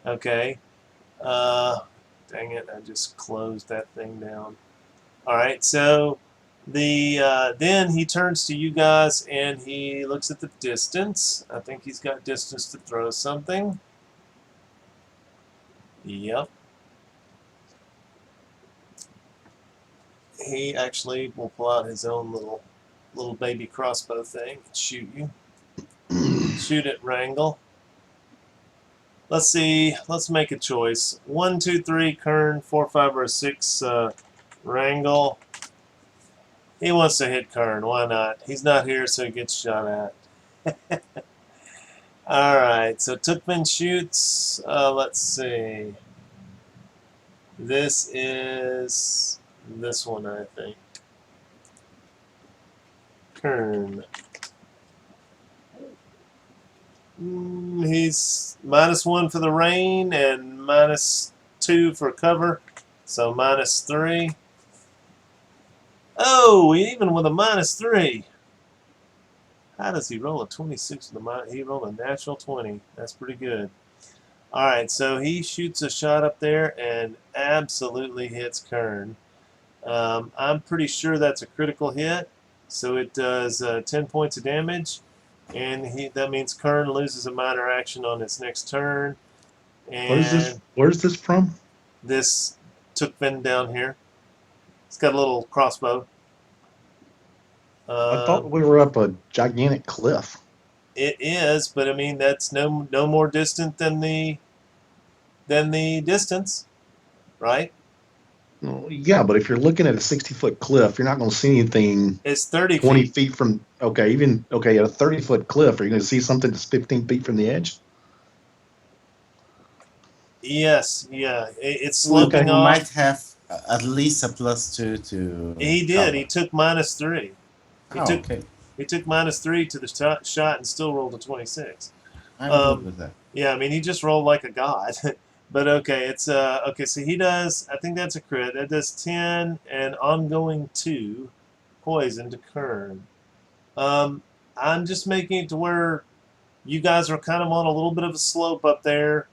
Okay. Dang it! I just closed that thing down. All right. So then he turns to you guys and he looks at the distance. I think he's got distance to throw something. Yep. He actually will pull out his own little baby crossbow thing and shoot you. Shoot at Wrangle. Let's see. Let's make a choice. 1, 2, 3, Kern. 4, 5, or 6, Wrangle. He wants to hit Kern. Why not? He's not here, so he gets shot at. All right. So Tookman shoots. Let's see. This is this one, I think. Kern. He's -1 for the rain and -2 for cover, so -3. Oh, even with a -3. How does he roll a 26 with a minus? He rolled a natural 20. That's pretty good. All right, so he shoots a shot up there and absolutely hits Kern. I'm pretty sure that's a critical hit, so it does 10 points of damage. And that means Kern loses a minor action on its next turn. And What is this? Where's this from? this Tookman down here. It's got a little crossbow. I thought we were up a gigantic cliff. It is, but I mean that's no more distant than the distance, right? Well, yeah, but if you're looking at a 60-foot cliff, you're not going to see anything It's 30 20 feet. feet from. Okay, at a 30-foot cliff, are you going to see something that's 15 feet from the edge? Yes, yeah. It's You sloping off. might have at least a +2 to. He did. cover. He took -3. He Oh, took okay. he took -3 to the shot and still rolled a 26. I'm good with that. Yeah, I mean he just rolled like a god. But okay, it's okay. So he does. I think that's a crit. That does 10 and ongoing 2 poison to Kern. I'm just making it to where you guys are kind of on a little bit of a slope up there.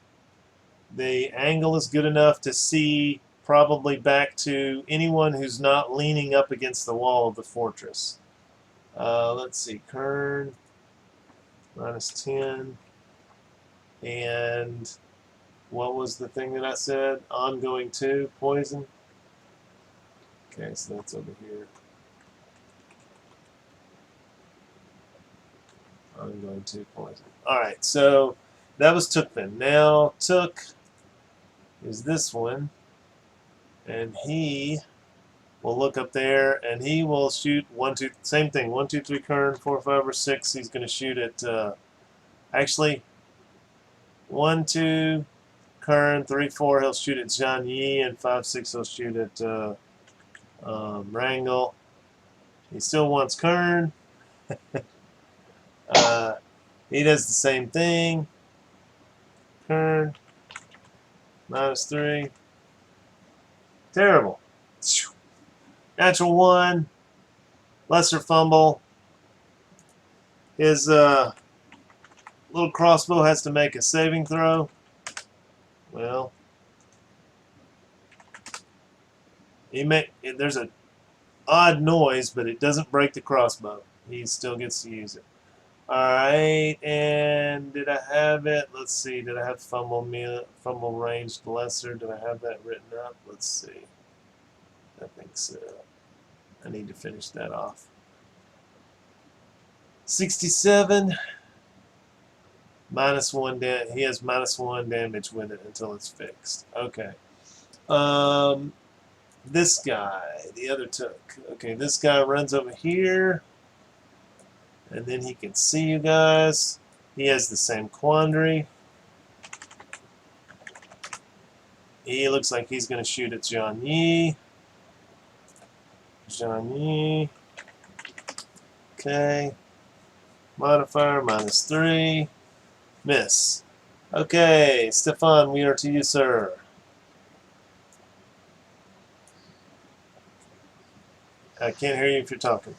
The angle is good enough to see probably back to anyone who's not leaning up against the wall of the fortress. Let's see, Kern -10, and what was the thing that I said? Ongoing 2 poison. Okay, so that's over here. Ongoing 2 poison. All right, so that was Tookman. Now Took is this one, and he will look up there and he will shoot 1, 2, same thing. 1, 2, 3, Kern, 4, 5, or 6. He's going to shoot at. Actually, 1, 2, Kern. 3, 4, he'll shoot at Zhang Yi, and 5, 6, he'll shoot at Wrangle. He still wants Kern. He does the same thing. Kern. -3. Terrible. Natural 1. Lesser fumble. His little crossbow has to make a saving throw. Well, there's an odd noise, but it doesn't break the crossbow. He still gets to use it. All right, and did I have it? Let's see. Did I have fumble ranged lesser? Did I have that written up? Let's see. I think so. I need to finish that off. 67. -1 he has -1 damage with it until it's fixed. Okay. This guy, the other took. Okay, this guy runs over here, and then he can see you guys. He has the same quandary. He looks like he's going to shoot at Zhang Yi. Zhang Yi. Okay. Modifier -3. Miss. Okay, Stefan, we are to you, sir. I can't hear you if you're talking.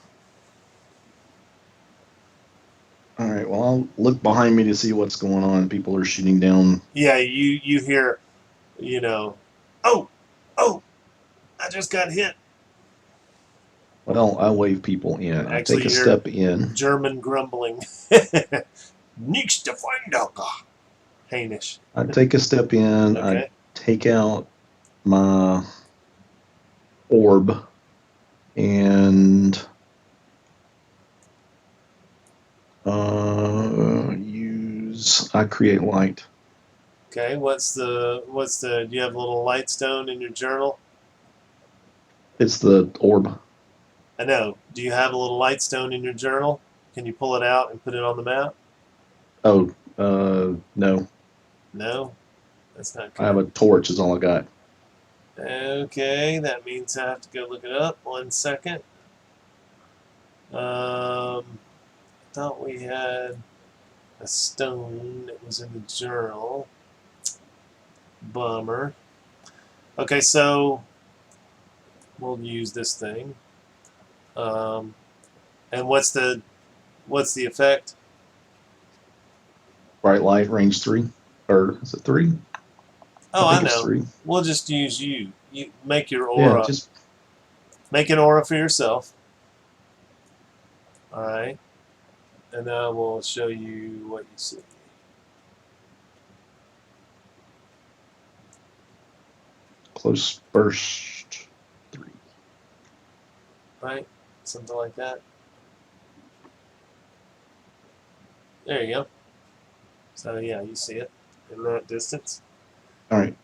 All right. Well, I'll look behind me to see what's going on. People are shooting down. Yeah, you hear, you know, oh, I just got hit. Well, I wave people in. I Actually, take a you're- step in. German grumbling. Nichts zu finden. Hainish. I take a step in. Okay. I take out my orb and I create light. Okay. What's the? Do you have a little light stone in your journal? It's the orb. I know. Do you have a little light stone in your journal? Can you pull it out and put it on the map? Oh, no. No, that's not good. I have a torch is all I got. Okay, that means I have to go look it up. 1 second. I thought we had a stone that was in the journal. Bummer. Okay, so we'll use this thing. And what's the effect? Bright light, range 3. Or is it 3? Oh, I think it's know. 3. We'll just use you. You make your Yeah, aura. just Make an aura for yourself. All right. And then I will show you what you see. close burst 3. Right? Something like that. There you go. So yeah, you see it in that distance. All right.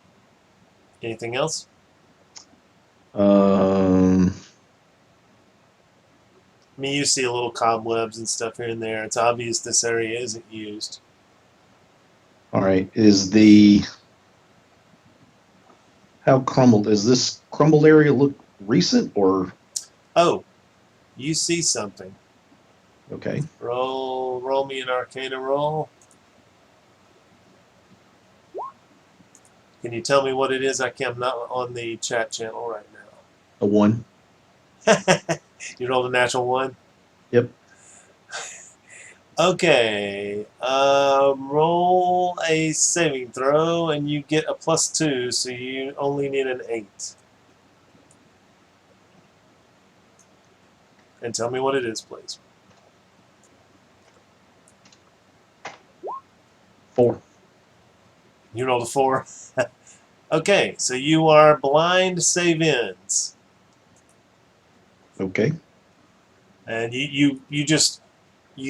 Anything else? Um, I mean, you see a little cobwebs and stuff here and there. It's obvious this area isn't used. all right. How crumbled is this crumbled area look recent or Oh, you see something. okay? Roll me an Arcana roll. Can you tell me what it is? I'm not on the chat channel right A 1. now. You rolled a natural 1? Yep. Okay. Roll a saving throw, and you get a +2, so you only need an 8. And tell me what it is, please. 4. You rolled a 4. Okay, so you are blind save ends. Okay. And you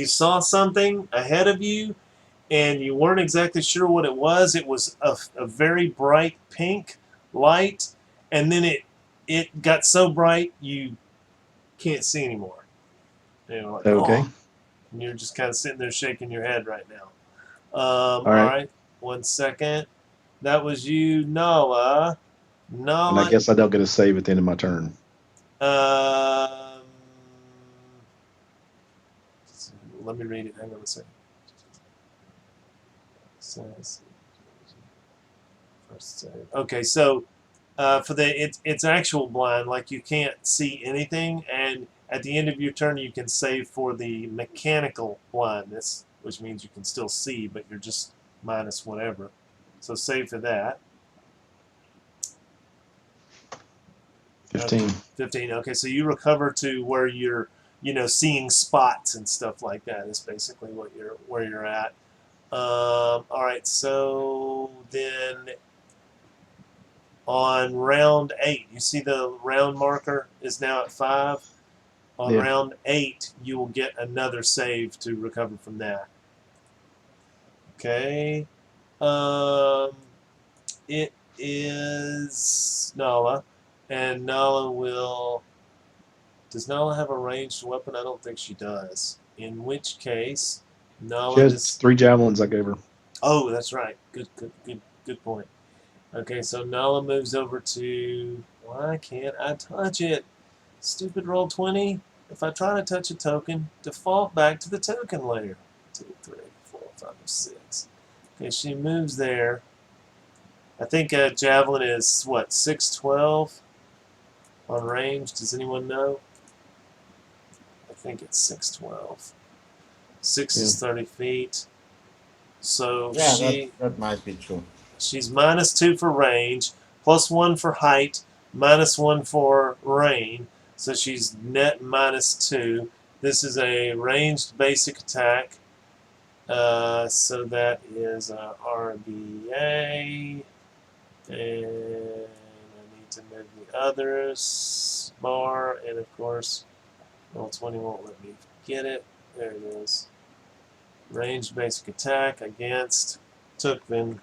saw something ahead of you, and you weren't exactly sure what it was. It was a very bright pink light, and then it got so bright you can't see anymore. You know, like, Okay. "Oh." And you're just kind of sitting there shaking your head right now. right. All right. 1 second. That was you, Nala. And Nala. I guess I don't get a save at the end of my turn. Let me read it. Hang on a second. Says first save. Okay, so for it's actual blind, like you can't see anything, and at the end of your turn you can save for the mechanical blindness, which means you can still see, but you're just minus whatever. So save for that. 15. 15. Okay, so you recover to where you're, seeing spots and stuff like that. Is basically where you're at. All right, so then on round 8, you see the round marker is now at 5. On Yeah. round 8, you will get another save to recover from that. Okay. It is Nala, and Nala will. Does Nala have a ranged weapon? I don't think she does. In which case, Nala She has 3 javelins I gave her. Oh, that's right. Good point. Okay, so Nala moves over to. Why can't I touch it? Stupid Roll20. If I try to touch a token, default back to the token layer. 2, 3, 4, 5, 6. Okay, she moves there. I think javelin is what, 612 on range. Does anyone know? I think it's 612. 6 is 30 feet. So Yeah, that might be true. she's -2 for range, +1 for height, -1 for rain. So she's net -2. This is a ranged basic attack. So that is RBA. And I need to move the others bar. And of course, Roll20 won't let me get it. There it is. Ranged basic attack against Tukvin.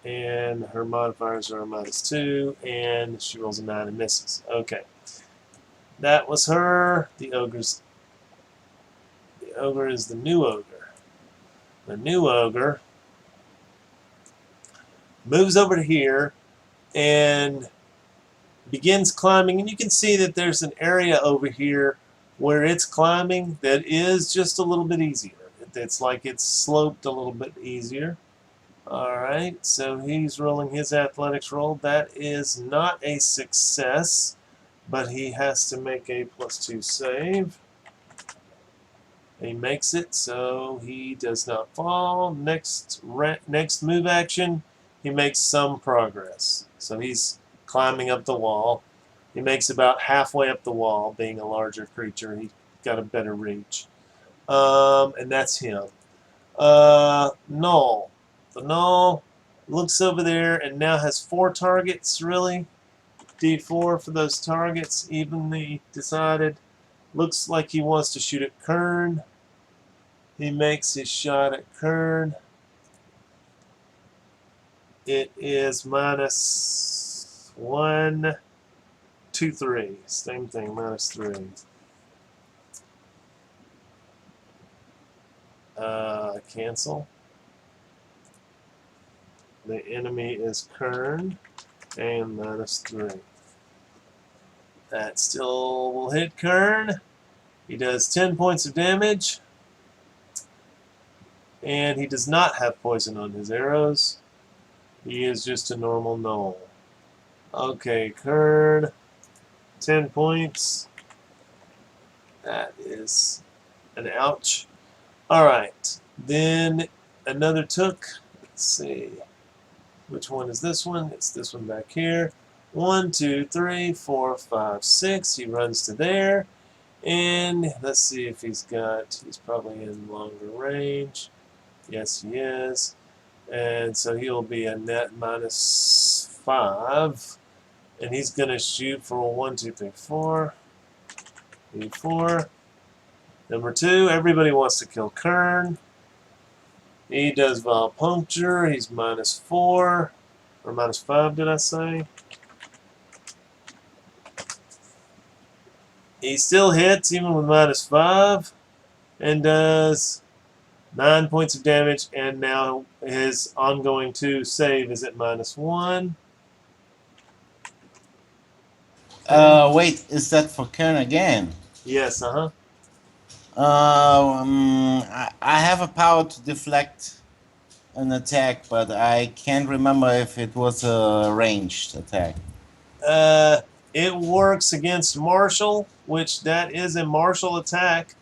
And her modifiers are -2, and she rolls a 9 and misses. Okay. That was her. The ogre is the new ogre. The new ogre moves over to here and begins climbing, and you can see that there's an area over here where it's climbing that is just a little bit easier. It's like it's sloped a little bit easier. Alright, so he's rolling his athletics roll. That is not a success, but he has to make a +2 save. He makes it, so he does not fall. Next move action, he makes some progress. So he's climbing up the wall. He makes about halfway up the wall, being a larger creature. He got a better reach. And that's him. Null. The Null looks over there and now has 4 targets, really. D4 for those targets, evenly decided. Looks like he wants to shoot at Kern. He makes his shot at Kern. It is -1, 2, 3. Same thing, -3. Cancel. The enemy is Kern, and -3. That still will hit Kern. He does 10 points of damage. And he does not have poison on his arrows. He is just a normal Null. Okay, Kern, 10 points. That is an ouch. Alright, then another Took. Let's see. Which one is this one? It's this one back here. 1, 2, 3, 4, 5, 6. He runs to there. And let's see if he's probably in longer range. Yes, he is. And so he'll be a net -5. And he's going to shoot for a 1, 2, 3, 4. 4. Number 2, everybody wants to kill Kern. He does Vile Puncture. He's -4. Or -5, did I say? He still hits even with -5. And does 9 points of damage, and now his ongoing 2 save is at -1. Wait, is that for Kern again? Yes, I have a power to deflect an attack, but I can't remember if it was a ranged attack. It works against martial, which that is a martial attack,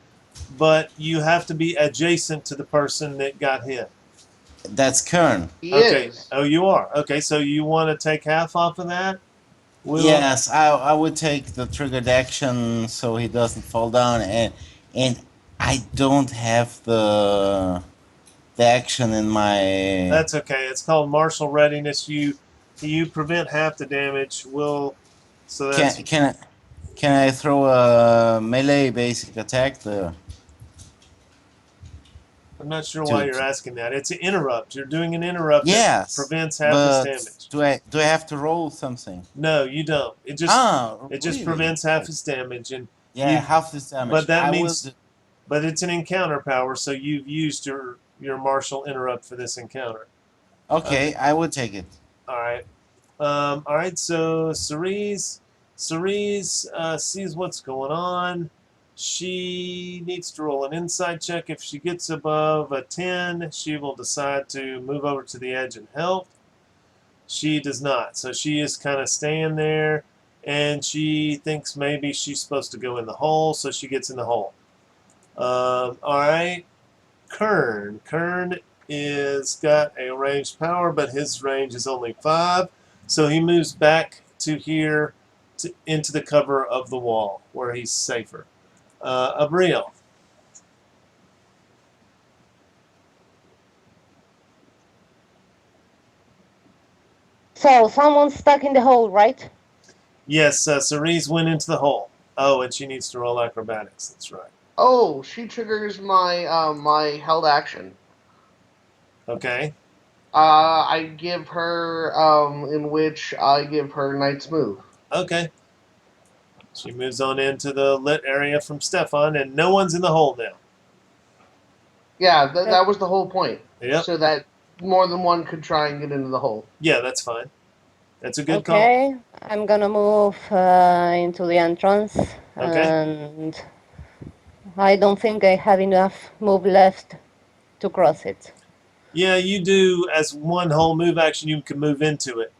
but you have to be adjacent to the person that got hit. That's Kern. He Okay. is. Oh, you are. Okay, so you want to take half off of that? Yes, I would take the triggered action so he doesn't fall down, and I don't have the action in my. That's okay. It's called martial readiness. You prevent half the damage. So that's Can I throw a melee basic attack there? I'm not sure why you're asking that. It's an interrupt. You're doing an interrupt Yes, that prevents half but his damage. do I have to roll something? No, you don't. It just Really? prevents half his damage, and Yeah, you- half this damage. but that I means- will but it's an encounter power, so you've used your martial interrupt for this encounter. okay, I will take it. All right. All right. So Cerise sees what's going on. She needs to roll an insight check. If she gets above a 10, she will decide to move over to the edge and help. She does not. So she is kind of staying there, and she thinks maybe she's supposed to go in the hole, so she gets in the hole. All right. Kern. Kern is got a ranged power, but his range is only 5. So he moves back to here into the cover of the wall where he's safer. Abriel. So someone's stuck in the hole, right? Yes, Cerise went into the hole. Oh, and she needs to roll acrobatics. That's right. Oh, she triggers my my held action. Okay. I give her in which I give her Knight's Move. Okay. She moves on into the lit area from Stefan, and no one's in the hole now. Yeah, that was the whole point. Yep. So that more than one could try and get into the hole. Yeah, that's fine. That's a good call. Okay, I'm gonna move into the entrance, Okay. and I don't think I have enough move left to cross it. Yeah, you do. As one whole move action, you can move into it.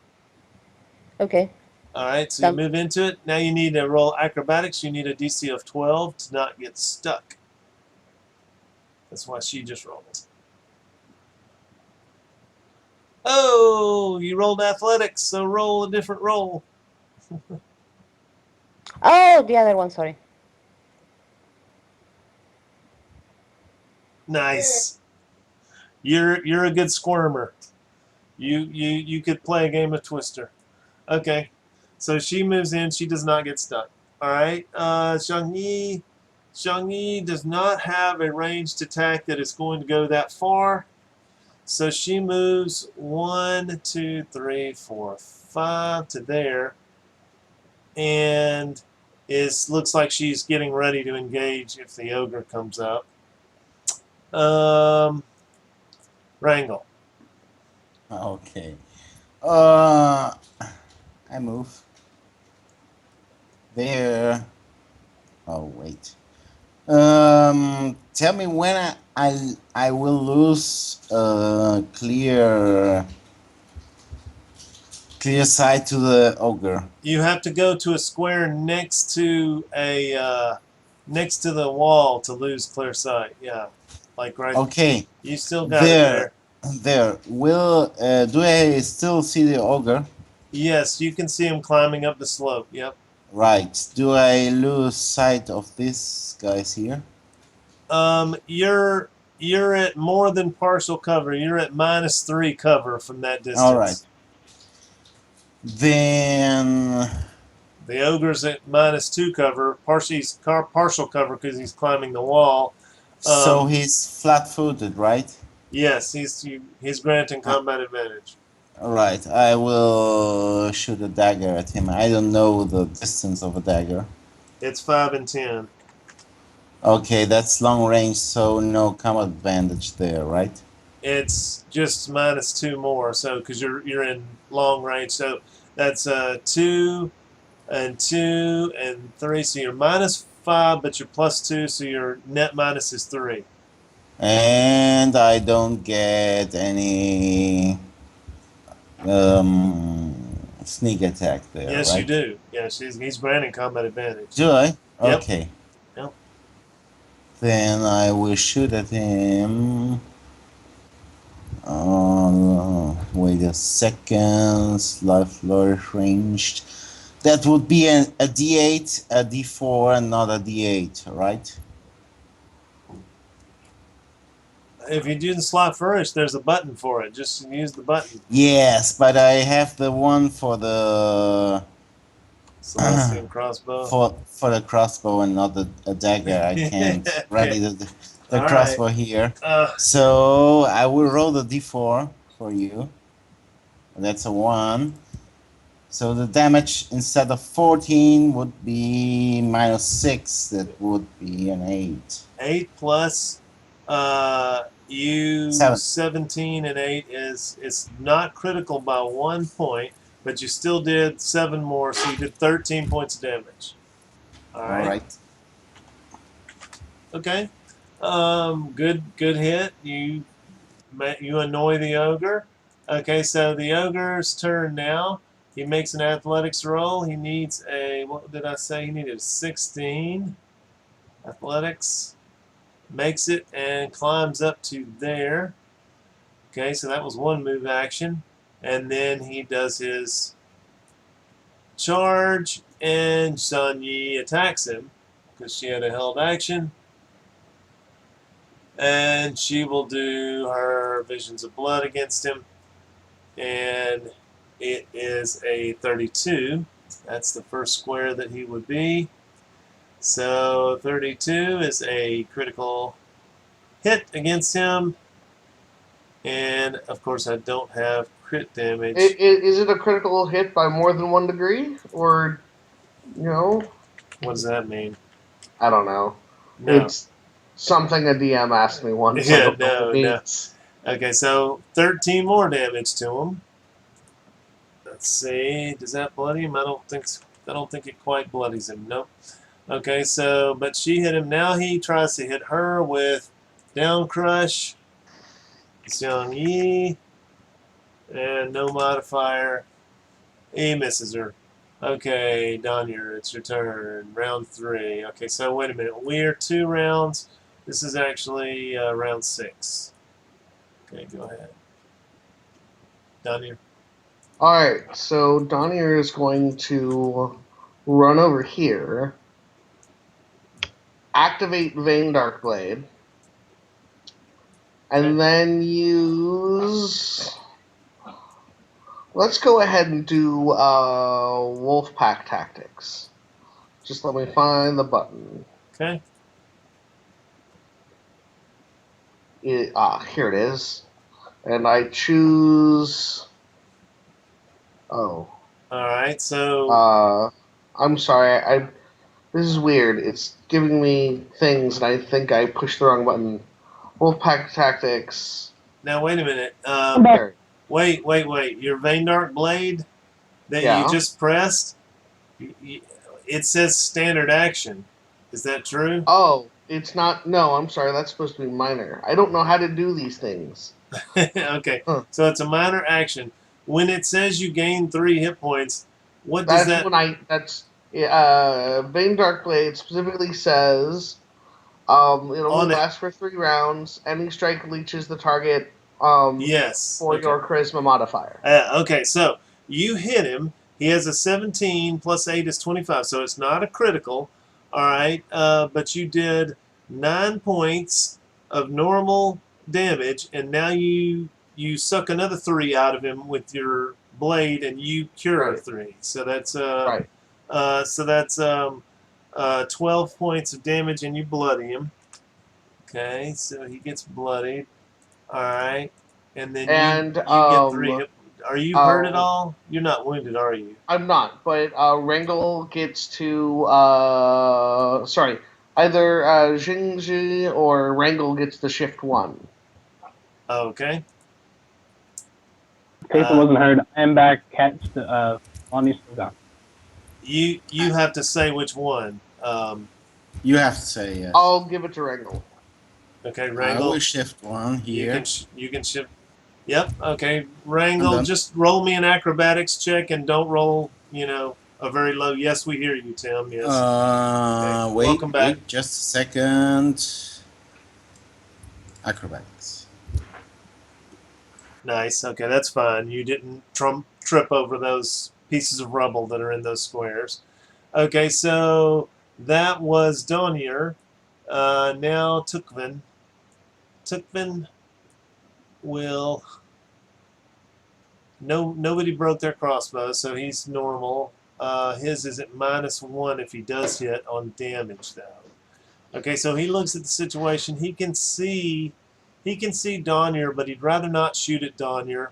Okay, All right, so you Done. move into it. Now you need to roll acrobatics. You need a DC of 12 to not get stuck. That's why she just rolled it. Oh, you rolled athletics, so roll a different roll. oh, the other one, sorry. Nice. You're a good squirmer. You could play a game of Twister. Okay, so she moves in. She does not get stuck. All right, Zhang Yi does not have a ranged attack that is going to go that far. So she moves 1, 2, 3, 4, 5 to there, and looks like she's getting ready to engage if the ogre comes up. Wrangle. Okay. I move. There. Oh wait. Tell me when I will lose clear sight to the ogre. You have to go to a square next to the wall to lose clear sight. Yeah, like right. Okay. You still got it there. There. Will do I still see the ogre? Yes, you can see him climbing up the slope. Yep. Right. Do I lose sight of these guys here? You're at more than partial cover. You're at -3 cover from that distance. All right. Then The ogre's at -2 cover. Partial cover because he's climbing the wall. so he's flat-footed, right? Yes, he's granting combat advantage. All right. I will shoot a dagger at him. I don't know the distance of a dagger. It's 5 and 10. Okay, that's long range, so no combat advantage there, right? It's just -2 more, so because you're in long range, so that's 2 and 2 and 3, so you're -5, but you're +2, so your net minus is 3. And I don't get any sneak attack there, Yes, right? you do. Yes, he's granting combat advantage. Do I? Yep. Okay. Yep. Then I will shoot at him. Wait a second. Life flourish ranged. That would be a D8, a D4, and not a D8, right? If you do the slot flourish, there's a button for it. Just use the button. Yes, but I have the one for the Celestian crossbow. for the crossbow and not a dagger. I can't ready the All right. crossbow here. Uh, So I will roll the D4 for you. That's a 1. So the damage instead of 14 would be -6. That would be an 8. 8 plus you 7. 17 and 8 is not critical by 1 point, but you still did 7 more, so you did 13 points of damage. All right. All right. Okay. Good hit. You annoy the ogre. Okay, so the ogre's turn now. He makes an athletics roll. He needs what did I say? He needed a 16. Athletics. Makes it and climbs up to there. Okay, so that was one move action. And then he does his charge, and Sun Yi attacks him because she had a held action. And she will do her Visions of Blood against him. And it is a 32. That's the first square that he would be. So 32 is a critical hit against him. And, of course, I don't have crit damage. Is it a critical hit by more than 1 degree? Or, What does that mean? I don't know. No. It's something a DM asked me once. Yeah, I don't know what it no. means. Okay, so 13 more damage to him. Let's see. Does that bloody him? I don't think it quite bloodies him. Nope. Okay, so but she hit him. Now he tries to hit her with Down Crush. Xiang Yi. And no modifier. He misses her. Okay, Danya, it's your turn. Round 3. Okay, so wait a minute. We're 2 rounds. This is actually round 6. Okay, go ahead. Danya. Alright, so Donier is going to run over here, activate Vein Darkblade, and then use... Let's go ahead and do Wolfpack Tactics. Just let me find the button. Okay. Here it is. And I choose... Oh. Alright, so... I'm sorry. This is weird. It's giving me things, and I think I pushed the wrong button. Wolfpack Tactics. Now, wait a minute. There. Wait. Your Vein Dark Blade that Yeah. you just pressed, it says standard action. Is that true? Oh, it's not. No, I'm sorry. That's supposed to be minor. I don't know how to do these things. Okay, Huh. so it's a minor action. When it says you gain 3 hit points, what does That's that... Vein Darkblade specifically says it only On it. lasts for 3 rounds. Any strike leeches the target Yes. for Okay. your charisma modifier. Okay, so you hit him. He has a 17 plus 8 is 25, so it's not a critical. All right, but you did 9 points of normal damage, and now you suck another 3 out of him with your blade, and you cure Right. 3. So that's Right. So that's 12 points of damage, and you bloody him. Okay, so he gets bloodied. All right, and then And, you get 3 hit. Are you hurt at um, all? You're not wounded, are you? I'm not, but Wrangle gets to. Either Jingji or Wrangle gets the shift 1. Okay. Jason wasn't heard. I am back. Cat's Lonnie's still gone. You have to say which one. You have to say yes. I'll give it to Wrangle. Okay, I Wrangle. will shift one here. You can shift. Yep. Okay, I'm Wrangle. done. Just roll me an acrobatics check and don't roll. A very low. Yes, we hear you, Tim. Yes. Okay, Wait, welcome back. wait, just a second. Acrobatics. Nice. Okay, that's fine. You didn't trip over those pieces of rubble that are in those squares. Okay, so that was Donier. Now Tukvin. Tukvin will. Nobody broke their crossbow, so he's normal. His is at -1 if he does hit on damage, though. Okay, so he looks at the situation. He can see Donier, but he'd rather not shoot at Donier.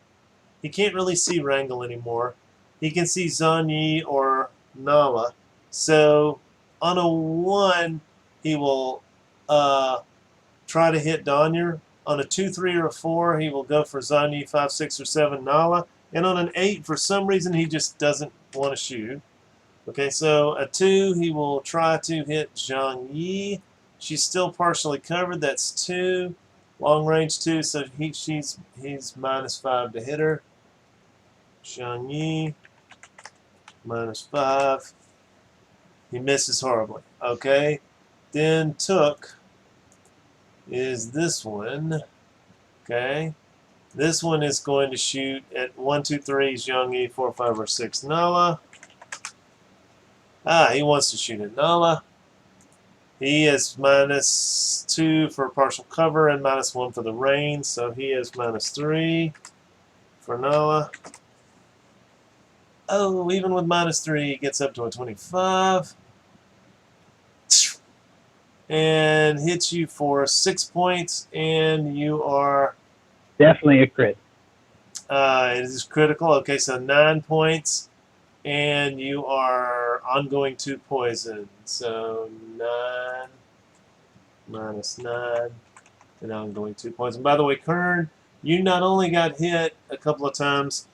He can't really see Wrangle anymore. He can see Zanyi or Nala. So on a 1, he will try to hit Donier. On a 2, 3, or a 4, he will go for Zanyi, 5, 6, or 7, Nala. And on an 8, for some reason, he just doesn't want to shoot. Okay, so a 2, he will try to hit Zhang Yi. She's still partially covered. That's 2. Long range 2, so he's -5 to hit her. Zhang Yi, -5. He misses horribly. Okay, then Took is this one. Okay, this one is going to shoot at 1, 2, 3, Zhang Yi, 4, 5, or 6, Nala. He wants to shoot at Nala. He is -2 for partial cover and -1 for the rain, so he is -3 for Nala. Oh, even with -3, he gets up to a 25. And hits you for 6 points, and you are. Definitely a crit. It is critical. Okay, so 9 points, and you are ongoing 2 poison. So 9 -9, and ongoing 2 poison. By the way, Kern, you not only got hit a couple of times,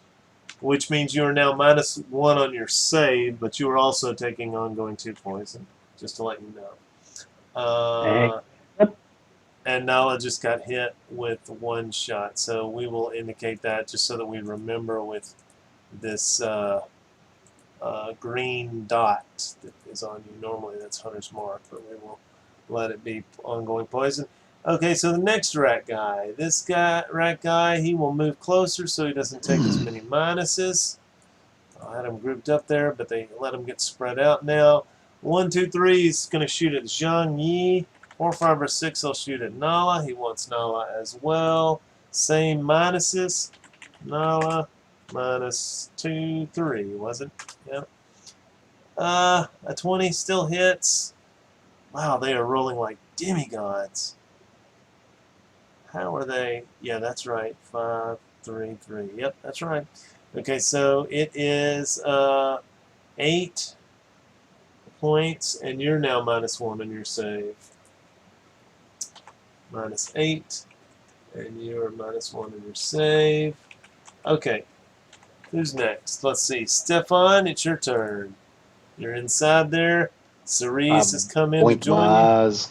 which means you are now -1 on your save, but you are also taking ongoing 2 poison. Just to let you know. And Nala just got hit with 1 shot, so we will indicate that just so that we remember with this green dot that is on you. Normally that's Hunter's Mark, but we will let it be ongoing poison. Okay, so the next rat guy. This rat guy, he will move closer so he doesn't take as many minuses. I had them grouped up there, but they let them get spread out now. 1, 2, 3 is going to shoot at Zhang Yi. 4, 5, or 6 he'll shoot at Nala. He wants Nala as well. Same minuses. Nala -2, 3, was it? Yep. A 20 still hits. Wow, they are rolling like demigods. How are they? Yeah, that's right. 5, 3, 3. Yep, that's right. Okay, so it is 8 points, and you're now -1 on your save. -8, and you're -1 on your save. Okay, who's next? Let's see. Stefan, it's your turn. You're inside there. Cerise has come in to Blink my join you. eyes.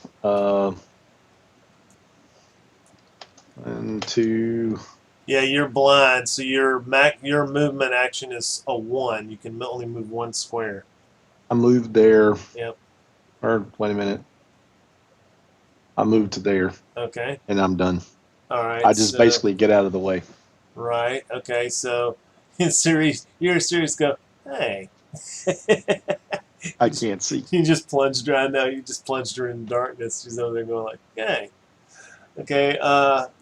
1, 2. Yeah, you're blind, so your movement action is a 1. You can only move 1 square. I moved there. Yep. Or wait a minute. I moved to there, Okay. and I'm done. All right. I just so- basically get out of the way. Right. Okay. So, in series, you're serious. Go. Hey. I can't see. You just plunged her. I know you just plunged her in darkness. She's over there going like, "Hey." Okay.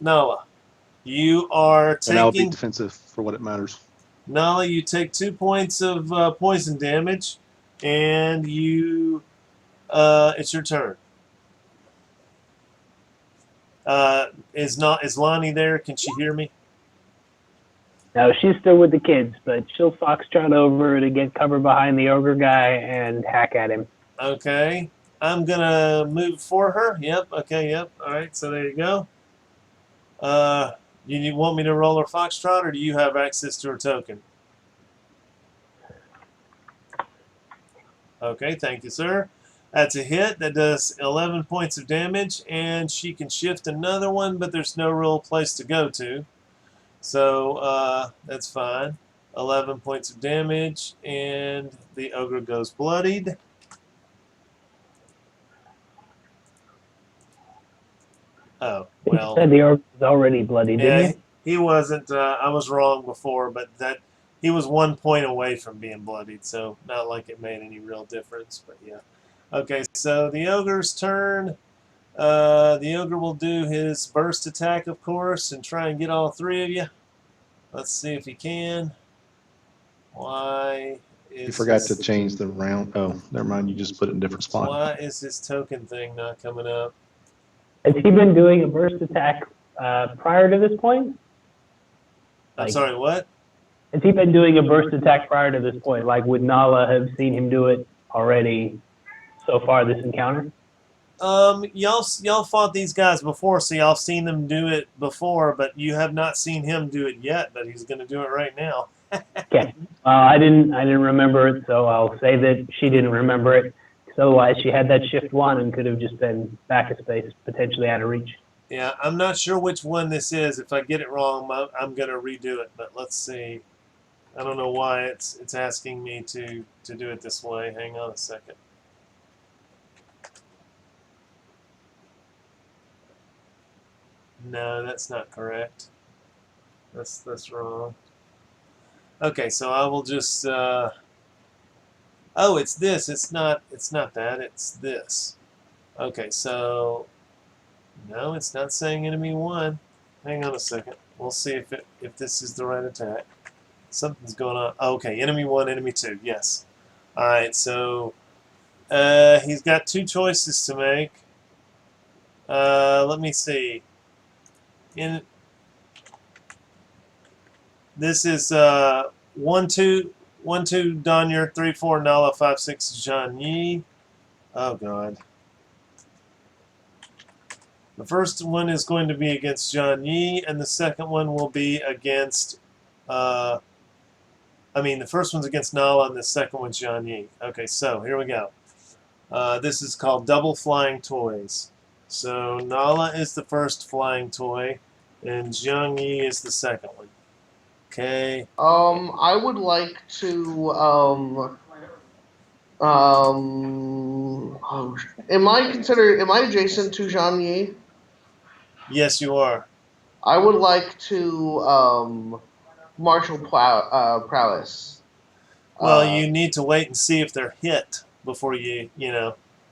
Nala, you are And I'll be taking. defensive for what it matters. Nala, you take 2 points of poison damage, and you. It's your turn. Is Lonnie there? Can she hear me? No, she's still with the kids, but she'll foxtrot over to get cover behind the ogre guy and hack at him. Okay. I'm gonna move for her. Yep. Okay. Yep. All right. So there you go. You want me to roll her foxtrot, or do you have access to her token? Okay. Thank you, sir. That's a hit. That does 11 points of damage, and she can shift another one, but there's no real place to go to. So that's fine. 11 points of damage, and the ogre goes bloodied. Oh, well. You said the orc was already bloody, didn't Yeah, you? he wasn't. I was wrong before, but that he was 1 point away from being bloodied, so not like it made any real difference. But yeah. Okay, so the ogre's turn. The ogre will do his burst attack, of course, and try and get all three of you. Let's see if he can. Why is You forgot his, to change the round. Oh, never mind. You just put it in a different spot. Why is his token thing not coming up? Has he been doing a burst attack prior to this point? I'm Like- sorry, what? Has he been doing a burst attack prior to this point? Like, would Nala have seen him do it already so far this encounter? Y'all fought these guys before, so y'all seen them do it before, but you have not seen him do it yet. But he's going to do it right now. Okay. I didn't remember it, so I'll say that she didn't remember it. Because otherwise, she had that shift one and could have just been back a space, potentially out of reach. Yeah, I'm not sure which one this is. If I get it wrong, I'm going to redo it. But let's see. I don't know why it's asking me to do it this way. Hang on a second. No, that's not correct. That's wrong. Okay, so I will just. Oh, it's this. It's not that. It's this. Okay, so no, it's not saying enemy one. Hang on a second. We'll see if this is the right attack. Something's going on. Oh, okay, enemy one, enemy two. Yes. All right, so he's got two choices to make. Let me see. This is 1-2 Donyur, 3-4 Nala, 5-6 Zhang Yi. Oh God. The first one is going to be against Zhang Yi, and the second one will be against. The first one's against Nala, and the second one's Zhang Yi. Okay, so here we go. This is called Double Flying Toys. So Nala is the first flying toy, and Zhang Yi is the second one. Okay. I would like to am I adjacent to Zhang Yi? Yes, you are. I would like to martial prowess. Well, Uh, you need to wait and see if they're hit before you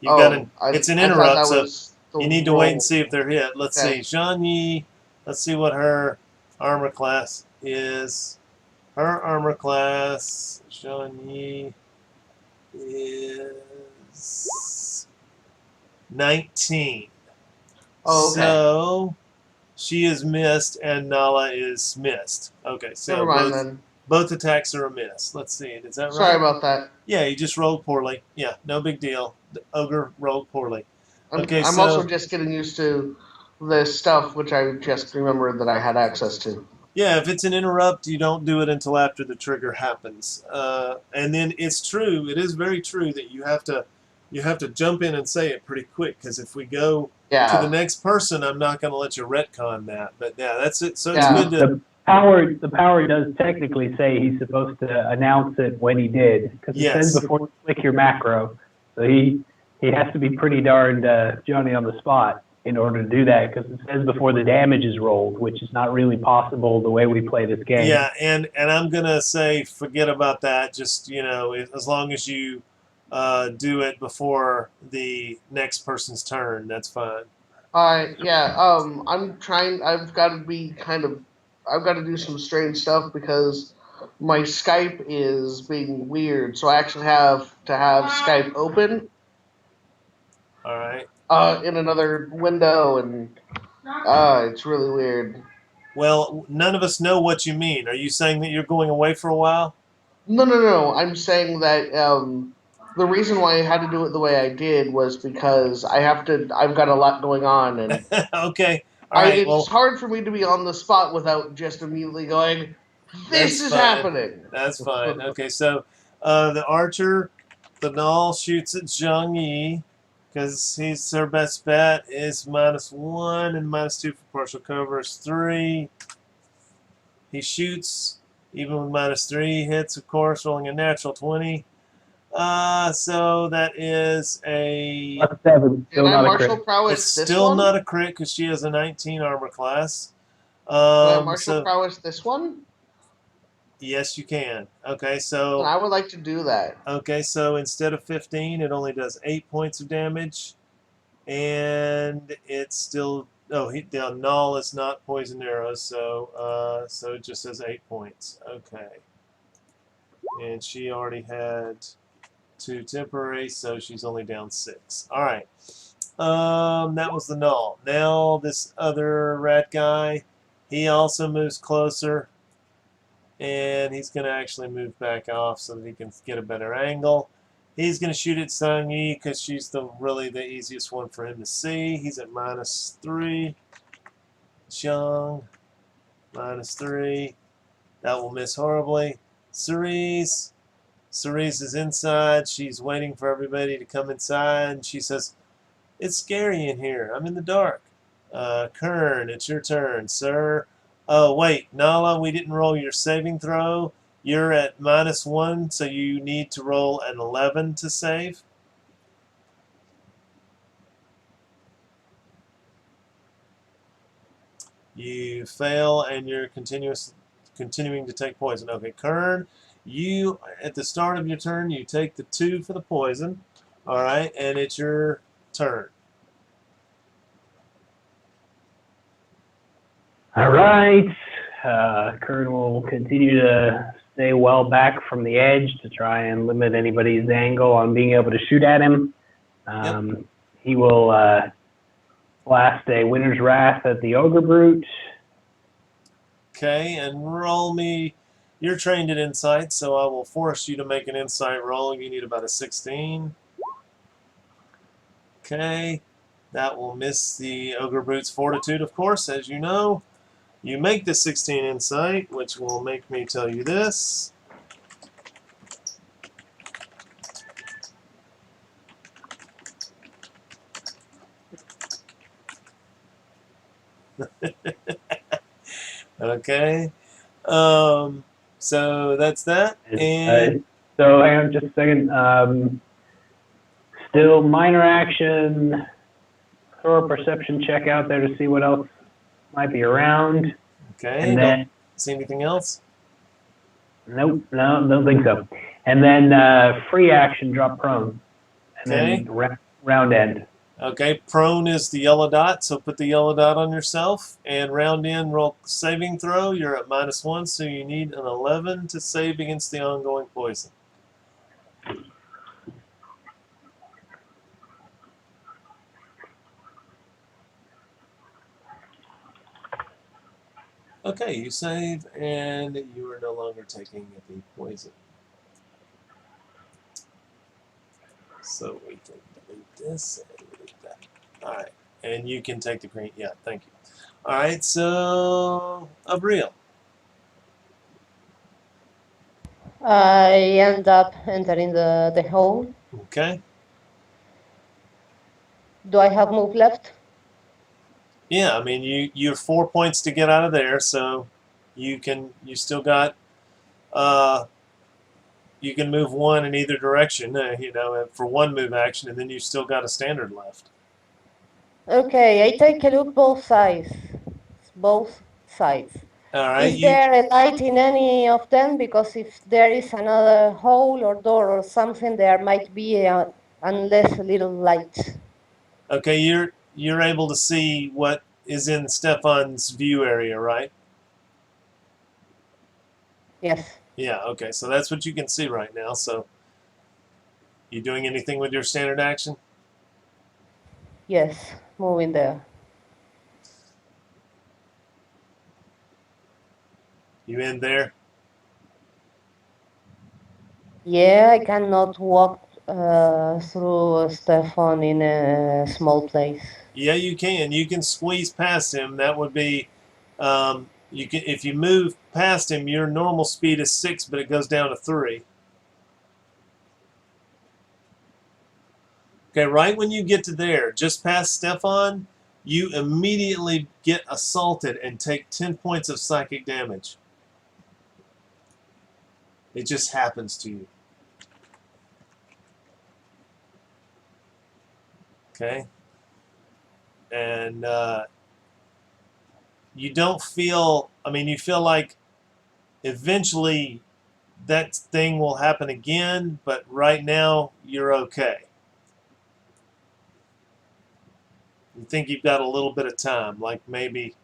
got to. It's an I thought interrupt, that so was the you need to wait and roll. see if they're hit. Let's Okay. see, Zhang Yi. Let's see what her armor class is. Her armor class, Zhang Yi, is 19. Oh, okay. So she is missed and Nala is missed. Okay, so Never mind then. both attacks are a miss. Let's see, is that right? Sorry about that. Yeah, you just rolled poorly. Yeah, no big deal. The ogre rolled poorly. I'm Okay, so also just getting used to this stuff, which I just remembered that I had access to. yeah, if it's an interrupt, you don't do it until after the trigger happens. And then it's true. It is very true that you have to jump in and say it pretty quick, because if we go Yeah. to the next person, I'm not going to let you retcon that. But yeah, that's it. So Yeah. it's good to. The power does technically say he's supposed to announce it when he did, because it Yes. says before you click your macro. So he has to be pretty darned Johnny on the spot in order to do that, because it says before the damage is rolled, which is not really possible the way we play this game. Yeah, and I'm gonna say forget about that. Just as long as you do it before the next person's turn, that's fine. Yeah. I'm trying. I've got to do some strange stuff because my Skype is being weird. So I actually have to have Skype open All right. in another window, and it's really weird. Well, none of us know what you mean. Are you saying that you're going away for a while? No. I'm saying that the reason why I had to do it the way I did was because I've got a lot going on, and Okay. All right. it's Well, hard for me to be on the spot without just immediately going, this that's is fine. happening. That's fine. Okay. So, the archer, the null shoots at Zhang Yi because he's her best bet. Is -1 and -2 for partial cover is 3. He shoots even with -3 hits, of course, rolling a natural 20. So that is a. Plus 7, still Can I not a martial crit. prowess It's this still one? not a crit because she has a 19 armor class. Can I martial So prowess this one? yes, you can. Okay, And so I would like to do that. instead of 15, it only does 8 points of damage, and it's still the null is not poison arrows, so it just says 8 points. Okay, and she already had 2 temporary, so she's only down 6. All right. That was the null. Now this other rat guy, he also moves closer, and he's going to actually move back off so that he can get a better angle. He's going to shoot at Sang Yi because she's really the easiest one for him to see. He's at -3. Xiang, -3. That will miss horribly. Cerise. Cerise is inside. She's waiting for everybody to come inside. She says, "It's scary in here. I'm in the dark." Kern, it's your turn, sir. Oh, wait, Nala, we didn't roll your saving throw. You're at -1, so you need to roll an 11 to save. You fail, and you're continuing to take poison. Okay, Kern, you, at the start of your turn, you take the 2 for the poison. All right, and it's your turn. All right. Kern will continue to stay well back from the edge to try and limit anybody's angle on being able to shoot at him. He will blast a Winter's Wrath at the Ogre Brute. Okay, and roll me. You're trained at insight, so I will force you to make an insight roll. You need about a 16. Okay, that will miss the Ogre Brute's fortitude, of course, as you know. You make the 16 insight, which will make me tell you this. Okay. So that's that. And So hang on just a second. Still minor action. Throw a perception check out there to see what else might be around. okay, And then, don't see anything else? nope, no, don't think so. And then free action, drop prone. And Okay. then round end. Okay, prone is the yellow dot, so put the yellow dot on yourself. And round in, roll saving throw. You're at -1, so you need an 11 to save against the ongoing poison. Okay, you save, and you are no longer taking the poison. So we can delete this and delete that. All right, and you can take the green. Yeah, thank you. All right, so Abriel. I end up entering the hole. Okay. Do I have move left? Yeah, I mean you have 4 points to get out of there, so you still got you can move 1 in either direction, for 1 move action, and then you still got a standard left. Okay, I take a look both sides. Both sides. All right. Is there a light in any of them? Because if there is another hole or door or something, there might be unless a little light. Okay, you're able to see what is in Stefan's view area, right? Yes. Yeah, okay, so that's what you can see right now. So, you doing anything with your standard action? Yes, moving there. You in there? Yeah, I cannot walk through Stefan in a small place. Yeah, you can. You can squeeze past him. That would be, you can if you move past him. Your normal speed is 6, but it goes down to 3. Okay, right when you get to there, just past Stefan, you immediately get assaulted and take 10 points of psychic damage. It just happens to you. Okay? And you don't feel, I mean, you feel like eventually that thing will happen again, but right now you're okay. You think you've got a little bit of time, like maybe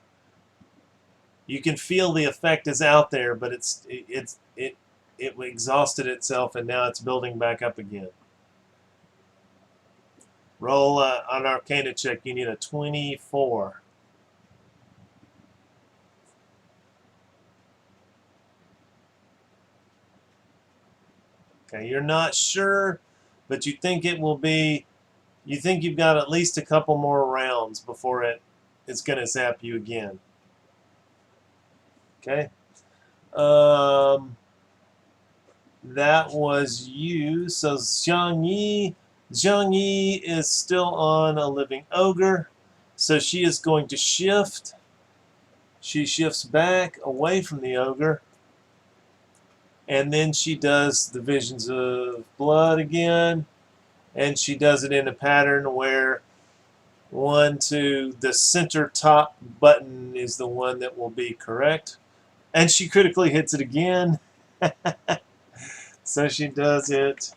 you can feel the effect is out there, but it exhausted itself and now it's building back up again. Roll on Arcana check. You need a 24. Okay, you're not sure, but you think it will be. You think you've got at least a couple more rounds before it's going to zap you again. Okay. That was you. So Zhang Yi is still on a living ogre. So she is going to shift. She shifts back away from the ogre. And then she does the Visions of Blood again. And she does it in a pattern where the center top button is the one that will be correct. And she critically hits it again. So she does it.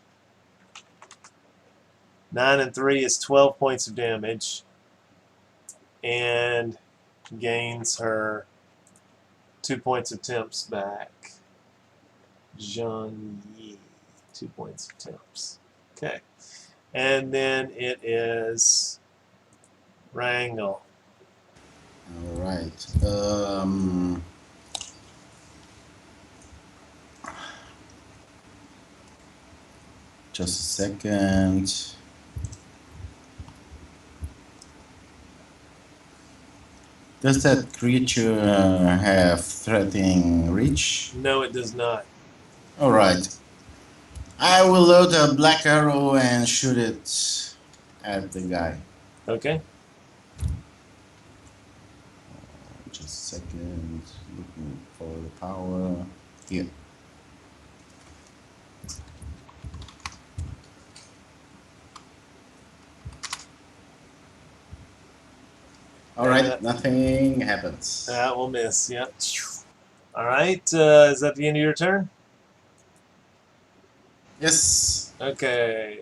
9 and 3 is 12 points of damage. And gains her 2 points of temps back. Zhang Yi. 2 points of temps. Okay. And then it is Wrangle. All right. Just a second. Does that creature have threatening reach? No, it does not. All right. I will load a black arrow and shoot it at the guy. Okay. Just a second. Looking for the power. Here. All right, nothing happens. That will miss. Yep. All right. Is that the end of your turn? Yes. Okay.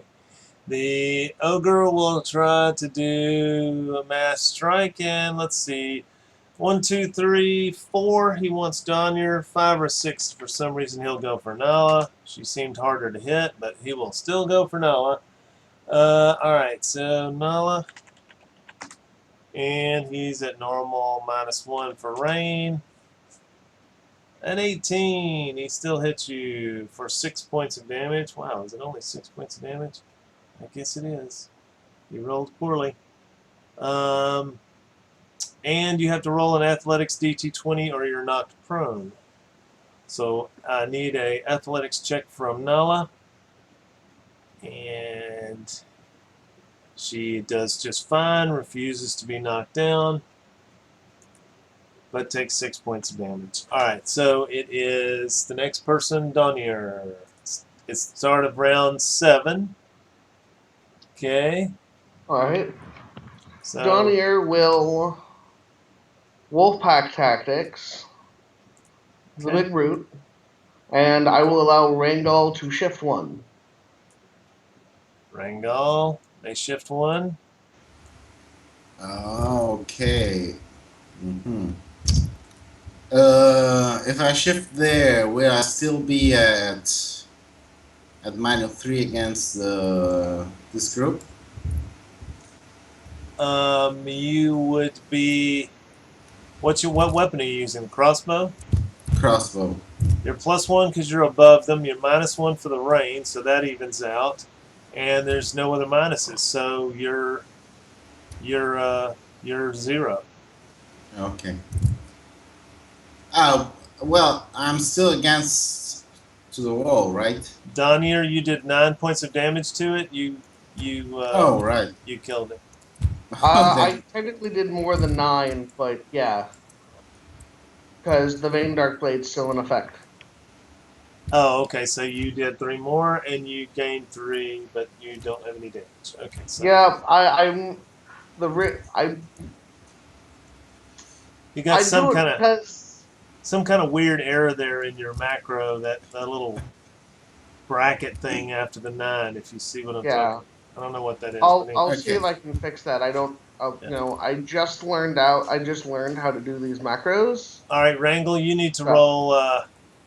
The ogre will try to do a mass strike, and let's see. 1, 2, 3, 4. He wants Donier. 5 or 6. For some reason, he'll go for Nala. She seemed harder to hit, but he will still go for Nala. All right. So Nala. And he's at normal, -1 for rain. An 18. He still hits you for 6 points of damage. Wow, is it only 6 points of damage? I guess it is. You rolled poorly. And you have to roll an athletics DT20 or you're knocked prone. So I need a athletics check from Nala. And she does just fine, refuses to be knocked down, but takes 6 points of damage. Alright, so it is the next person, Donier. It's the start of round 7. Okay. Alright. So, Donier will Wolfpack Tactics, the Okay. big root, and I will allow Rangel to shift 1. Rangal, they shift 1. Okay. If I shift there, will I still be at -3 against this group? You would be. What weapon are you using? Crossbow? Crossbow. You're +1 because you're above them. You're -1 for the rain, so that evens out. and there's no other minuses, so you're 0. Okay. Well, I'm still against to the wall, right? Donier, you did 9 points of damage to it. You Oh, right. you killed it. I technically did more than 9, but yeah, because the Vein Dark Blade's still in effect. Oh, okay. So you did 3 more, and you gained 3, but you don't have any damage. Okay. So Yeah, I'm the I you got I some do it kind of because weird error there in your macro. That little bracket thing after the 9. If you see what I'm yeah. talking. I don't know what that is. I'll but I'll anyway. see if I can fix that. I don't. Yeah. You know, I just learned how to do these macros. All right, Wrangle, you need to So- roll.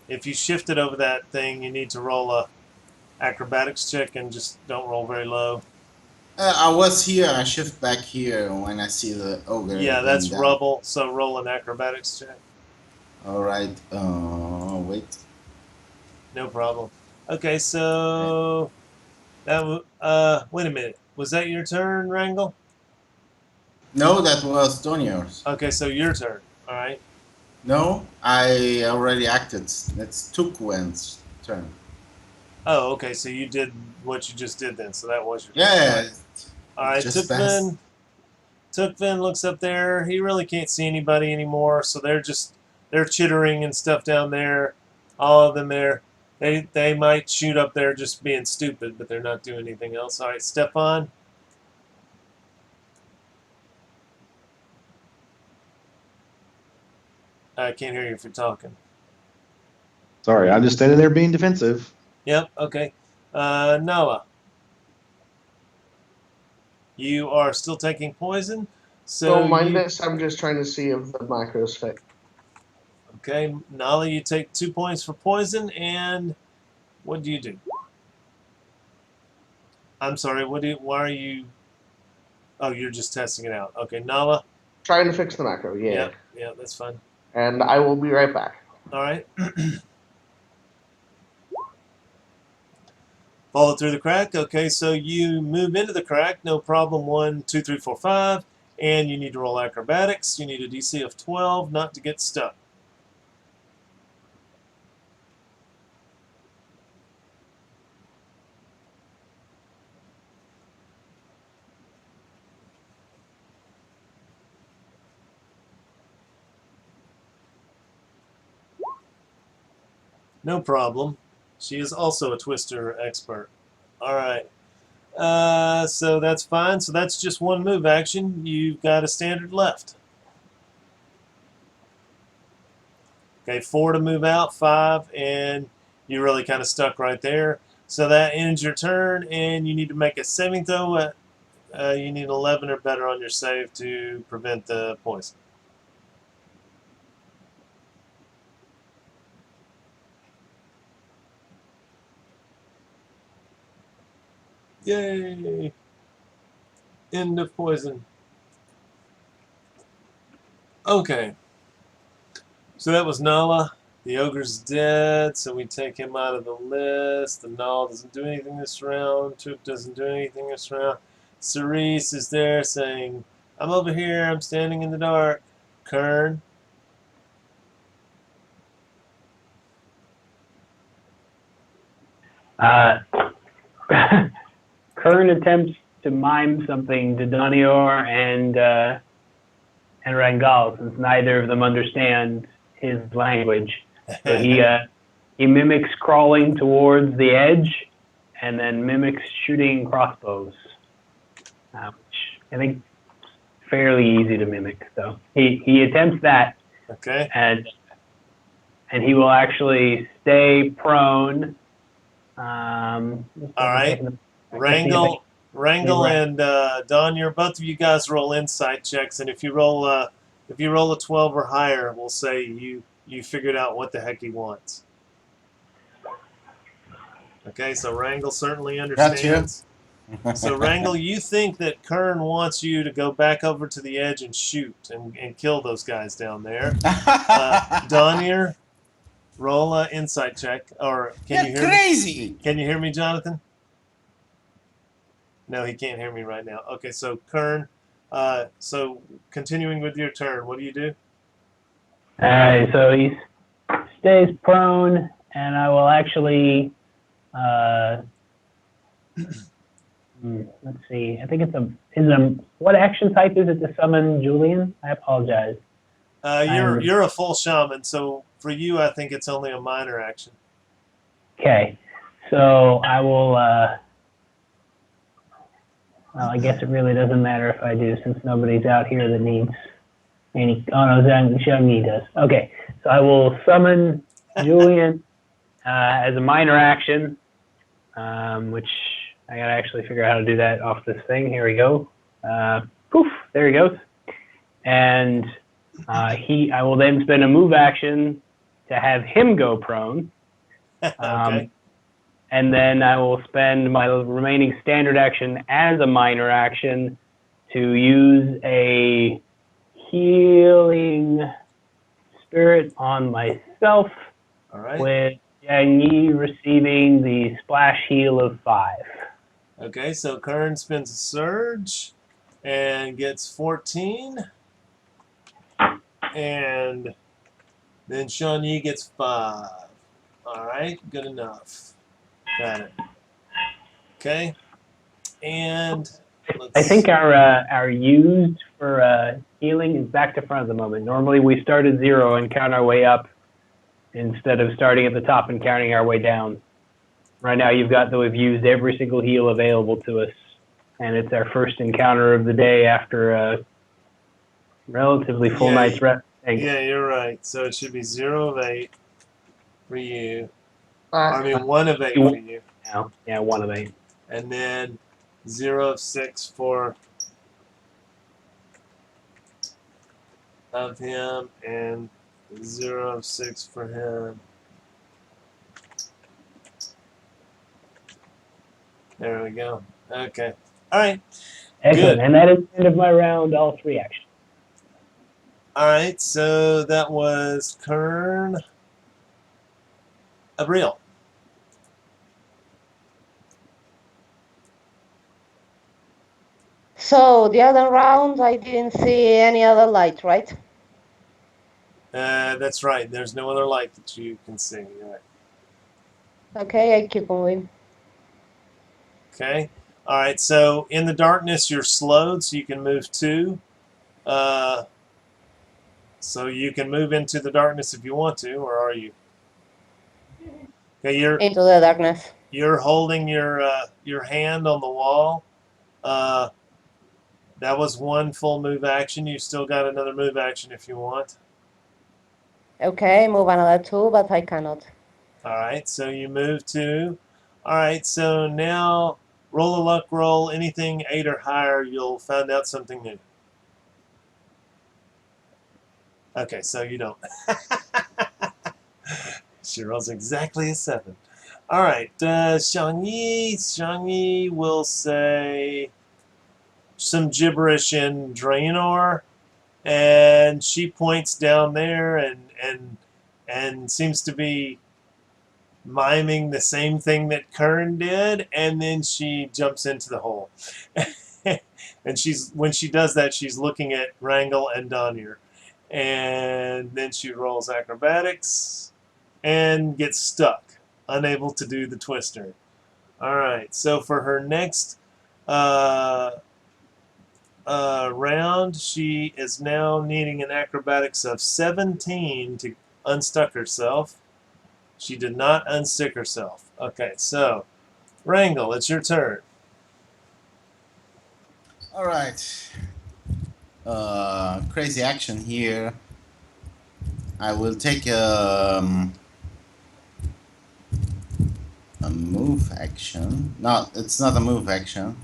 If you shifted over that thing, you need to roll a acrobatics check, and just don't roll very low. I was here. I shift back here when I see the ogre. Yeah, that's going down. rubble. So roll an acrobatics check. All right. Wait. No problem. Okay, so that wait a minute. Was that your turn, Wrangle? No, that was Donier's. Okay, so your turn. All right. No, I already acted. That's Tukwen's turn. Oh, okay. So you did what you just did then. So that was your Yeah. All right, Just passed. Tukvin looks up there. He really can't see anybody anymore, so they're chittering and stuff down there. All of them there. They might shoot up there just being stupid, but they're not doing anything else. All right, Stefan. I can't hear you if you're talking. Sorry, I'm just standing there being defensive. Yep. Okay. Noah. You are still taking poison. So Don't mind you, this. I'm just trying to see if the macros fit. Okay, Nala, you take 2 points for poison, and what do you do? I'm sorry, why are you... Oh, you're just testing it out. Okay, Nala? Trying to fix the macro. Yeah. Yeah, that's fine. And I will be right back. All right. Follow through the crack. Okay, so you move into the crack, no problem. 1, 2, 3, 4, 5. And you need to roll acrobatics. You need a DC of 12 not to get stuck. No problem. She is also a twister expert. All right. So that's fine. So that's just one move action. You've got a standard left. Okay, 4 to move out, 5, and you're really kind of stuck right there. So that ends your turn, and you need to make a saving throw. You need 11 or better on your save to prevent the poison. Yay! End of poison. Okay. So that was Nala. The ogre's dead, so we take him out of the list. The Nala doesn't do anything this round. Took doesn't do anything this round. Cerise is there saying, I'm over here, I'm standing in the dark. Kern. Kern attempts to mime something to Donior and Rangal, since neither of them understand his language. So he mimics crawling towards the edge, and then mimics shooting crossbows, which I think is fairly easy to mimic. So he attempts that, Okay. and he will actually stay prone. All right. Wrangle and Donier, both of you guys roll insight checks, and if you roll a 12 or higher, we'll say you figured out what the heck he wants. Okay, so Wrangle certainly understands. So Wrangle, you think that Kern wants you to go back over to the edge and shoot and kill those guys down there. Donier, roll an insight check, or can you You're hear me? crazy. Can you hear me, Jonathan? No, he can't hear me right now. Okay, so Kern, so continuing with your turn, what do you do? All right, so he stays prone, and I will actually, let's see, I think what action type is it to summon Julian? I apologize. You're a full shaman, so for you, I think it's only a minor action. Okay, so I will, well, I guess it really doesn't matter if I do, since nobody's out here that needs any, oh no, Zhang does. Okay, so I will summon Julian as a minor action, which I gotta actually figure out how to do that off this thing. Here we go. Poof, there he goes. And I will then spend a move action to have him go prone. Okay. And then I will spend my remaining standard action as a minor action to use a healing spirit on myself, All right. with Yang Yi receiving the splash heal of 5. Okay, so Kern spins a surge and gets 14. And then Sean Yi gets 5. All right, good enough. Got it. Okay. And I think our used for healing is back to front at the moment. Normally we start at 0 and count our way up instead of starting at the top and counting our way down. Right now you've got that we've used every single heal available to us, and it's our first encounter of the day after a relatively full night's rest. Yeah, you're right. So it should be 0 of 8 for you. I mean 1 of 8 for you. Now, yeah, 1 of 8. And then 0 of 6 for of him, and 0 of 6 for him. There we go. Okay. All right. Excellent. Good. And that is the end of my round, all 3 actions. All right. So that was Kern. Abriel. So the other round, I didn't see any other light, right? That's right. There's no other light that you can see. You're right. Okay, I keep moving. Okay. All right. So in the darkness, you're slowed, so you can move 2. So you can move into the darkness if you want to, or are you? Okay. Into the darkness. You're holding your hand on the wall. That was 1 full move action. You still got another move action if you want. Okay, move another 2, but I cannot. All right, so you move 2. All right, so now roll a luck roll. Anything 8 or higher, you'll find out something new. Okay, so you don't. She rolls exactly a 7. All right, Xiang Yi will say some gibberish in Draenor, and she points down there and seems to be miming the same thing that Kern did, and then she jumps into the hole. And when she does that, she's looking at Wrangle and Donier, and then she rolls acrobatics and gets stuck, unable to do the twister. All right, so for her next round, she is now needing an acrobatics of 17 to unstuck herself. She did not unstick herself. Okay, so Wrangle, it's your turn. All right. Crazy action here. I will take a move action. No, it's not a move action.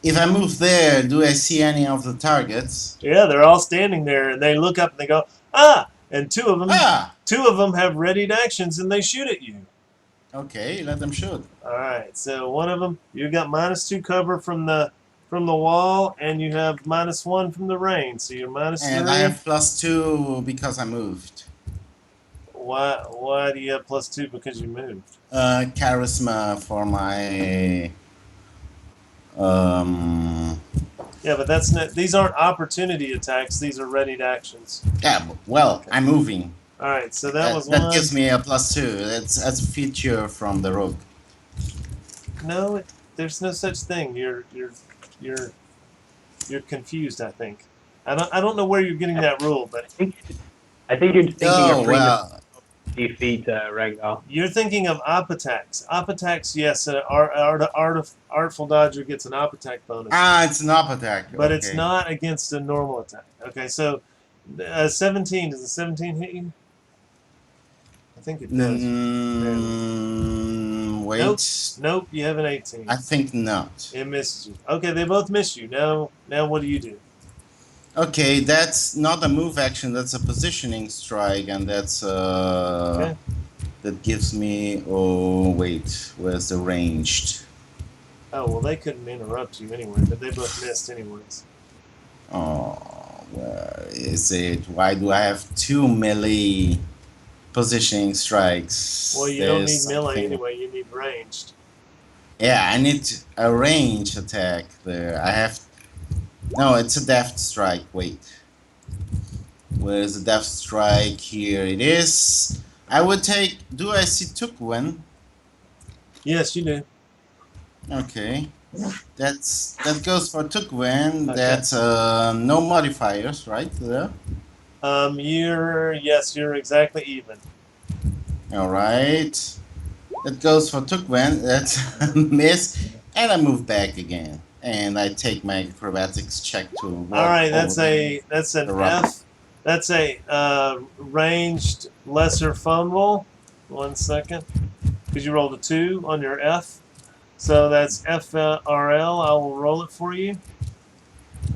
If I move there, do I see any of the targets? Yeah, they're all standing there, and they look up and they go, ah! And two of them have readied actions, and they shoot at you. Okay, let them shoot. All right, so one of them, you got -2 cover from the wall, and you have -1 from the rain, so you're -3. And I have +2 because I moved. Why do you have +2 because you moved? Charisma for my Yeah, but that's not. These aren't opportunity attacks. These are readied actions. Yeah, well, Okay. I'm moving. All right. So that was That one. gives me a +2. That's a feature from the rogue. No, there's no such thing. You're confused. I think. I don't know where you're getting that rule, but I think you're thinking Oh, of freedom well. defeat, Rangal. you're thinking of op attacks. Op attacks, yes. Artful Dodger gets an op attack bonus, Ah, it's an up attack. but it's okay. not against a normal attack. Okay, so 17. Does a 17 hit you? I think it does. Wait. Nope, you have an 18. I think not. It missed you. Okay, they both missed you. Now what do you do? Okay, that's not a move action. That's a positioning strike, and that's Okay. that gives me. Oh wait, where's the ranged? Oh, well, they couldn't interrupt you anyway, but they both missed anyways. Oh, where is it? Why do I have 2 melee positioning strikes? Well, you don't need There's melee something- anyway. You need ranged. Yeah, I need a range attack there. I have. No, it's a deft strike. Wait. Where's the deft strike? Here it is. I would take. Do I see Tukwen? Yes, you do. Okay. That goes for Tukwen. Okay. That's no modifiers, right there. You're exactly even. All right. That goes for Tukwen. That's a miss, and I move back again, and I take my acrobatics check to. Walk All right, that's over an the rock. F. That's a ranged lesser fumble. 1 second, because you rolled a 2 on your F. So that's FRL. I will roll it for you.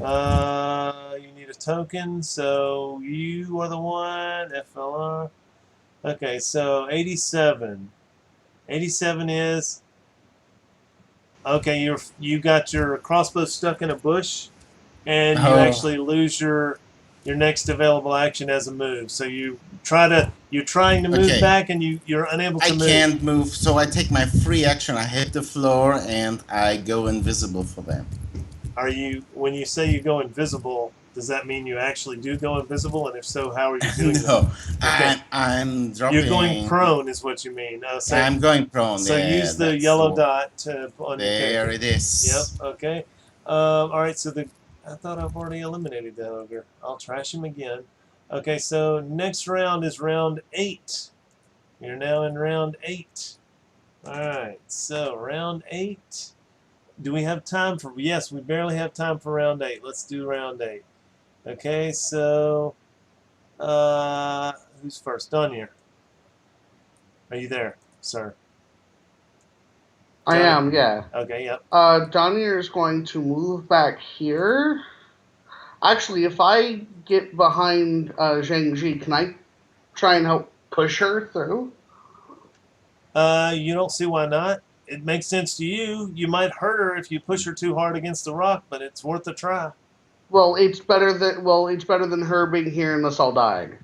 You need a token, so you are the one. FLR. Okay, so 87. 87 is. Okay, you got your crossbow stuck in a bush, and you Oh. actually lose your next available action as a move. So you're trying to move Okay. back, and you're unable to I move. can't move, so I take my free action. I hit the floor, and I go invisible for them. When you say you go invisible, does that mean you actually do go invisible? And if so, how are you doing that? No, Okay. I'm dropping. You're going prone, is what you mean. So I'm going prone. so yeah, use the that's yellow one. dot on your There character. it is. Yep. Okay. All right. So I thought I've already eliminated that ogre. I'll trash him again. Okay. So next round is round 8. You're now in round 8. All right. So round 8. Do we have time for? Yes, we barely have time for round 8. Let's do round 8. Okay. So who's first? Donier. Are you there, sir? I Johnny. am, yeah. Okay. Yep. Donier is going to move back here. Actually, if I get behind Zhang Ji, can I try and help push her through? You don't see why not. It makes sense to you. You might hurt her if you push her too hard against the rock, but it's worth a try. Well, it's better than her being here and us all dying.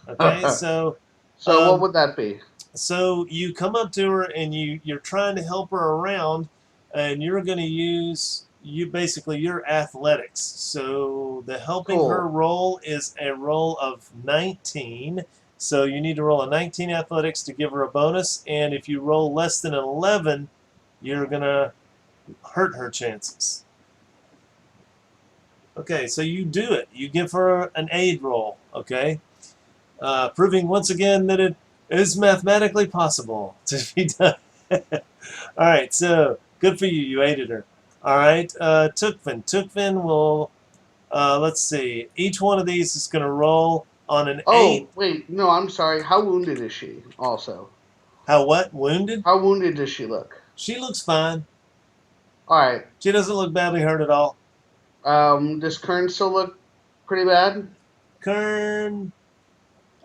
Okay, so So what would that be? so you come up to her and you're trying to help her around, and you're going to use your athletics. So the helping Cool. her roll is a roll of 19. So you need to roll a 19 athletics to give her a bonus, and if you roll less than 11, you're going to hurt her chances. Okay, so you do it. You give her an aid roll, okay? Proving once again that it is mathematically possible to be done. All right, so good for you. You aided her. All right, Tukvin. Tukvin will, let's see. Each one of these is going to roll on an 8. Oh, wait, no, I'm sorry. How wounded is she, also? How what? Wounded? How wounded does she look? She looks fine. Alright, She doesn't look badly hurt at all. does Kern still look pretty bad? Kern,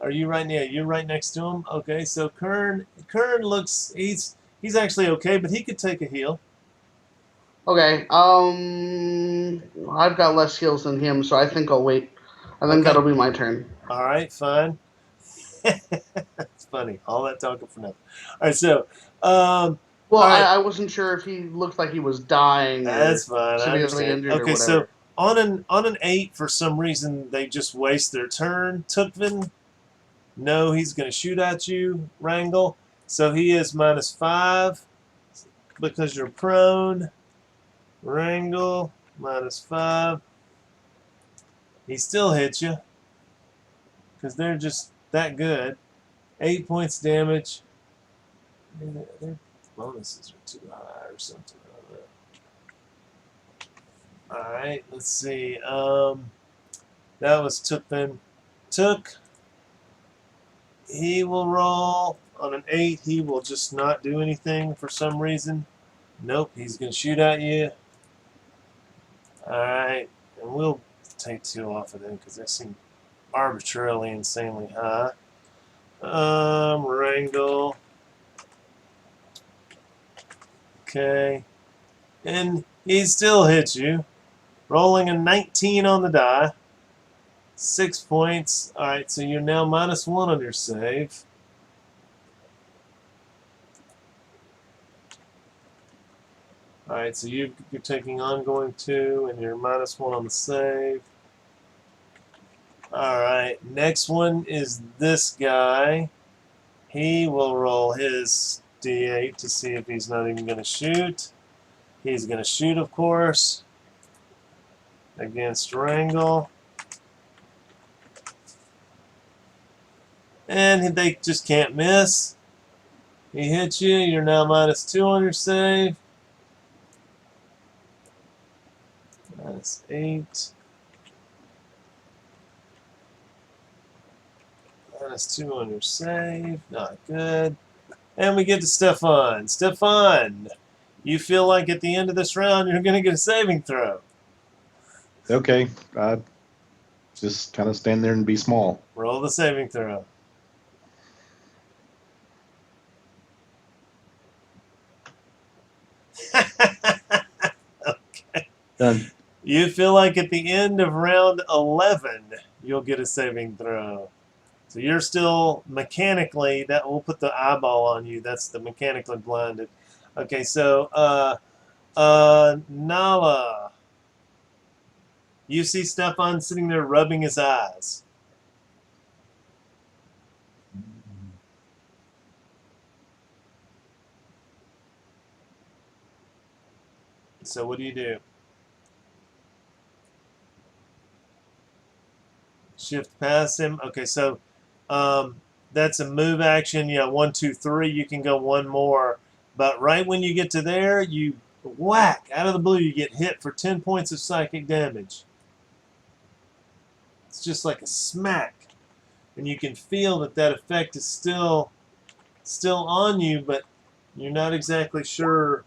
are you right now? You're right next to him. Okay, so Kern looks he's actually okay, but he could take a heal. Okay, I've got less heals than him, so I think I'll wait. I think Okay. that'll be my turn. All right, fine. It's funny. All that talking for nothing. All right, so Well, All right. I wasn't sure if he looked like he was dying That's or fine. I severely understand. injured or Okay, so whatever. on an 8, for some reason they just waste their turn. Tukvin, no, he's going to shoot at you, Wrangle. So he is -5 because you're prone. Wrangle -5. He still hits you because they're just that good. 8 points damage. Their bonuses are too high or something. I don't know. All right, let's see. That was Tukvin. Took. He will roll on an 8. He will just not do anything for some reason. Nope, he's going to shoot at you. Alright, and we'll take 2 off of them because they seem arbitrarily insanely high. Wrangle. Okay. And he still hits you. Rolling a 19 on the die. 6 points. Alright, so you're now -1 on your save. Alright, so you're taking ongoing 2, and you're -1 on the save. Alright, next one is this guy. He will roll his d8 to see if he's not even going to shoot. He's going to shoot, of course, against Wrangle. And they just can't miss. He hits you. You're now -2 on your save. -8. -2 on your save. Not good. And we get to Stefan. Stefan, you feel like at the end of this round you're going to get a saving throw. Okay, just kind of stand there and be small. Roll the saving throw. Okay. Done. You feel like at the end of round 11 you'll get a saving throw. So you're still mechanically, that will put the eyeball on you. That's the mechanically blinded. Okay, so Nala. You see Stefan sitting there rubbing his eyes. So what do you do? Shift past him. Okay, so that's a move action. Yeah, 1, 2, 3. You can go one more. But right when you get to there, you whack out of the blue. You get hit for 10 points of psychic damage. It's just like a smack, and you can feel that effect is still on you, but you're not exactly sure.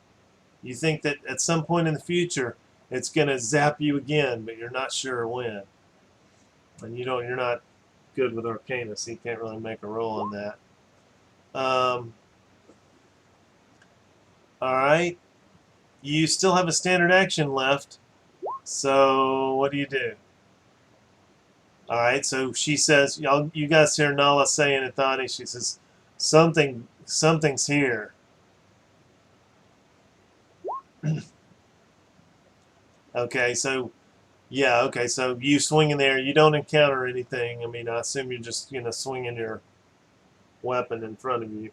You think that at some point in the future it's going to zap you again, but you're not sure when. And you're not good with Arcana, so you can't really make a roll on that. All right. You still have a standard action left. So what do you do? All right. So she says, you guys hear Nala saying to Thani, she says, something's here. Okay. So yeah. Okay. So you swing in there. You don't encounter anything. I mean, I assume you're just swinging your weapon in front of you.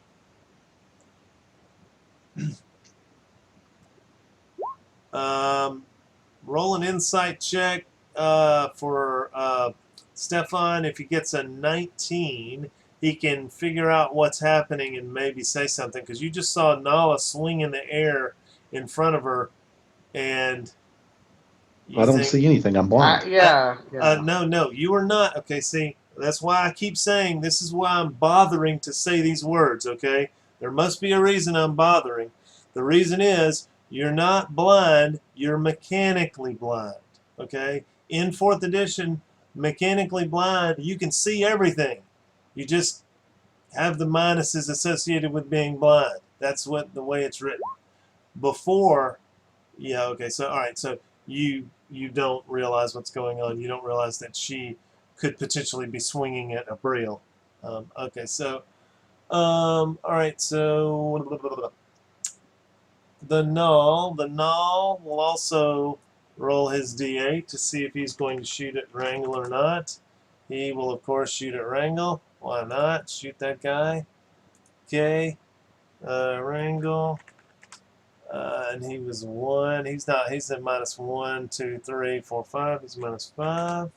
Roll an insight check for Stefan. If he gets a 19, he can figure out what's happening and maybe say something, because you just saw Nala swing in the air in front of her, and I don't see anything. I'm blind. Yeah. No, you are not. Okay, see, that's why I keep saying this is why I'm bothering to say these words, okay? There must be a reason I'm bothering. The reason is you're not blind, you're mechanically blind, okay? In 4th edition, mechanically blind, you can see everything. You just have the minuses associated with being blind. That's the way it's written. Before, yeah, okay, so all right, so you don't realize what's going on. You don't realize that she could potentially be swinging at Abriel. Okay, so all right, so the null. The null will also roll his d8 to see if he's going to shoot at Wrangle or not. He will, of course, shoot at Wrangle. Why not? Shoot that guy. Okay. Wrangle. And he was 1. He's not. He's at -1, 2, 3, 4, 5. He's -5.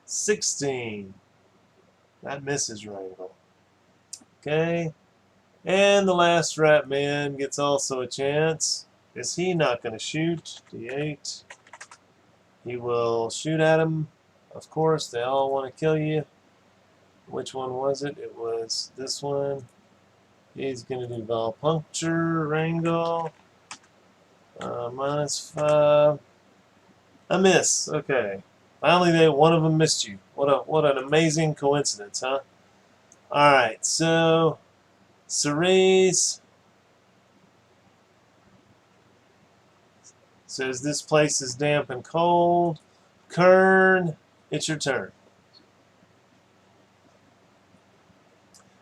16. That misses Wrangle. Okay. And the last rat man gets also a chance. Is he not going to shoot? D8. He will shoot at him. Of course, they all want to kill you. Which one was it? It was this one. He's going to do Val Puncture, Wrangle. -5. A miss. Okay. Finally, one of them missed you. What an amazing coincidence, huh? All right. So, Cerise says this place is damp and cold. Kern, it's your turn.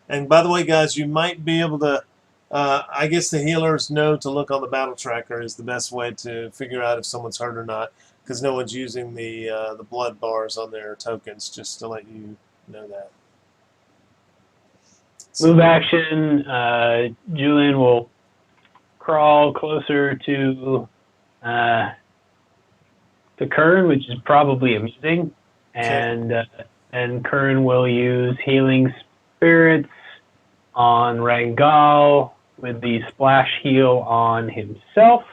And by the way, guys, you might be able to, I guess the healers know to look on the battle tracker is the best way to figure out if someone's hurt or not, because no one's using the blood bars on their tokens, just to let you know that. So, Move action. Julian will crawl closer to Kern, which is probably amusing, and Kern will use Healing Spirits on Rangal with the splash heal on himself.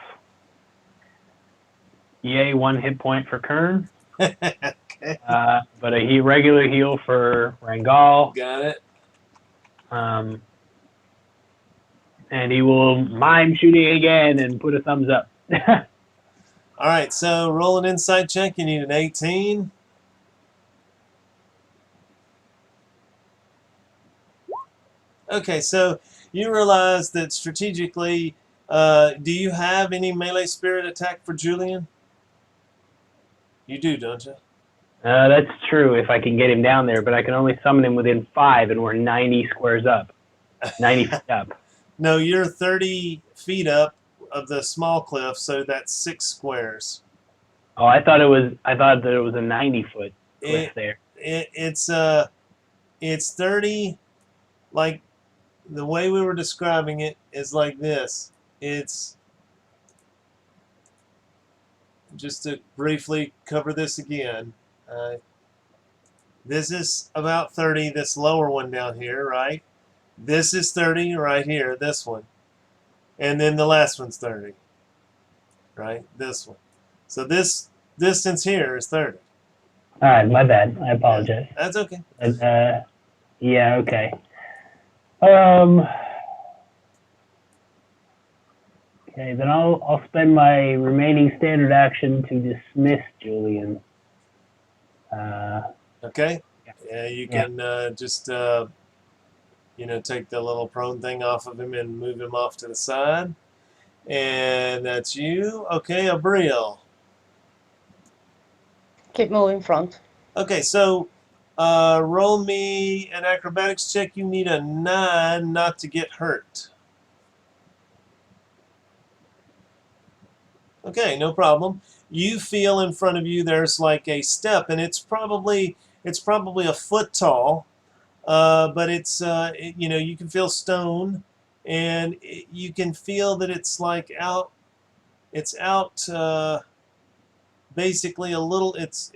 Yay, 1 hit point for Kern. Okay. But a regular heal for Rangal. Got it. And he will mime shooting again and put a thumbs up. All right, so roll an insight check. You need an 18. Okay, so you realize that strategically, do you have any melee spirit attack for Julian? You do, don't you? That's true if I can get him down there, but I can only summon him within 5, and we're 90 squares up. 90 feet up. No, you're 30 feet up of the small cliff, so that's 6 squares. Oh, I thought that it was a 90-foot cliff there. It's 30, like the way we were describing it is like this. It's, just to briefly cover this again, this is about 30, this lower one down here, right? This is 30 right here, this one. And then the last one's 30, right? This one. So this distance here is 30. All right, my bad. I apologize. That's okay. Yeah, okay. Okay, then I'll spend my remaining standard action to dismiss Julian. Okay. Yeah, you can just take the little prone thing off of him and move him off to the side. And that's you. Okay, Abriel. Keep moving front. Okay, so roll me an acrobatics check. You need a 9 not to get hurt. Okay, no problem. You feel in front of you there's like a step, and it's probably a foot tall, but it's you can feel stone, and you can feel that it's like out. It's out. Basically, a little. It's.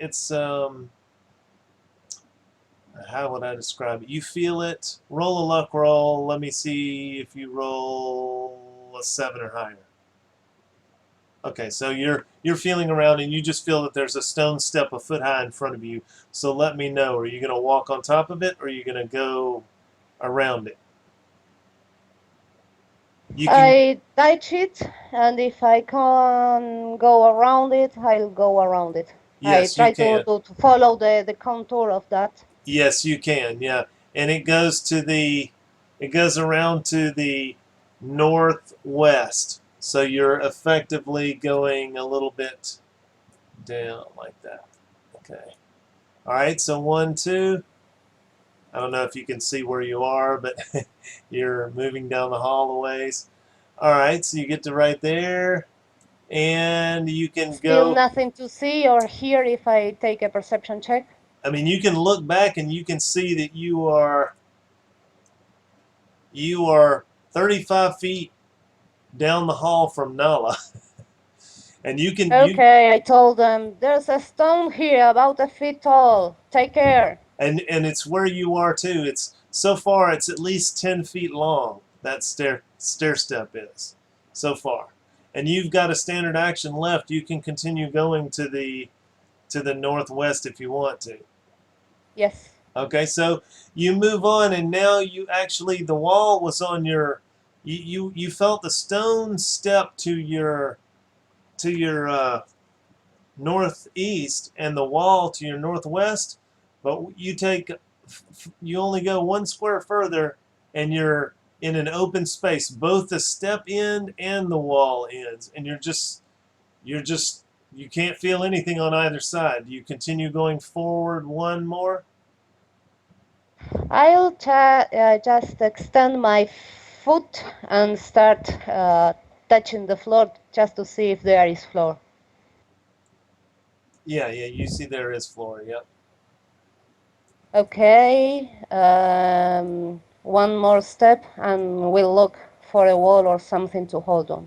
How would I describe it? You feel it. Roll a luck roll. Let me see if you roll a 7 or higher. Okay, so you're feeling around and you just feel that there's a stone step a foot high in front of you. So let me know. Are you going to walk on top of it or are you going to go around it? I touch it, and if I can go around it, I'll go around it. Yes, I you try can. to follow the contour of that. Yes, you can. Yeah, and it goes around to the northwest. So you're effectively going a little bit down like that. Okay. All right, so 1, 2. I don't know if you can see where you are, but you're moving down the hall a ways. All right, so you get to right there, and you can Still go. nothing to see or hear if I take a perception check. I mean, you can look back and you can see that you are 35 feet down the hall from Nala, and you can Okay, I told them, there's a stone here about a foot tall. Take care. and it's where you are too. It's so far it's at least 10 feet long. That stair step is so far, and you've got a standard action left. You can continue going to the northwest if you want to. Yes. Okay, so you move on, and now you actually the wall was on your. You felt the stone step to your northeast and the wall to your northwest, but you only go 1 square further and you're in an open space, both the step end and the wall ends, and you can't feel anything on either side. Do you continue going forward one more? I'll just extend my foot and start touching the floor just to see if there is floor. Yeah, you see there is floor. Yep. Okay, one more step and we'll look for a wall or something to hold on.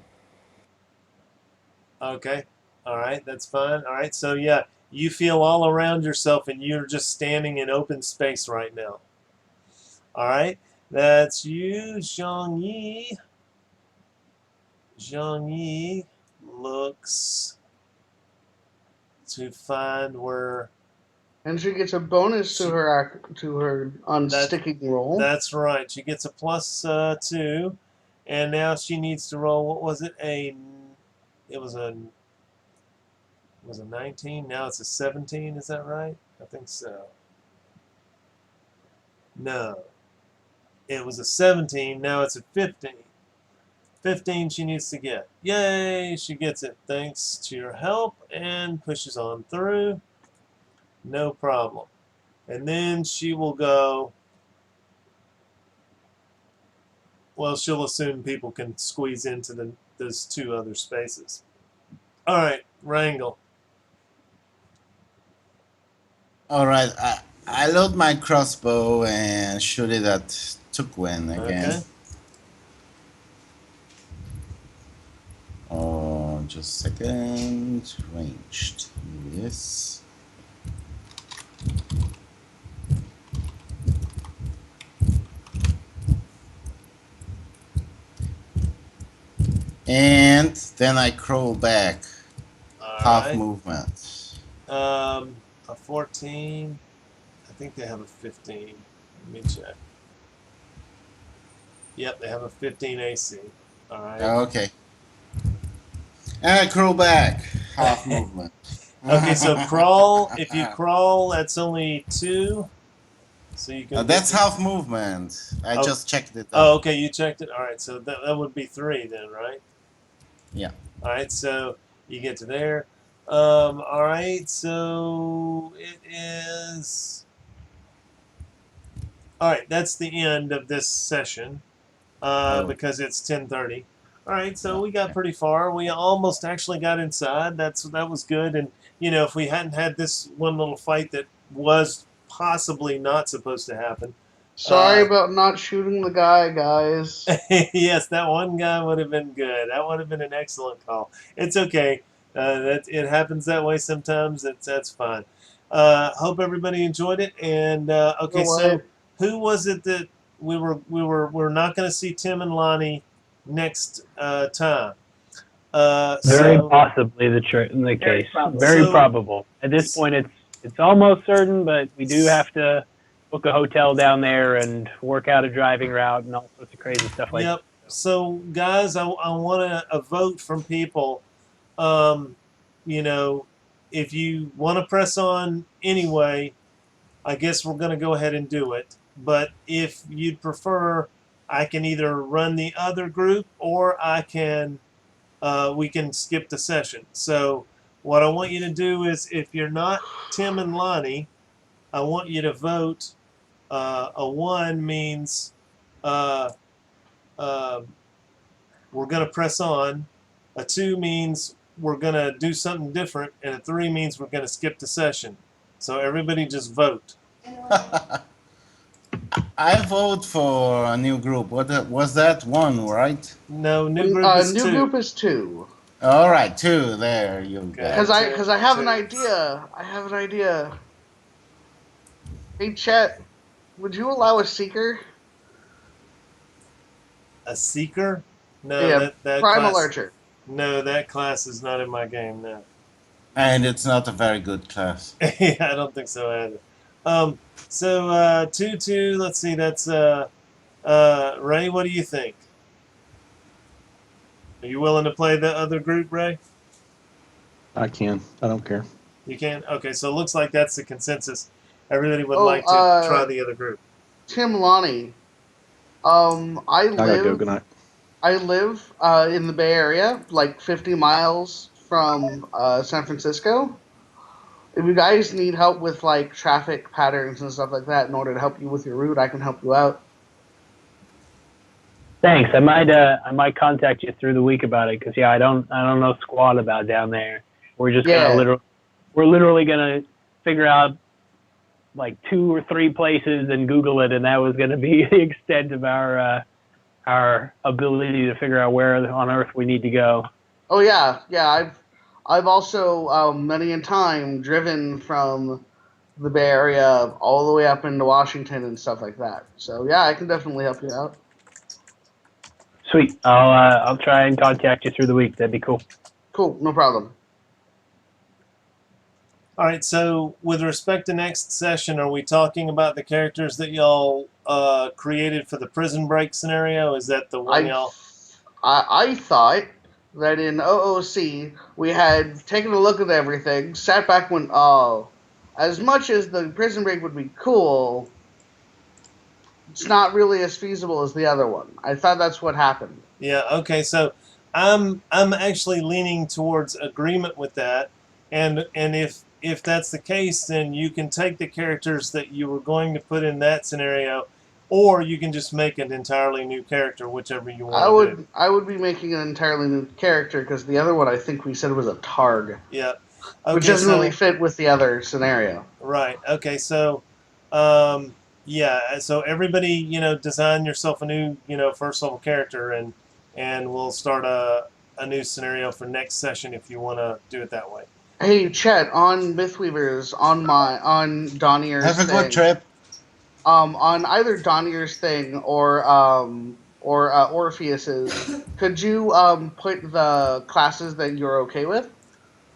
Okay. All right, that's fine. All right, so yeah, you feel all around yourself and you're just standing in open space right now. All right, that's you, Zhang Yi. Zhang Yi looks to find where. And she gets a bonus to her unsticking roll. That's right. She gets a +2, and now she needs to roll. What was it? It was a 19. Now it's a 17. Is that right? I think so. No, it was a 17. Now it's a 15. 15 she needs to get. Yay! She gets it thanks to your help and pushes on through. No problem. And then she will go. Well, she'll assume people can squeeze into those 2 other spaces. All right, Wrangle. All right, I load my crossbow and shoot it at Tukwin again. Okay. Oh, just a second. Ranged. Yes. And then I crawl back. All Half right. movement. A 14. I think they have a 15. Let me check. Yep, they have a 15 AC. All right. Okay. And I crawl back. Half movement. Okay, so crawl. If you crawl, that's only 2. So you can. That's half movement. I just checked it out. Oh, okay, you checked it. All right, so that would be 3 then, right? Yeah. All right, so you get to there. All right, so it is. All right, that's the end of this session because it's 10:30. All right, so we got pretty far. We almost actually got inside. That was good. And if we hadn't had this one little fight that was possibly not supposed to happen. Sorry about not shooting the guy, guys. Yes, that one guy would have been good. That would have been an excellent call. It's okay. It happens that way sometimes. That's fine. Hope everybody enjoyed it. And okay, so who was it that we're not going to see Tim and Lonnie next time? Very possibly the case. Very probable. At this point, it's almost certain, but we do have to book a hotel down there and work out a driving route and all sorts of crazy stuff like that. Yep. So, guys, I want a vote from people. If you want to press on anyway, I guess we're going to go ahead and do it. But if you'd prefer, I can either run the other group or we can skip the session. So what I want you to do is, if you're not Tim and Lonnie, I want you to vote. A 1 means we're going to press on. A 2 means we're going to do something different. And a 3 means we're going to skip the session. So everybody just vote. I vote for a new group. Was that 1, right? No, new group is new 2. group is 2. All right, 2. There you go. Because I have an idea. I have an idea. Hey, Chet, would you allow a seeker? A seeker? No, Yeah, that primal class, archer. No, that class is not in my game now. And it's not a very good class. Yeah, I don't think so either. So 2-2. Let's see. That's Ray. What do you think? Are you willing to play the other group, Ray? I can. I don't care. You can. Okay. So it looks like that's the consensus. Everybody would Oh, like to try the other group. Tim Lonnie. I I gotta go. live. Good night. I live in the Bay Area, like 50 miles from San Francisco. If you guys need help with like traffic patterns and stuff like that, in order to help you with your route, I can help you out. Thanks. I might contact you through the week about it, because I don't know squat about down there. We're just gonna we're literally gonna figure out like 2 or 3 places and Google it, and that was gonna be the extent of our ability to figure out where on earth we need to go. Oh yeah. I've also many a time driven from the Bay Area all the way up into Washington and stuff like that. So yeah, I can definitely help you out. Sweet. I'll try and contact you through the week. That'd be cool. Cool, no problem. All right. So with respect to next session, are we talking about the characters that y'all created for the prison break scenario? Is that the one y'all? I thought that in OOC we had taken a look at everything, sat back, and went, as much as the prison break would be cool, it's not really as feasible as the other one. I thought that's what happened. Yeah. Okay. So I'm actually leaning towards agreement with that, and if that's the case, then you can take the characters that you were going to put in that scenario, or you can just make an entirely new character, whichever you want to do. I would be making an entirely new character, because the other one I think we said was a Targ, Yeah. Okay, which doesn't really fit with the other scenario. Right. Okay. So, yeah. So everybody, design yourself a new, first level character, and we'll start a new scenario for next session if you want to do it that way. Hey, Chet, on Mythweavers, on Donier's Have a thing, good trip. on either Donier's thing or Orpheus's, could you put the classes that you're okay with?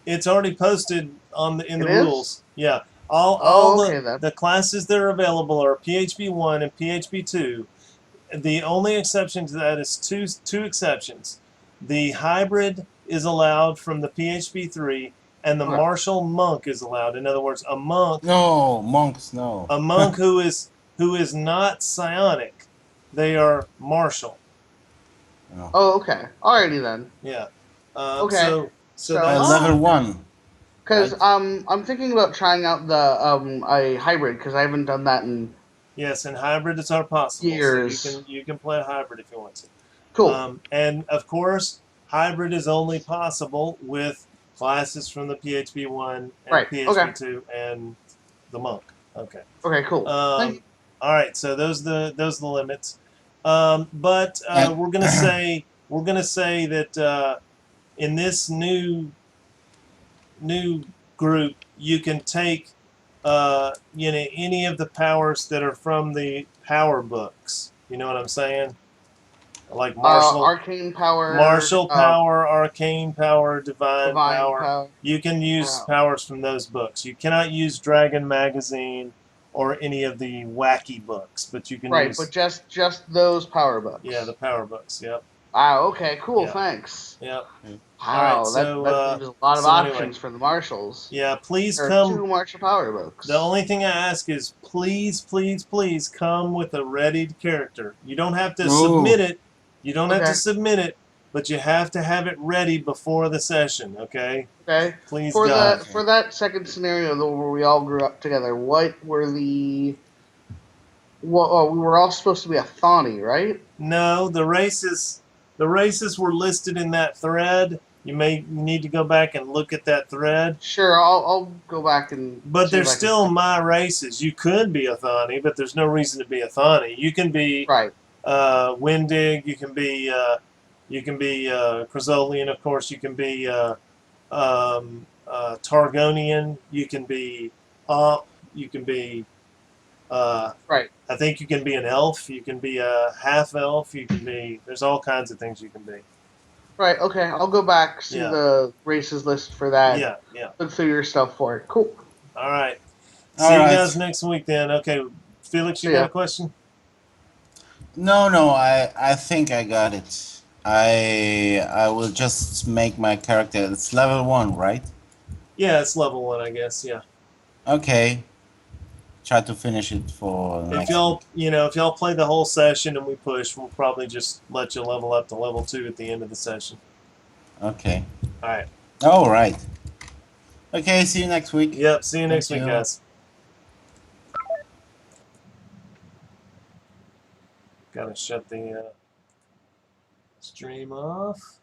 It's already posted in the It is? rules. Yeah. All okay, then. the classes that are available are PHP 1 and PHP 2. The only exception to that is two exceptions. The hybrid is allowed from the PHP 3, and the Okay. martial monk is allowed. In other words, a monk No, monks, no. a monk who is not psionic, they are martial. Oh, okay. Alrighty then. Yeah. Okay. So So- that's, Level 1. Because I'm thinking about trying out the a hybrid, because I haven't done that in yes, and hybrids are possible. Years. So you can play a hybrid if you want to. cool. And of course, hybrid is only possible with classes from the PHP 1 and Right, PHP okay. 2 and the monk. Okay. Okay, cool. Thank you. All right. So those are the limits. But we're gonna say that in this new group, you can take any of the powers that are from the power books. You know what I'm saying? Like Arcane power. martial power, arcane power, divine power. power. You can use Wow. powers from those books. You cannot use Dragon Magazine or any of the wacky books, but you can Right, use but just those power books. the power books. Yep. Wow. Okay. Cool. Yeah. Thanks. Yep. Wow. Alright, so, that leaves a lot of so anyway. options for the marshals. Yeah. Please There are come. 2 martial power books. The only thing I ask is please come with a readied character. You don't have to Ooh. submit it. You don't have Okay. to submit it, but you have to have it ready before the session. Okay. Okay. Please For God. that second scenario though, where we all grew up together, what were the? Well, we were all supposed to be a Thani, right? No, the races The races were listed in that thread. You may need to go back and look at that thread. Sure, I'll go back and. But see if they're I can still find- my races. You could be a Thani, but there's no reason to be a Thani. You can be Right. Windig. You can be Crazolian, of course. You can be Targonian. You can be You can be. Right. I think you can be an elf. You can be a half elf. You can be. There's all kinds of things you can be. Right. Okay. I'll go back, see Yeah. the races list for that. Yeah. Yeah. Look through your stuff for it. Cool. All right. All See you right. guys next week then. Okay, Felix, you See got ya. a question? No, I think I got it. I will just make my character. It's level 1, right? Yeah, it's level 1, I guess. Yeah. Okay. Try to finish it for If next y'all, week. if y'all play the whole session and we push, we'll probably just let you level up to level 2 at the end of the session. Okay. All right. All right. Okay. See you next week. Yep. See you next Thank week, you. guys. Gotta shut the stream off.